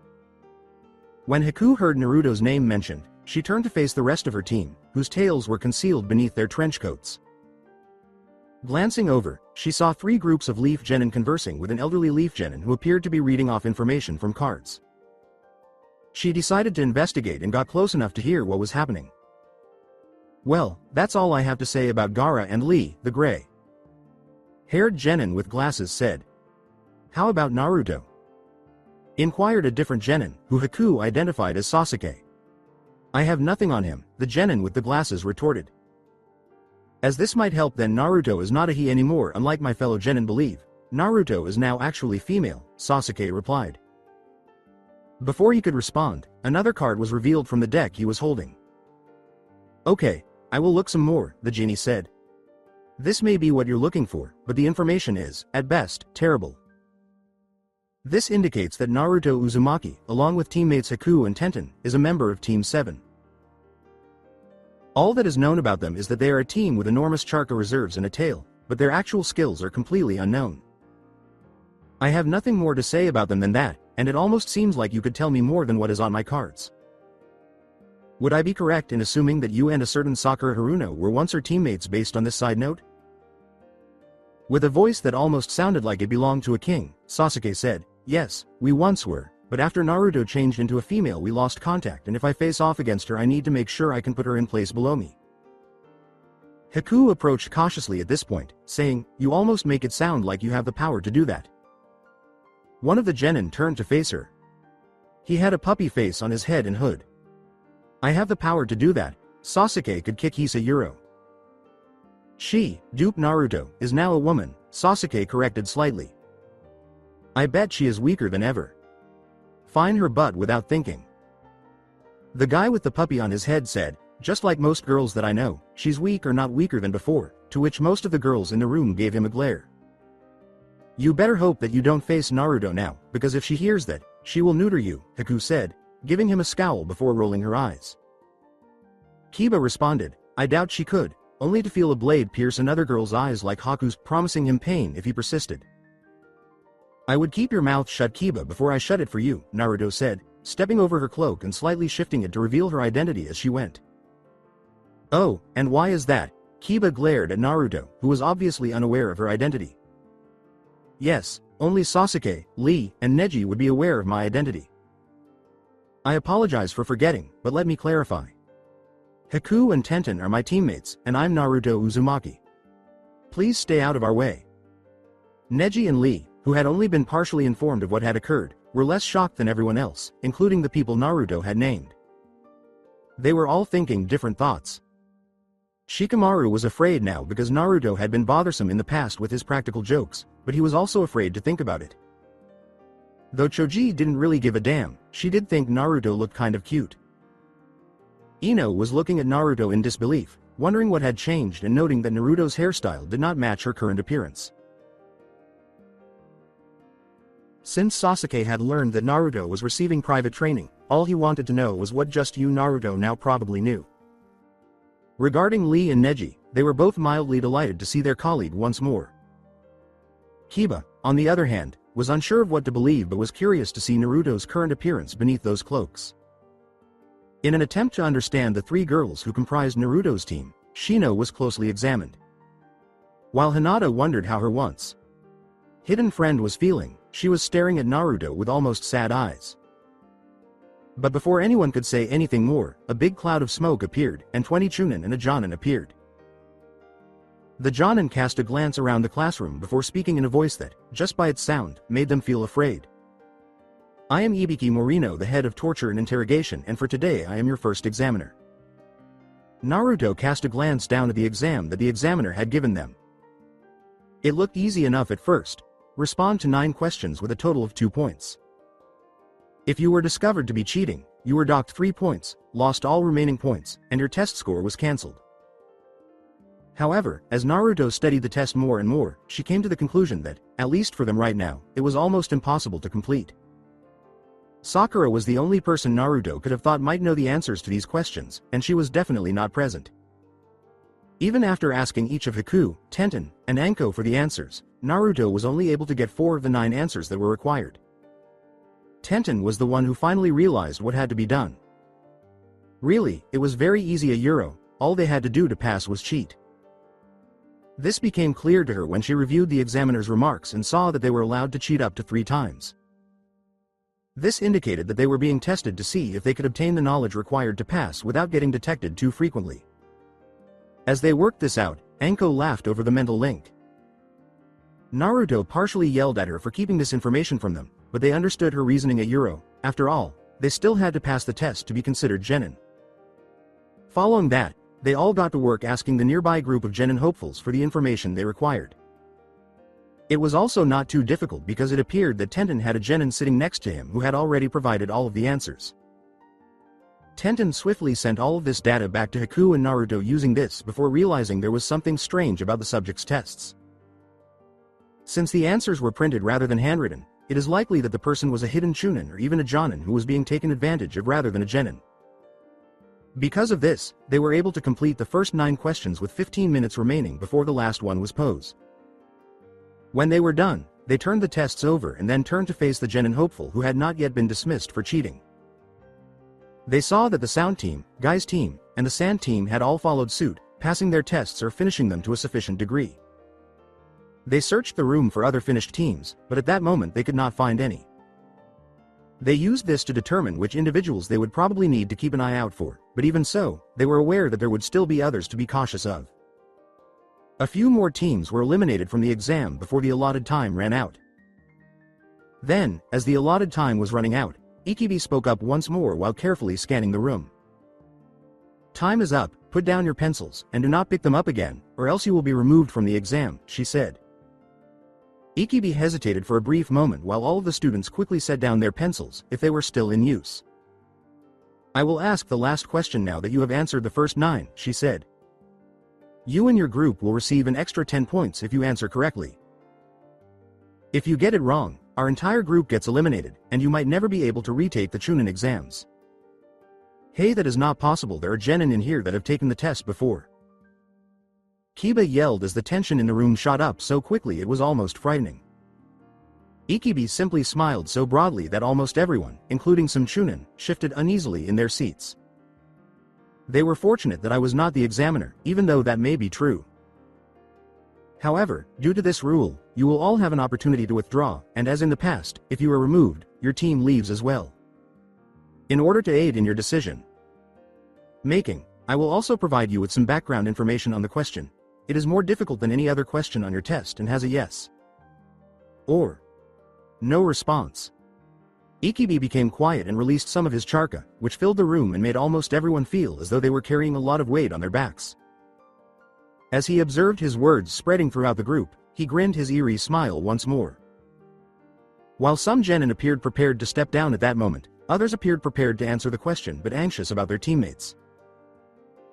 When Haku heard Naruto's name mentioned, she turned to face the rest of her team, whose tails were concealed beneath their trench coats. Glancing over, she saw 3 groups of Leaf Genin conversing with an elderly Leaf Genin who appeared to be reading off information from cards. She decided to investigate and got close enough to hear what was happening. Well, that's all I have to say about Gaara and Lee, the gray-haired Genin with glasses said. How about Naruto? Inquired a different Genin, who Haku identified as Sasuke. I have nothing on him, the Genin with the glasses retorted. As this might help, then Naruto is not a he anymore, unlike my fellow Genin believe. Naruto is now actually female, Sasuke replied. Before he could respond, another card was revealed from the deck he was holding. Okay, I will look some more, the genie said. This may be what you're looking for, but the information is, at best, terrible. This indicates that Naruto Uzumaki, along with teammates Haku and Tenten, is a member of Team 7. All that is known about them is that they are a team with enormous Charka reserves and a tail, but their actual skills are completely unknown. I have nothing more to say about them than that, and it almost seems like you could tell me more than what is on my cards. Would I be correct in assuming that you and a certain Sakura Haruno were once her teammates based on this side note? With a voice that almost sounded like it belonged to a king, Sasuke said, yes, we once were, but after Naruto changed into a female we lost contact, and if I face off against her I need to make sure I can put her in place below me. Haku approached cautiously at this point, saying, you almost make it sound like you have the power to do that. One of the Genin turned to face her. He had a puppy face on his head and hood. I have the power to do that. Sasuke could kick Hisayuro. She, dupe Naruto, is now a woman, Sasuke corrected slightly. I bet she is weaker than ever. Fine her butt without thinking. The guy with the puppy on his head said, just like most girls that I know, she's weak or not weaker than before, to which most of the girls in the room gave him a glare. You better hope that you don't face Naruto now, because if she hears that, she will neuter you, Haku said, giving him a scowl before rolling her eyes. Kiba responded, I doubt she could, only to feel a blade pierce another girl's eyes like Haku's, promising him pain if he persisted. I would keep your mouth shut, Kiba, before I shut it for you, Naruto said, stepping over her cloak and slightly shifting it to reveal her identity as she went. Oh, and why is that? Kiba glared at Naruto, who was obviously unaware of her identity. Yes, only Sasuke, Lee, and Neji would be aware of my identity. I apologize for forgetting, but let me clarify. Haku and Tenten are my teammates, and I'm Naruto Uzumaki. Please stay out of our way. Neji and Lee, who had only been partially informed of what had occurred, were less shocked than everyone else, including the people Naruto had named. They were all thinking different thoughts. Shikamaru was afraid now because Naruto had been bothersome in the past with his practical jokes, but he was also afraid to think about it. Though Choji didn't really give a damn, she did think Naruto looked kind of cute. Ino was looking at Naruto in disbelief, wondering what had changed and noting that Naruto's hairstyle did not match her current appearance. Since Sasuke had learned that Naruto was receiving private training, all he wanted to know was what just you Naruto now probably knew. Regarding Lee and Neji, they were both mildly delighted to see their colleague once more. Kiba, on the other hand, was unsure of what to believe but was curious to see Naruto's current appearance beneath those cloaks. In an attempt to understand the three girls who comprised Naruto's team, Shino was closely examined. While Hinata wondered how her once hidden friend was feeling, she was staring at Naruto with almost sad eyes. But before anyone could say anything more, a big cloud of smoke appeared, and 20 chunin and a jonin appeared. The jonin cast a glance around the classroom before speaking in a voice that, just by its sound, made them feel afraid. I am Ibiki Morino, the head of torture and interrogation, and for today I am your first examiner. Naruto cast a glance down at the exam that the examiner had given them. It looked easy enough at first. Respond to 9 questions with a total of 2 points. If you were discovered to be cheating, you were docked 3 points, lost all remaining points, and your test score was cancelled. However, as Naruto studied the test more and more, she came to the conclusion that, at least for them right now, it was almost impossible to complete. Sakura was the only person Naruto could have thought might know the answers to these questions, and she was definitely not present. Even after asking each of Haku, Tenten, and Anko for the answers, Naruto was only able to get 4 of the 9 answers that were required. Tenten was the one who finally realized what had to be done. Really, it was very easy a euro, all they had to do to pass was cheat. This became clear to her when she reviewed the examiner's remarks and saw that they were allowed to cheat up to 3 times. This indicated that they were being tested to see if they could obtain the knowledge required to pass without getting detected too frequently. As they worked this out, Anko laughed over the mental link. Naruto partially yelled at her for keeping this information from them, but they understood her reasoning at Euro. After all, they still had to pass the test to be considered genin. Following that, they all got to work asking the nearby group of genin hopefuls for the information they required. It was also not too difficult because it appeared that Tenten had a genin sitting next to him who had already provided all of the answers. Tenten swiftly sent all of this data back to Haku and Naruto using this before realizing there was something strange about the subject's tests. Since the answers were printed rather than handwritten, it is likely that the person was a hidden chunin or even a jonin who was being taken advantage of rather than a genin. Because of this, they were able to complete the first 9 questions with 15 minutes remaining before the last one was posed. When they were done, they turned the tests over and then turned to face the genin hopeful who had not yet been dismissed for cheating. They saw that the sound team, Guy's team, and the sand team had all followed suit, passing their tests or finishing them to a sufficient degree. They searched the room for other finished teams, but at that moment they could not find any. They used this to determine which individuals they would probably need to keep an eye out for, but even so, they were aware that there would still be others to be cautious of. A few more teams were eliminated from the exam before the allotted time ran out. Then, as the allotted time was running out, Ikibi spoke up once more while carefully scanning the room. "Time is up, put down your pencils, and do not pick them up again, or else you will be removed from the exam," she said. Ikibi hesitated for a brief moment while all of the students quickly set down their pencils, if they were still in use. "I will ask the last question now that you have answered the first 9, she said. "You and your group will receive an extra 10 points if you answer correctly. If you get it wrong, our entire group gets eliminated, and you might never be able to retake the chunin exams." "Hey, that is not possible, there are genin in here that have taken the test before." Kiba yelled as the tension in the room shot up so quickly it was almost frightening. Ikibi simply smiled so broadly that almost everyone, including some chunin, shifted uneasily in their seats. "They were fortunate that I was not the examiner, even though that may be true. However, due to this rule, you will all have an opportunity to withdraw, and as in the past, if you are removed, your team leaves as well. In order to aid in your decision making, I will also provide you with some background information on the question. It is more difficult than any other question on your test and has a yes or no response." Ikibi became quiet and released some of his charka, which filled the room and made almost everyone feel as though they were carrying a lot of weight on their backs. As he observed his words spreading throughout the group, he grinned his eerie smile once more. While some genin appeared prepared to step down at that moment, others appeared prepared to answer the question but anxious about their teammates.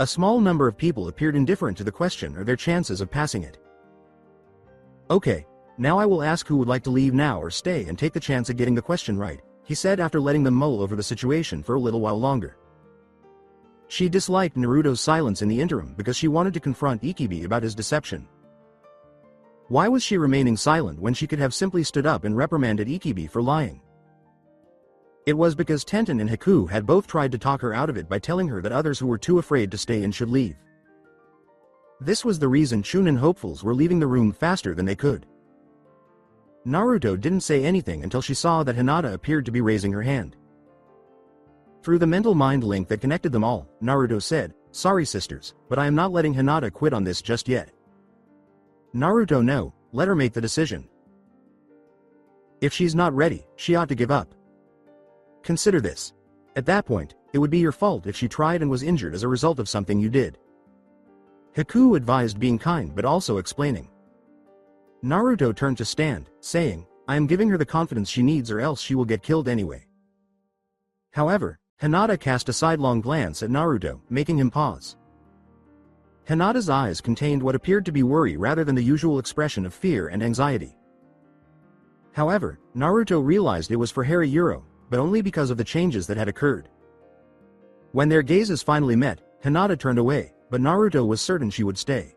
A small number of people appeared indifferent to the question or their chances of passing it. "Okay, now I will ask who would like to leave now or stay and take the chance at getting the question right," he said after letting them mull over the situation for a little while longer. She disliked Naruto's silence in the interim because she wanted to confront Ikibi about his deception. Why was she remaining silent when she could have simply stood up and reprimanded Ikibi for lying? It was because Tenten and Haku had both tried to talk her out of it by telling her that others who were too afraid to stay in should leave. This was the reason chunin hopefuls were leaving the room faster than they could. Naruto didn't say anything until she saw that Hinata appeared to be raising her hand. Through the mental mind link that connected them all, Naruto said, "Sorry sisters, but I am not letting Hinata quit on this just yet." Naruto, no, let her make the decision. If she's not ready, she ought to give up. Consider this. At that point, it would be your fault if she tried and was injured as a result of something you did. Haku advised being kind but also explaining. Naruto turned to stand, saying, "I am giving her the confidence she needs or else she will get killed anyway." However, Hinata cast a sidelong glance at Naruto, making him pause. Hinata's eyes contained what appeared to be worry rather than the usual expression of fear and anxiety. However, Naruto realized it was for Hariyuro, but only because of the changes that had occurred. When their gazes finally met, Hinata turned away, but Naruto was certain she would stay.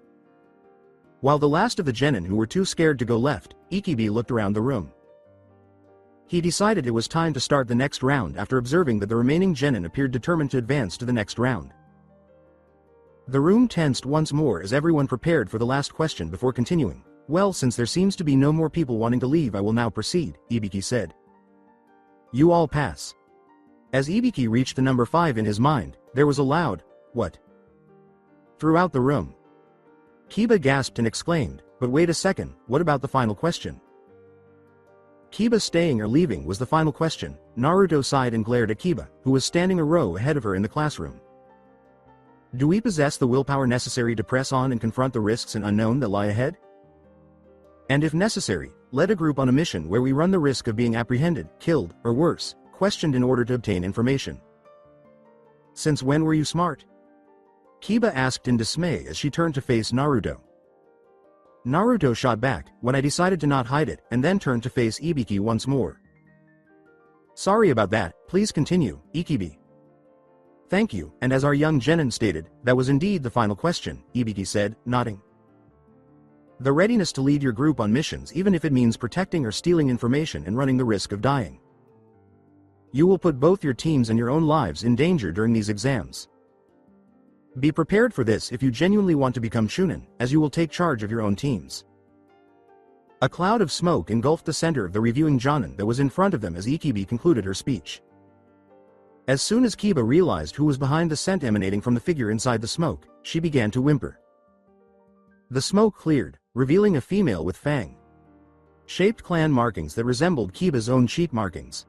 While the last of the genin who were too scared to go left, Ikibi looked around the room. He decided it was time to start the next round after observing that the remaining genin appeared determined to advance to the next round. The room tensed once more as everyone prepared for the last question before continuing. "Well, since there seems to be no more people wanting to leave, I will now proceed," Ibiki said. "You all pass." As Ibiki reached the number 5 in his mind, there was a loud, "What?" throughout the room. Kiba gasped and exclaimed, "But wait a second, what about the final question?" Kiba staying or leaving was the final question. Naruto sighed and glared at Kiba, who was standing a row ahead of her in the classroom. "Do we possess the willpower necessary to press on and confront the risks and unknown that lie ahead? And if necessary, lead a group on a mission where we run the risk of being apprehended, killed, or worse, questioned in order to obtain information. Since when were you smart?" Kiba asked in dismay as she turned to face Naruto. Naruto shot back, "When I decided to not hide it," and then turned to face Ibiki once more. "Sorry about that, please continue, Ikibi." "Thank you, and as our young genin stated, that was indeed the final question," Ibiki said, nodding. "The readiness to lead your group on missions even if it means protecting or stealing information and running the risk of dying. You will put both your teams and your own lives in danger during these exams. Be prepared for this if you genuinely want to become chunin, as you will take charge of your own teams." A cloud of smoke engulfed the center of the reviewing jonin that was in front of them as Ikibi concluded her speech. As soon as Kiba realized who was behind the scent emanating from the figure inside the smoke, she began to whimper. The smoke cleared, revealing a female with fang-shaped clan markings that resembled Kiba's own cheek markings.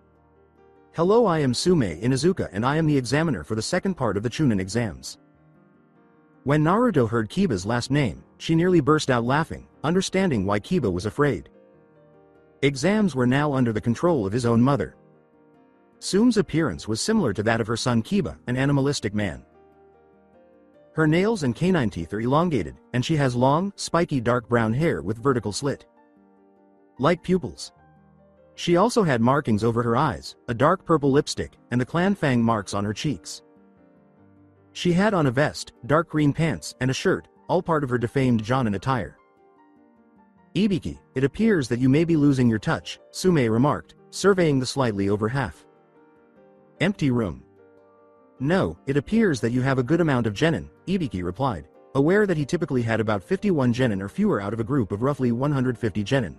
"Hello, I am Sume Inuzuka and I am the examiner for the second part of the chunin exams." When Naruto heard Kiba's last name, she nearly burst out laughing, understanding why Kiba was afraid. Exams were now under the control of his own mother. Sume's appearance was similar to that of her son Kiba, an animalistic man. Her nails and canine teeth are elongated, and she has long, spiky dark brown hair with vertical slit-like pupils. She also had markings over her eyes, a dark purple lipstick, and the clan fang marks on her cheeks. She had on a vest, dark green pants, and a shirt, all part of her defamed jonin attire. "Ibiki, it appears that you may be losing your touch," Sume remarked, surveying the slightly over half-empty room. "No, it appears that you have a good amount of genin," Ibiki replied, aware that he typically had about 51 genin or fewer out of a group of roughly 150 genin.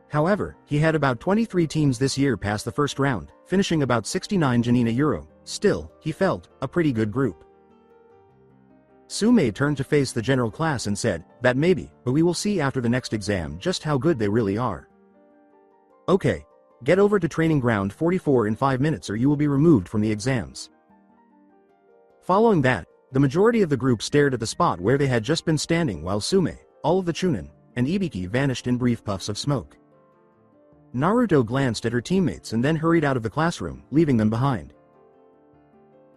However, he had about 23 teams this year pass the first round, finishing about 69 genin a euro. Still, he felt, a pretty good group. Sume turned to face the general class and said, "That maybe, but we will see after the next exam just how good they really are. Okay, get over to training ground 44 in 5 minutes or you will be removed from the exams." Following that, the majority of the group stared at the spot where they had just been standing while Sume, all of the chunin, and Ibiki vanished in brief puffs of smoke. Naruto glanced at her teammates and then hurried out of the classroom, leaving them behind.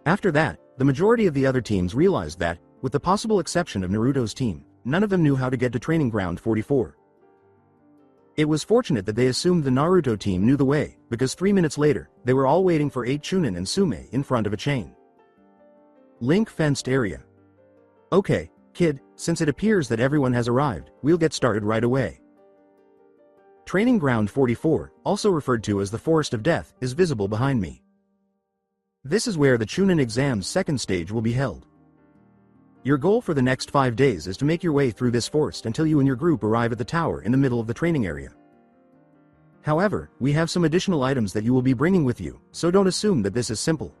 After that, the majority of the other teams realized that, with the possible exception of Naruto's team, none of them knew how to get to training ground 44. It was fortunate that they assumed the Naruto team knew the way, because 3 minutes later, they were all waiting for 8 chunin and Sume in front of a chain-link fenced area. "Okay, kid, since it appears that everyone has arrived, we'll get started right away." Training Ground 44, also referred to as the Forest of Death, is visible behind me. This is where the chunin exam's second stage will be held. Your goal for the next 5 days is to make your way through this forest until you and your group arrive at the tower in the middle of the training area. However, we have some additional items that you will be bringing with you, so don't assume that this is simple.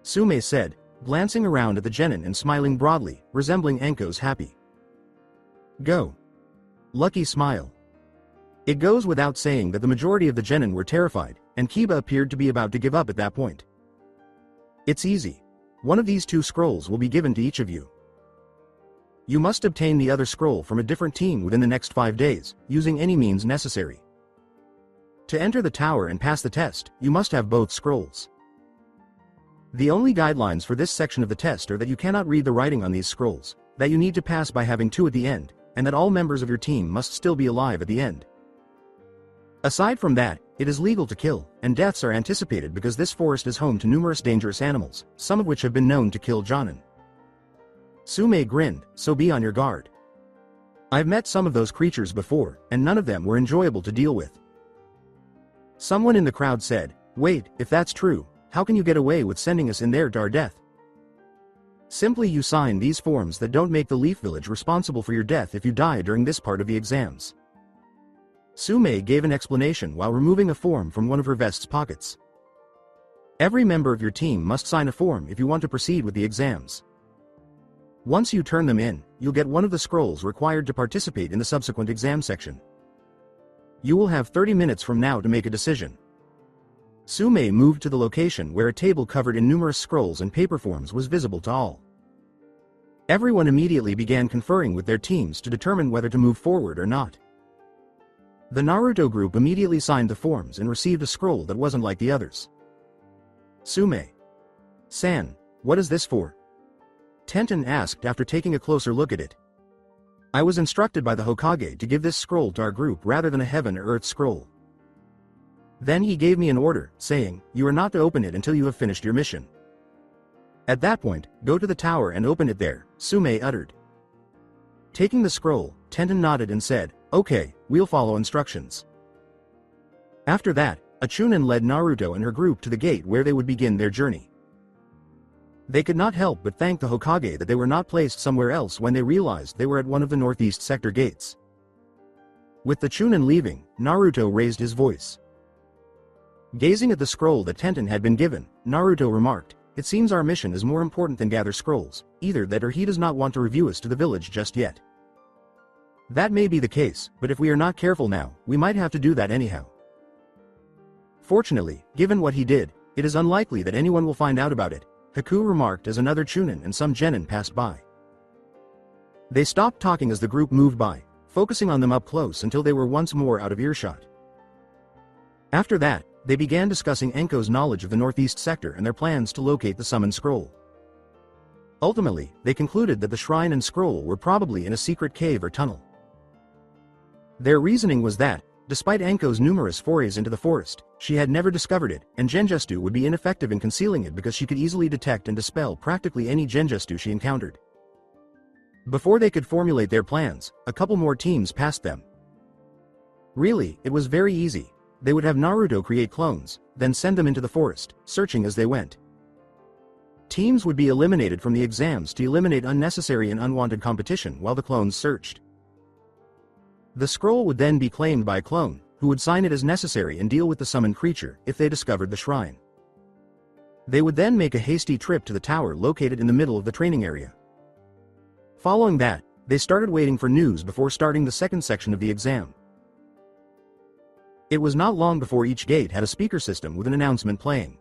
Sume said, glancing around at the genin and smiling broadly, resembling Anko's happy. Go. Lucky smile. It goes without saying that the majority of the genin were terrified, and Kiba appeared to be about to give up at that point. It's easy. One of these 2 scrolls will be given to each of you. You must obtain the other scroll from a different team within the next 5 days, using any means necessary. To enter the tower and pass the test, you must have both scrolls. The only guidelines for this section of the test are that you cannot read the writing on these scrolls, that you need to pass by having 2 at the end, and that all members of your team must still be alive at the end. Aside from that, it is legal to kill, and deaths are anticipated because this forest is home to numerous dangerous animals, some of which have been known to kill Jonin. Sume grinned, so be on your guard. I've met some of those creatures before, and none of them were enjoyable to deal with. Someone in the crowd said, wait, if that's true, how can you get away with sending us in there to our death? Simply you sign these forms that don't make the Leaf Village responsible for your death if you die during this part of the exams. Sume gave an explanation while removing a form from one of her vest's pockets. Every member of your team must sign a form if you want to proceed with the exams. Once you turn them in, you'll get one of the scrolls required to participate in the subsequent exam section. You will have 30 minutes from now to make a decision. Sume moved to the location where a table covered in numerous scrolls and paper forms was visible to all. Everyone immediately began conferring with their teams to determine whether to move forward or not. The Naruto group immediately signed the forms and received a scroll that wasn't like the others. Sume-san, what is this for? Tenten asked after taking a closer look at it. I was instructed by the Hokage to give this scroll to our group rather than a heaven or earth scroll. Then he gave me an order, saying, you are not to open it until you have finished your mission. At that point, go to the tower and open it there, Sume uttered. Taking the scroll, Tenten nodded and said, okay, we'll follow instructions. After that, a chunin led Naruto and her group to the gate where they would begin their journey. They could not help but thank the Hokage that they were not placed somewhere else when they realized they were at one of the northeast sector gates. With the chunin leaving, Naruto raised his voice. Gazing at the scroll that Tenten had been given, Naruto remarked, it seems our mission is more important than gather scrolls, either that or he does not want to review us to the village just yet. That may be the case, but if we are not careful now, we might have to do that anyhow. Fortunately, given what he did, it is unlikely that anyone will find out about it, Haku remarked as another chunin and some genin passed by. They stopped talking as the group moved by, focusing on them up close until they were once more out of earshot. After that, they began discussing Anko's knowledge of the northeast sector and their plans to locate the summoned scroll. Ultimately, they concluded that the shrine and scroll were probably in a secret cave or tunnel. Their reasoning was that, despite Anko's numerous forays into the forest, she had never discovered it, and Genjutsu would be ineffective in concealing it because she could easily detect and dispel practically any Genjutsu she encountered. Before they could formulate their plans, a couple more teams passed them. Really, it was very easy. They would have Naruto create clones, then send them into the forest, searching as they went. Teams would be eliminated from the exams to eliminate unnecessary and unwanted competition while the clones searched. The scroll would then be claimed by a clone, who would sign it as necessary and deal with the summoned creature if they discovered the shrine. They would then make a hasty trip to the tower located in the middle of the training area. Following that, they started waiting for news before starting the second section of the exam. It was not long before each gate had a speaker system with an announcement playing.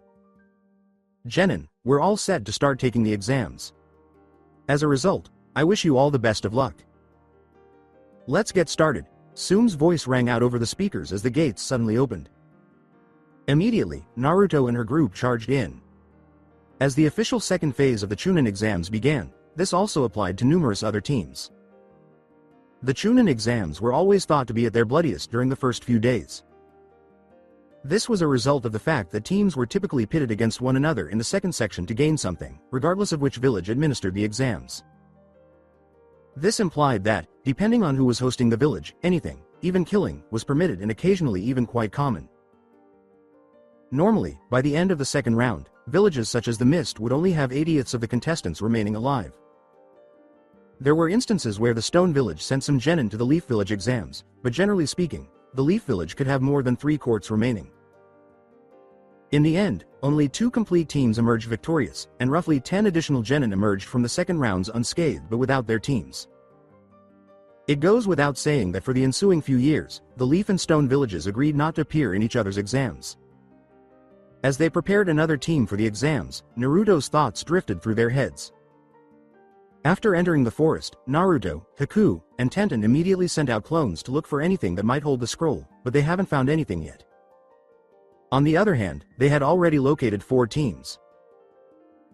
Genin, we're all set to start taking the exams. As a result, I wish you all the best of luck. Let's get started. Sume's voice rang out over the speakers as the gates suddenly opened. Immediately, Naruto and her group charged in. As the official second phase of the chunin exams began, this also applied to numerous other teams. The chunin exams were always thought to be at their bloodiest during the first few days. This was a result of the fact that teams were typically pitted against one another in the second section to gain something, regardless of which village administered the exams. This implied that, depending on who was hosting the village, anything, even killing, was permitted and occasionally even quite common. Normally, by the end of the second round, villages such as the Mist would only have 80ths of the contestants remaining alive. There were instances where the Stone Village sent some genin to the Leaf Village exams, but generally speaking, the Leaf Village could have more than 3 courts remaining. In the end, only 2 complete teams emerged victorious, and roughly 10 additional genin emerged from the second rounds unscathed but without their teams. It goes without saying that for the ensuing few years, the Leaf and Stone villages agreed not to appear in each other's exams. As they prepared another team for the exams, Naruto's thoughts drifted through their heads. After entering the forest, Naruto, Haku, and Tenten immediately sent out clones to look for anything that might hold the scroll, but they haven't found anything yet. On the other hand, they had already located 4 teams.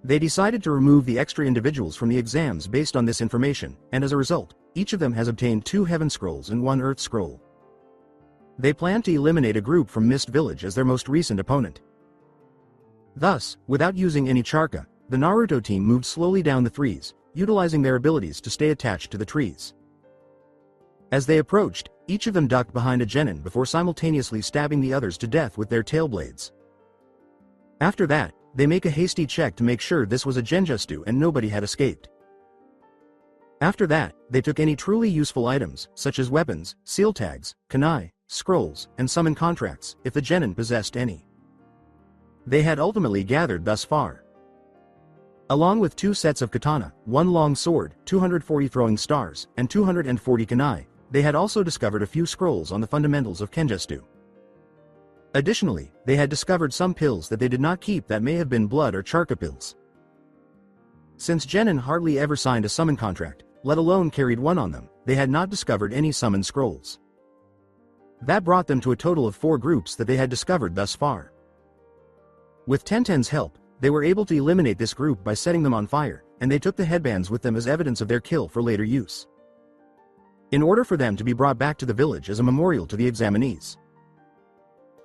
They decided to remove the extra individuals from the exams based on this information, and as a result, each of them has obtained 2 Heaven Scrolls and 1 Earth Scroll. They plan to eliminate a group from Mist Village as their most recent opponent. Thus, without using any charka, the Naruto team moved slowly down the trees, utilizing their abilities to stay attached to the trees. As they approached, each of them ducked behind a genin before simultaneously stabbing the others to death with their tail blades. After that, they make a hasty check to make sure this was a genjutsu and nobody had escaped. After that, they took any truly useful items, such as weapons, seal tags, kunai, scrolls, and summon contracts, if the genin possessed any. They had ultimately gathered thus far. Along with 2 sets of katana, 1 long sword, 240 throwing stars, and 240 kunai, they had also discovered a few scrolls on the fundamentals of kenjutsu. Additionally, they had discovered some pills that they did not keep that may have been blood or charka pills. Since genin hardly ever signed a summon contract, let alone carried one on them, they had not discovered any summon scrolls. That brought them to a total of 4 groups that they had discovered thus far. With Tenten's help, they were able to eliminate this group by setting them on fire, and they took the headbands with them as evidence of their kill for later use. In order for them to be brought back to the village as a memorial to the examinees.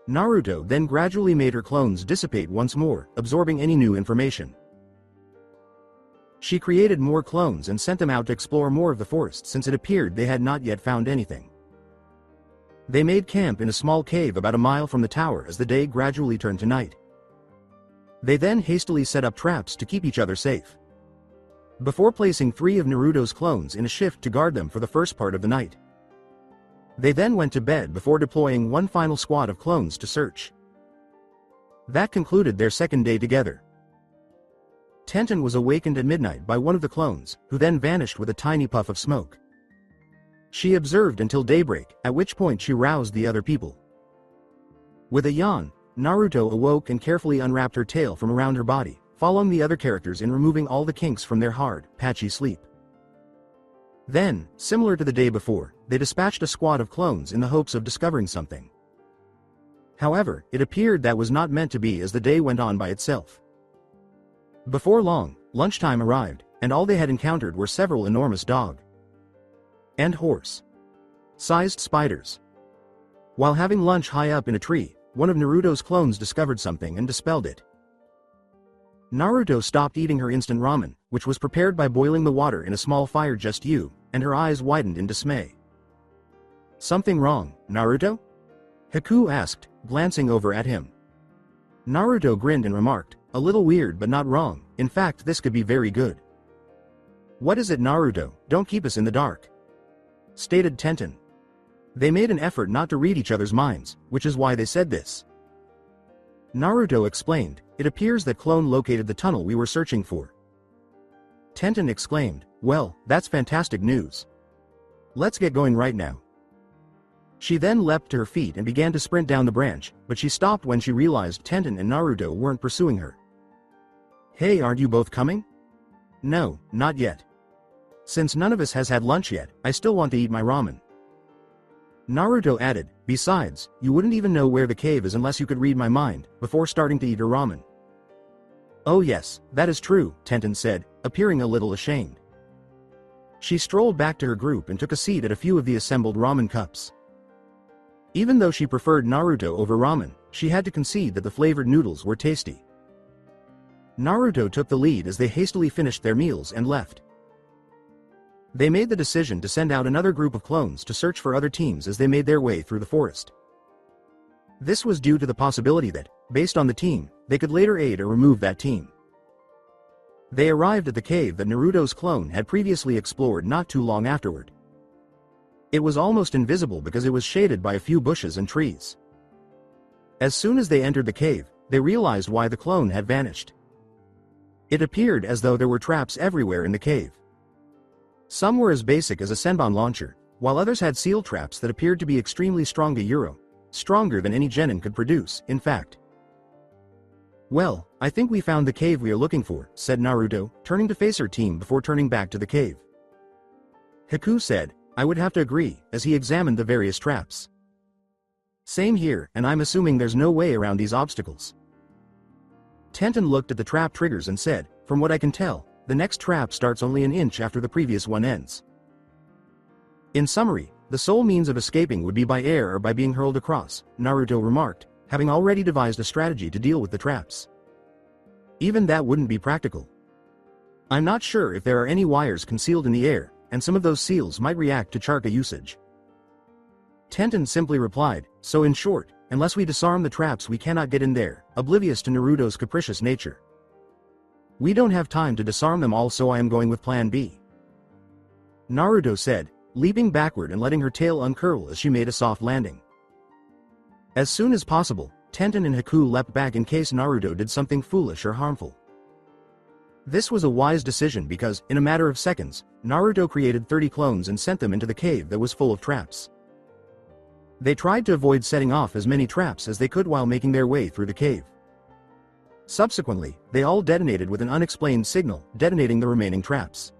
Naruto then gradually made her clones dissipate once more, absorbing any new information. She created more clones and sent them out to explore more of the forest since it appeared they had not yet found anything. They made camp in a small cave about a mile from the tower as the day gradually turned to night. They then hastily set up traps to keep each other safe. Before placing 3 of Naruto's clones in a shift to guard them for the first part of the night. They then went to bed before deploying 1 final squad of clones to search. That concluded their second day together. Tenten was awakened at midnight by one of the clones, who then vanished with a tiny puff of smoke. She observed until daybreak, at which point she roused the other people. With a yawn, Naruto awoke and carefully unwrapped her tail from around her body, following the other characters in removing all the kinks from their hard, patchy sleep. Then, similar to the day before, they dispatched a squad of clones in the hopes of discovering something. However, it appeared that was not meant to be as the day went on by itself. Before long, lunchtime arrived, and all they had encountered were several enormous dog and horse-sized spiders. While having lunch high up in a tree, one of Naruto's clones discovered something and dispelled it. Naruto stopped eating her instant ramen, which was prepared by boiling the water in a small fire just you, and her eyes widened in dismay. "Something wrong, Naruto?" Haku asked, glancing over at him. Naruto grinned and remarked, "A little weird but not wrong, in fact this could be very good." "What is it, Naruto? Don't keep us in the dark," stated Tenten. They made an effort not to read each other's minds, which is why they said this. Naruto explained, "It appears that clone located the tunnel we were searching for." Tenten exclaimed, "Well, that's fantastic news. Let's get going right now." She then leapt to her feet and began to sprint down the branch, but she stopped when she realized Tenten and Naruto weren't pursuing her. "Hey, aren't you both coming?" "No, not yet. Since none of us has had lunch yet, I still want to eat my ramen." Naruto added, "Besides, you wouldn't even know where the cave is unless you could read my mind, before starting to eat your ramen." "Oh yes, that is true," Tenten said, appearing a little ashamed. She strolled back to her group and took a seat at a few of the assembled ramen cups. Even though she preferred Naruto over ramen, she had to concede that the flavored noodles were tasty. Naruto took the lead as they hastily finished their meals and left. They made the decision to send out another group of clones to search for other teams as they made their way through the forest. This was due to the possibility that, based on the team, they could later aid or remove that team. They arrived at the cave that Naruto's clone had previously explored not too long afterward. It was almost invisible because it was shaded by a few bushes and trees. As soon as they entered the cave, they realized why the clone had vanished. It appeared as though there were traps everywhere in the cave. Some were as basic as a senbon launcher, while others had seal traps that appeared to be extremely strong to Euro, stronger than any genin could produce, in fact. "Well, I think we found the cave we are looking for," said Naruto, turning to face her team before turning back to the cave. Haku said, "I would have to agree," as he examined the various traps. "Same here, and I'm assuming there's no way around these obstacles." Tenten looked at the trap triggers and said, "From what I can tell, the next trap starts only an inch after the previous one ends." In summary, the sole means of escaping would be by air or by being hurled across, Naruto remarked, having already devised a strategy to deal with the traps. Even that wouldn't be practical. "I'm not sure if there are any wires concealed in the air, and some of those seals might react to charka usage." Tenten simply replied, "So in short, unless we disarm the traps we cannot get in there," oblivious to Naruto's capricious nature. "We don't have time to disarm them all, so I am going with plan B," Naruto said, leaping backward and letting her tail uncurl as she made a soft landing. As soon as possible, Tenten and Haku leapt back in case Naruto did something foolish or harmful. This was a wise decision because, in a matter of seconds, Naruto created 30 clones and sent them into the cave that was full of traps. They tried to avoid setting off as many traps as they could while making their way through the cave. Subsequently, they all detonated with an unexplained signal, detonating the remaining traps.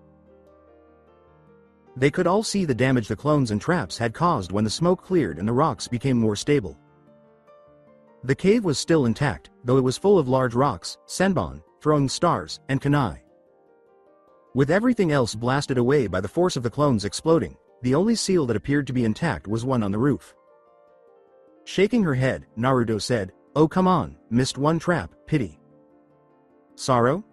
They could all see the damage the clones and traps had caused when the smoke cleared and the rocks became more stable. The cave was still intact, though it was full of large rocks, senbon, throwing stars, and kunai. With everything else blasted away by the force of the clones exploding, the only seal that appeared to be intact was one on the roof. Shaking her head, Naruto said, "Oh come on, missed one trap, pity." "Sorrow?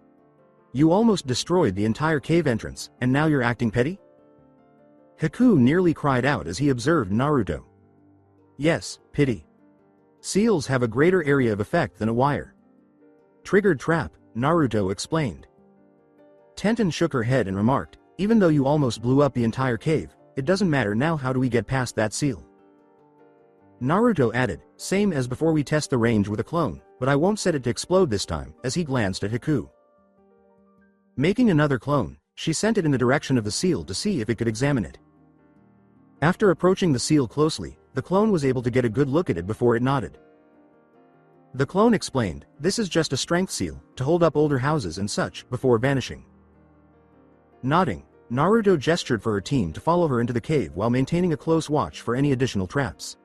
You almost destroyed the entire cave entrance, and now you're acting petty?" Haku nearly cried out as he observed Naruto. "Yes, pity. Seals have a greater area of effect than a wire." "Triggered trap," Naruto explained. Tenten shook her head and remarked, "Even though you almost blew up the entire cave, it doesn't matter now. How do we get past that seal?" Naruto added, "Same as before, we test the range with a clone, but I won't set it to explode this time," as he glanced at Haku. Making another clone, she sent it in the direction of the seal to see if it could examine it. After approaching the seal closely, the clone was able to get a good look at it before it nodded. The clone explained, "This is just a strength seal, to hold up older houses and such," before vanishing. Nodding, Naruto gestured for her team to follow her into the cave while maintaining a close watch for any additional traps.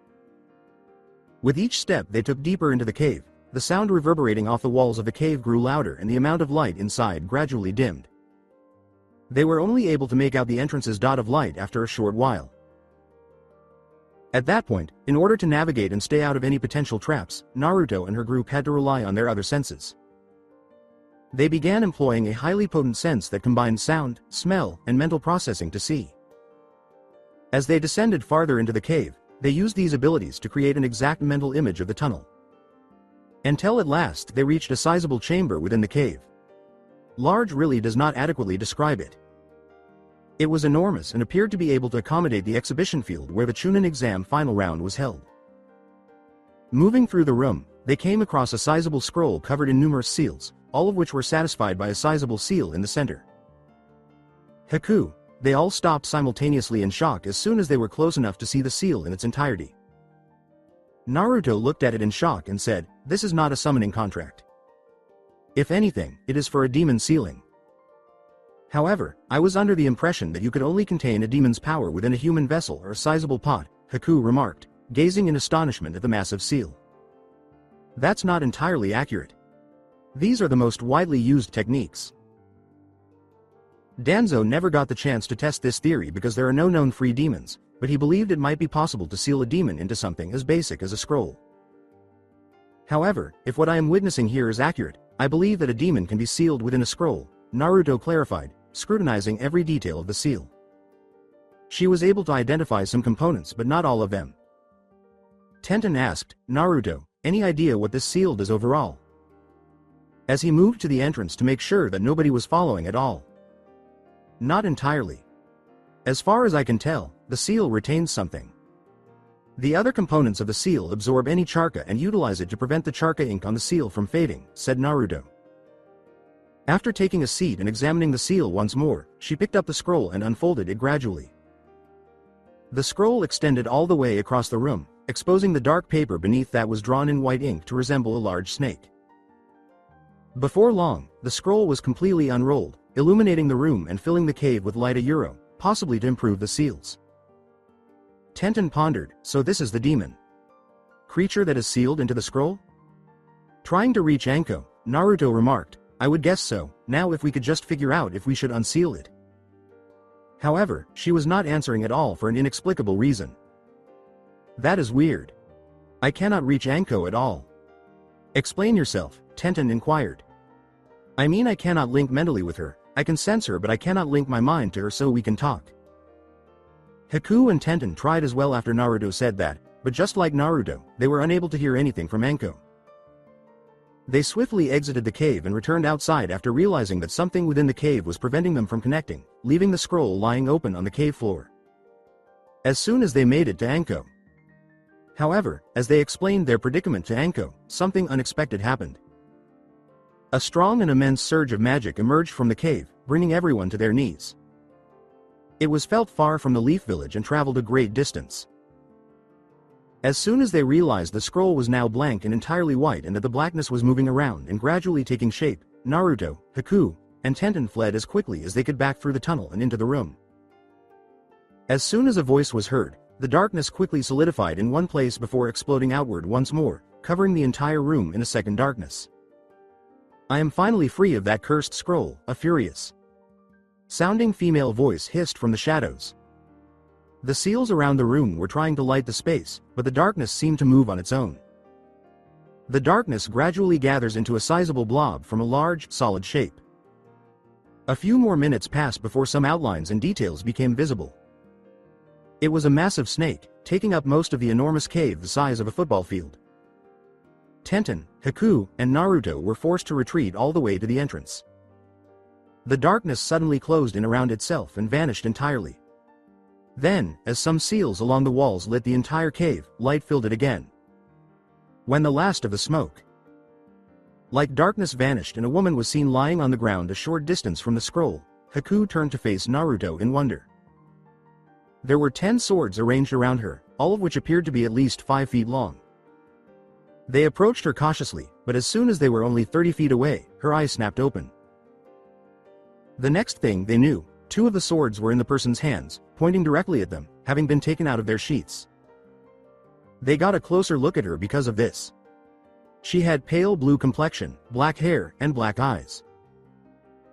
With each step they took deeper into the cave, the sound reverberating off the walls of the cave grew louder and the amount of light inside gradually dimmed. They were only able to make out the entrance's dot of light after a short while. At that point, in order to navigate and stay out of any potential traps, Naruto and her group had to rely on their other senses. They began employing a highly potent sense that combined sound, smell, and mental processing to see. As they descended farther into the cave, they used these abilities to create an exact mental image of the tunnel. Until at last they reached a sizable chamber within the cave. Large really does not adequately describe it. It was enormous and appeared to be able to accommodate the exhibition field where the chunin exam final round was held. Moving through the room, they came across a sizable scroll covered in numerous seals, all of which were satisfied by a sizable seal in the center. Haku, they all stopped simultaneously in shock as soon as they were close enough to see the seal in its entirety. Naruto looked at it in shock and said, "This is not a summoning contract. If anything, it is for a demon sealing. However, I was under the impression that you could only contain a demon's power within a human vessel or a sizable pot," Haku remarked, gazing in astonishment at the massive seal. "That's not entirely accurate. These are the most widely used techniques." Danzo never got the chance to test this theory because there are no known free demons, but he believed it might be possible to seal a demon into something as basic as a scroll. "However, if what I am witnessing here is accurate, I believe that a demon can be sealed within a scroll," Naruto clarified, scrutinizing every detail of the seal. She was able to identify some components but not all of them. Tenten asked, Naruto, any idea what this seal does overall? As he moved to the entrance to make sure that nobody was following at all. Not entirely. As far as I can tell, the seal retains something. The other components of the seal absorb any charka and utilize it to prevent the charka ink on the seal from fading, said Naruto. After taking a seat and examining the seal once more, she picked up the scroll and unfolded it gradually. The scroll extended all the way across the room, exposing the dark paper beneath that was drawn in white ink to resemble a large snake. Before long, the scroll was completely unrolled, illuminating the room and filling the cave with light a euro, possibly to improve the seals. Tenten pondered, so this is the demon creature that is sealed into the scroll? Trying to reach Anko, Naruto remarked, I would guess so, now if we could just figure out if we should unseal it. However, she was not answering at all for an inexplicable reason. That is weird. I cannot reach Anko at all. Explain yourself, Tenten inquired. I mean I cannot link mentally with her, I can sense her but I cannot link my mind to her so we can talk. Haku and Tenten tried as well after Naruto said that, but just like Naruto, they were unable to hear anything from Anko. They swiftly exited the cave and returned outside after realizing that something within the cave was preventing them from connecting, leaving the scroll lying open on the cave floor. As soon as they made it to Anko. However, as they explained their predicament to Anko, something unexpected happened. A strong and immense surge of magic emerged from the cave, bringing everyone to their knees. It was felt far from the Leaf Village and traveled a great distance. As soon as they realized the scroll was now blank and entirely white and that the blackness was moving around and gradually taking shape, Naruto, Haku, and Tenten fled as quickly as they could back through the tunnel and into the room. As soon as a voice was heard, the darkness quickly solidified in one place before exploding outward once more, covering the entire room in a second darkness. I am finally free of that cursed scroll, a furious sounding female voice hissed from the shadows. The seals around the room were trying to light the space, but the darkness seemed to move on its own. The darkness gradually gathers into a sizable blob from a large, solid shape. A few more minutes passed before some outlines and details became visible. It was a massive snake, taking up most of the enormous cave the size of a football field. Tenten, Haku, and Naruto were forced to retreat all the way to the entrance. The darkness suddenly closed in around itself and vanished entirely. Then, as some seals along the walls lit the entire cave, light filled it again. When the last of the smoke, like darkness vanished and a woman was seen lying on the ground a short distance from the scroll, Haku turned to face Naruto in wonder. There were 10 swords arranged around her, all of which appeared to be at least 5 feet long. They approached her cautiously, but as soon as they were only 30 feet away, her eyes snapped open. The next thing they knew, 2 of the swords were in the person's hands, pointing directly at them, having been taken out of their sheaths. They got a closer look at her because of this. She had pale blue complexion, black hair, and black eyes.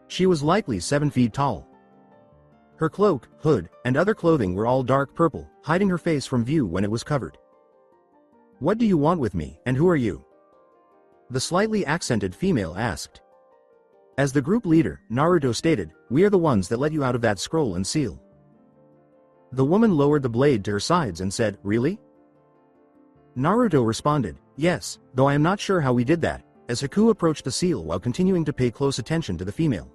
She was likely 7 feet tall. Her cloak, hood, and other clothing were all dark purple, hiding her face from view when it was covered. What do you want with me, and who are you? The slightly accented female asked. As the group leader, Naruto stated, we are the ones that let you out of that scroll and seal. The woman lowered the blade to her sides and said, really? Naruto responded, yes, though I am not sure how we did that, as Haku approached the seal while continuing to pay close attention to the female.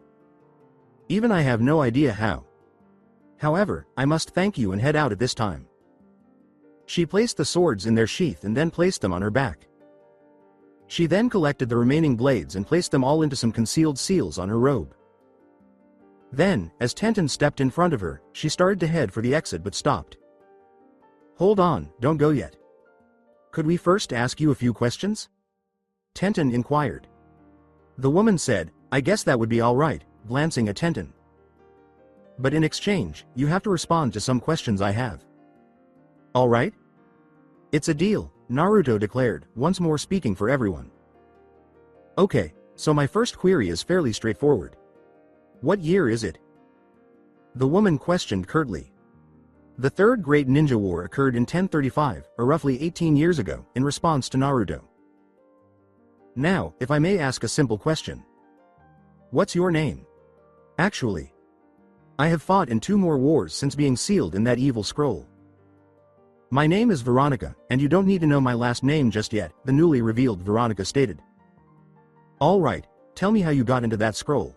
Even I have no idea how. However, I must thank you and head out at this time. She placed the swords in their sheath and then placed them on her back. She then collected the remaining blades and placed them all into some concealed seals on her robe. Then, as Tenten stepped in front of her, she started to head for the exit but stopped. Hold on, don't go yet. Could we first ask you a few questions? Tenten inquired. The woman said, I guess that would be all right, glancing at Tenten. But in exchange, you have to respond to some questions I have. All right? It's a deal, Naruto declared, once more speaking for everyone. Okay, so my first query is fairly straightforward. What year is it? The woman questioned curtly. The Third Great Ninja War occurred in 1035, or roughly 18 years ago, in response to Naruto. Now, if I may ask a simple question. What's your name? Actually, I have fought in 2 more wars since being sealed in that evil scroll. My name is Veronica, and you don't need to know my last name just yet, the newly revealed Veronica stated. Alright, tell me how you got into that scroll.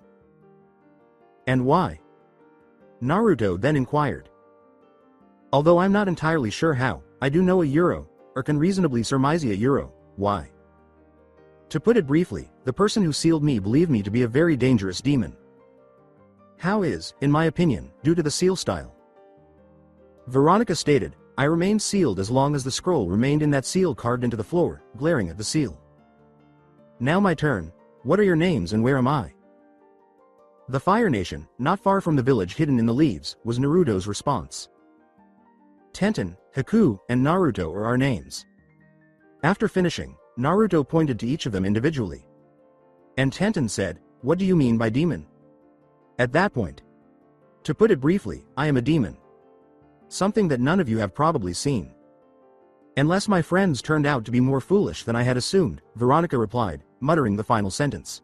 And why? Naruto then inquired. Although I'm not entirely sure how, I do know a euro, or can reasonably surmise a euro. Why? To put it briefly, the person who sealed me believed me to be a very dangerous demon. How is, in my opinion, due to the seal style. Veronica stated, I remained sealed as long as the scroll remained in that seal carved into the floor, glaring at the seal. Now my turn. What are your names and where am I? The Fire Nation, not far from the village hidden in the leaves, was Naruto's response. Tenten, Haku, and Naruto are our names. After finishing, Naruto pointed to each of them individually. And Tenten said, what do you mean by demon? At that point. To put it briefly, I am a demon. Something that none of you have probably seen. Unless my friends turned out to be more foolish than I had assumed, Veronica replied, muttering the final sentence.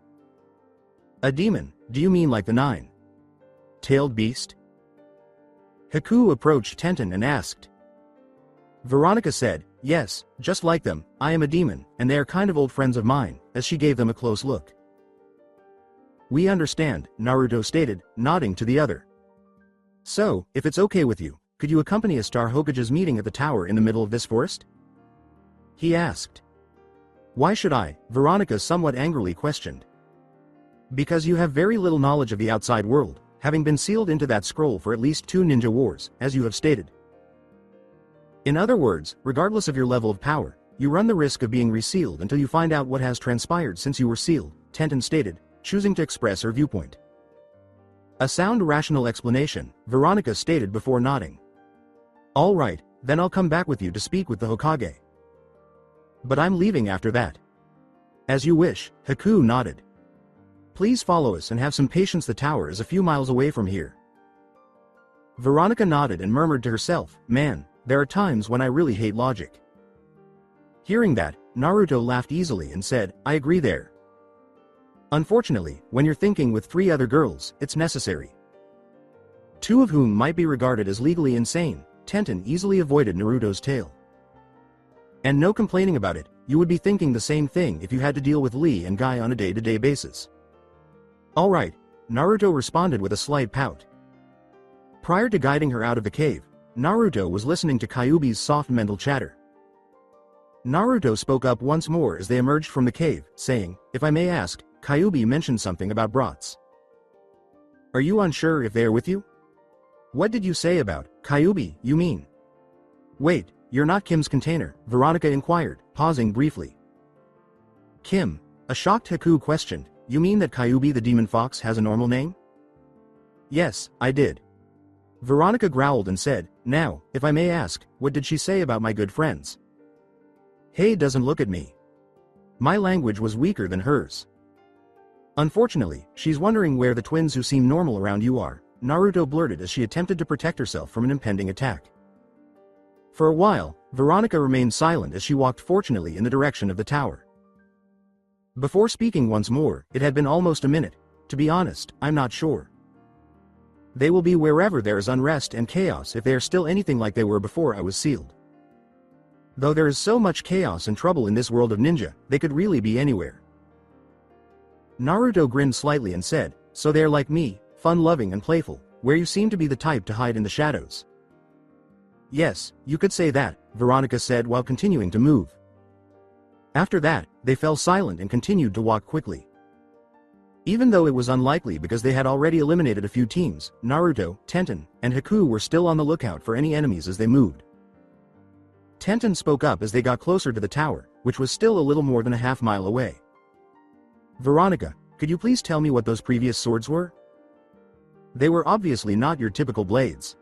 A demon, do you mean like the 9-tailed beast? Haku approached Tenten and asked. Veronica said, yes, just like them, I am a demon, and they are kind of old friends of mine, as she gave them a close look. We understand, Naruto stated, nodding to the other. So, if it's okay with you, could you accompany us to our Hokage's meeting at the tower in the middle of this forest? He asked. Why should I? Veronica somewhat angrily questioned. Because you have very little knowledge of the outside world, having been sealed into that scroll for at least 2 ninja wars, as you have stated. In other words, regardless of your level of power, you run the risk of being resealed until you find out what has transpired since you were sealed, Tenten stated, choosing to express her viewpoint. A sound rational explanation, Veronica stated before nodding. All right, then I'll come back with you to speak with the Hokage. But I'm leaving after that. As you wish, Haku nodded. Please follow us and have some patience, the tower is a few miles away from here. Veronica nodded and murmured to herself, man, there are times when I really hate logic. Hearing that, Naruto laughed easily and said, I agree there. Unfortunately, when you're thinking with 3 other girls, it's necessary. 2 of whom might be regarded as legally insane, Tenten easily avoided Naruto's tail. And no complaining about it, you would be thinking the same thing if you had to deal with Lee and Guy on a day-to-day basis. Alright, Naruto responded with a slight pout. Prior to guiding her out of the cave, Naruto was listening to Kyuubi's soft mental chatter. Naruto spoke up once more as they emerged from the cave, saying, if I may ask, Kyuubi mentioned something about brats. Are you unsure if they are with you? What did you say about Kyuubi, you mean? Wait, you're not Kim's container, Veronica inquired, pausing briefly. Kim, a shocked Haku questioned, you mean that Kyuubi the demon fox has a normal name? Yes, I did. Veronica growled and said, now, if I may ask, what did she say about my good friends? Hey doesn't look at me. My language was weaker than hers. Unfortunately, she's wondering where the twins who seem normal around you are, Naruto blurted as she attempted to protect herself from an impending attack. For a while, Veronica remained silent as she walked fortunately in the direction of the tower. Before speaking once more, it had been almost a minute. To be honest, I'm not sure. They will be wherever there is unrest and chaos if they are still anything like they were before I was sealed. Though there is so much chaos and trouble in this world of ninja, they could really be anywhere. Naruto grinned slightly and said, so they are like me, fun-loving and playful, where you seem to be the type to hide in the shadows. Yes, you could say that, Veronica said while continuing to move. After that, they fell silent and continued to walk quickly. Even though it was unlikely because they had already eliminated a few teams, Naruto, Tenten, and Haku were still on the lookout for any enemies as they moved. Tenten spoke up as they got closer to the tower, which was still a little more than a half-mile away. Veronica, could you please tell me what those previous swords were? They were obviously not your typical blades.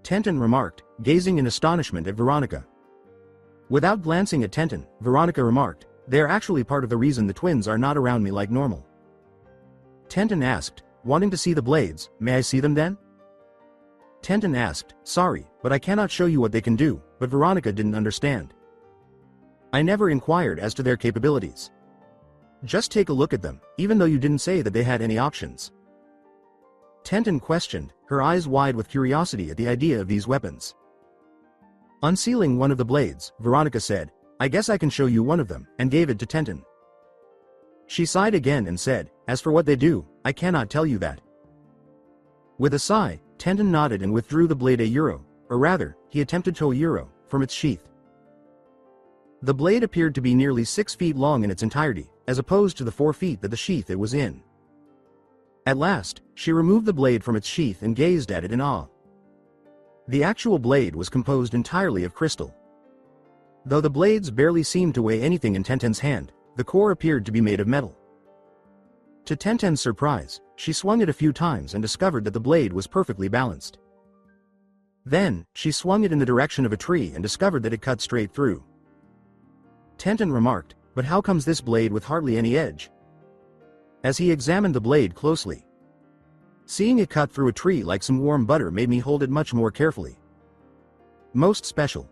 Tenten remarked, gazing in astonishment at Veronica. Without glancing at Tenten, Veronica remarked, they are actually part of the reason the twins are not around me like normal. Tenten asked, wanting to see the blades, may I see them then? Tenten asked, sorry, but I cannot show you what they can do, but Veronica didn't understand. I never inquired as to their capabilities. Just take a look at them, even though you didn't say that they had any options. Tenten questioned, her eyes wide with curiosity at the idea of these weapons. Unsealing one of the blades, Veronica said, "I guess I can show you one of them," and gave it to Tenten. She sighed again and said, "As for what they do, I cannot tell you that." With a sigh, Tenten nodded and withdrew the blade or rather, he attempted to from its sheath. The blade appeared to be nearly 6 feet long in its entirety, as opposed to the 4 feet that the sheath it was in. At last, she removed the blade from its sheath and gazed at it in awe. The actual blade was composed entirely of crystal. Though the blades barely seemed to weigh anything in Tenten's hand, the core appeared to be made of metal. To Tenten's surprise, she swung it a few times and discovered that the blade was perfectly balanced. Then, she swung it in the direction of a tree and discovered that it cut straight through. Tenten remarked, "But how comes this blade with hardly any edge?" As he examined the blade closely. "Seeing it cut through a tree like some warm butter made me hold it much more carefully. Most special.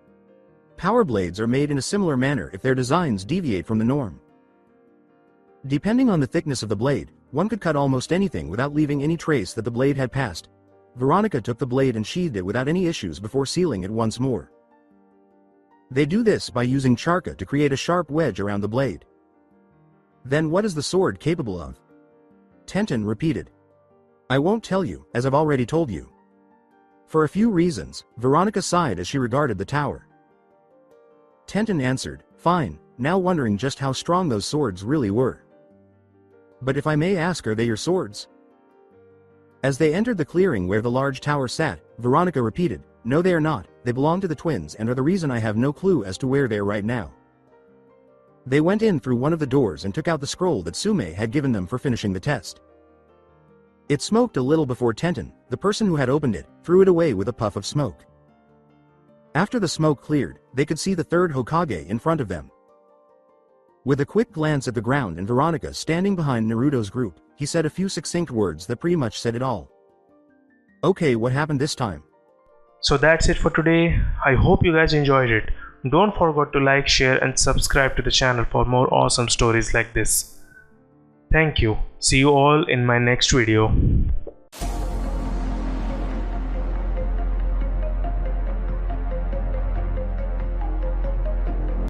Power blades are made in a similar manner if their designs deviate from the norm. Depending on the thickness of the blade, one could cut almost anything without leaving any trace that the blade had passed." Veronica took the blade and sheathed it without any issues before sealing it once more. They do this by using charca to create a sharp wedge around the blade. Then what is the sword capable of? Tenten repeated. "I won't tell you, as I've already told you." For a few reasons, Veronica sighed as she regarded the tower. Tenten answered, "Fine, now wondering just how strong those swords really were. But if I may ask, are they your swords?" As they entered the clearing where the large tower sat, Veronica repeated, "No, they are not, they belong to the twins and are the reason I have no clue as to where they are right now." They went in through one of the doors and took out the scroll that Sume had given them for finishing the test. It smoked a little before Tenten, the person who had opened it, threw it away with a puff of smoke. After the smoke cleared, they could see the third Hokage in front of them. With a quick glance at the ground and Veronica standing behind Naruto's group, he said a few succinct words that pretty much said it all. "Okay, what happened this time?" So that's it for today. I hope you guys enjoyed it. Don't forget to like, share and subscribe to the channel for more awesome stories like this. Thank you. See you all in my next video.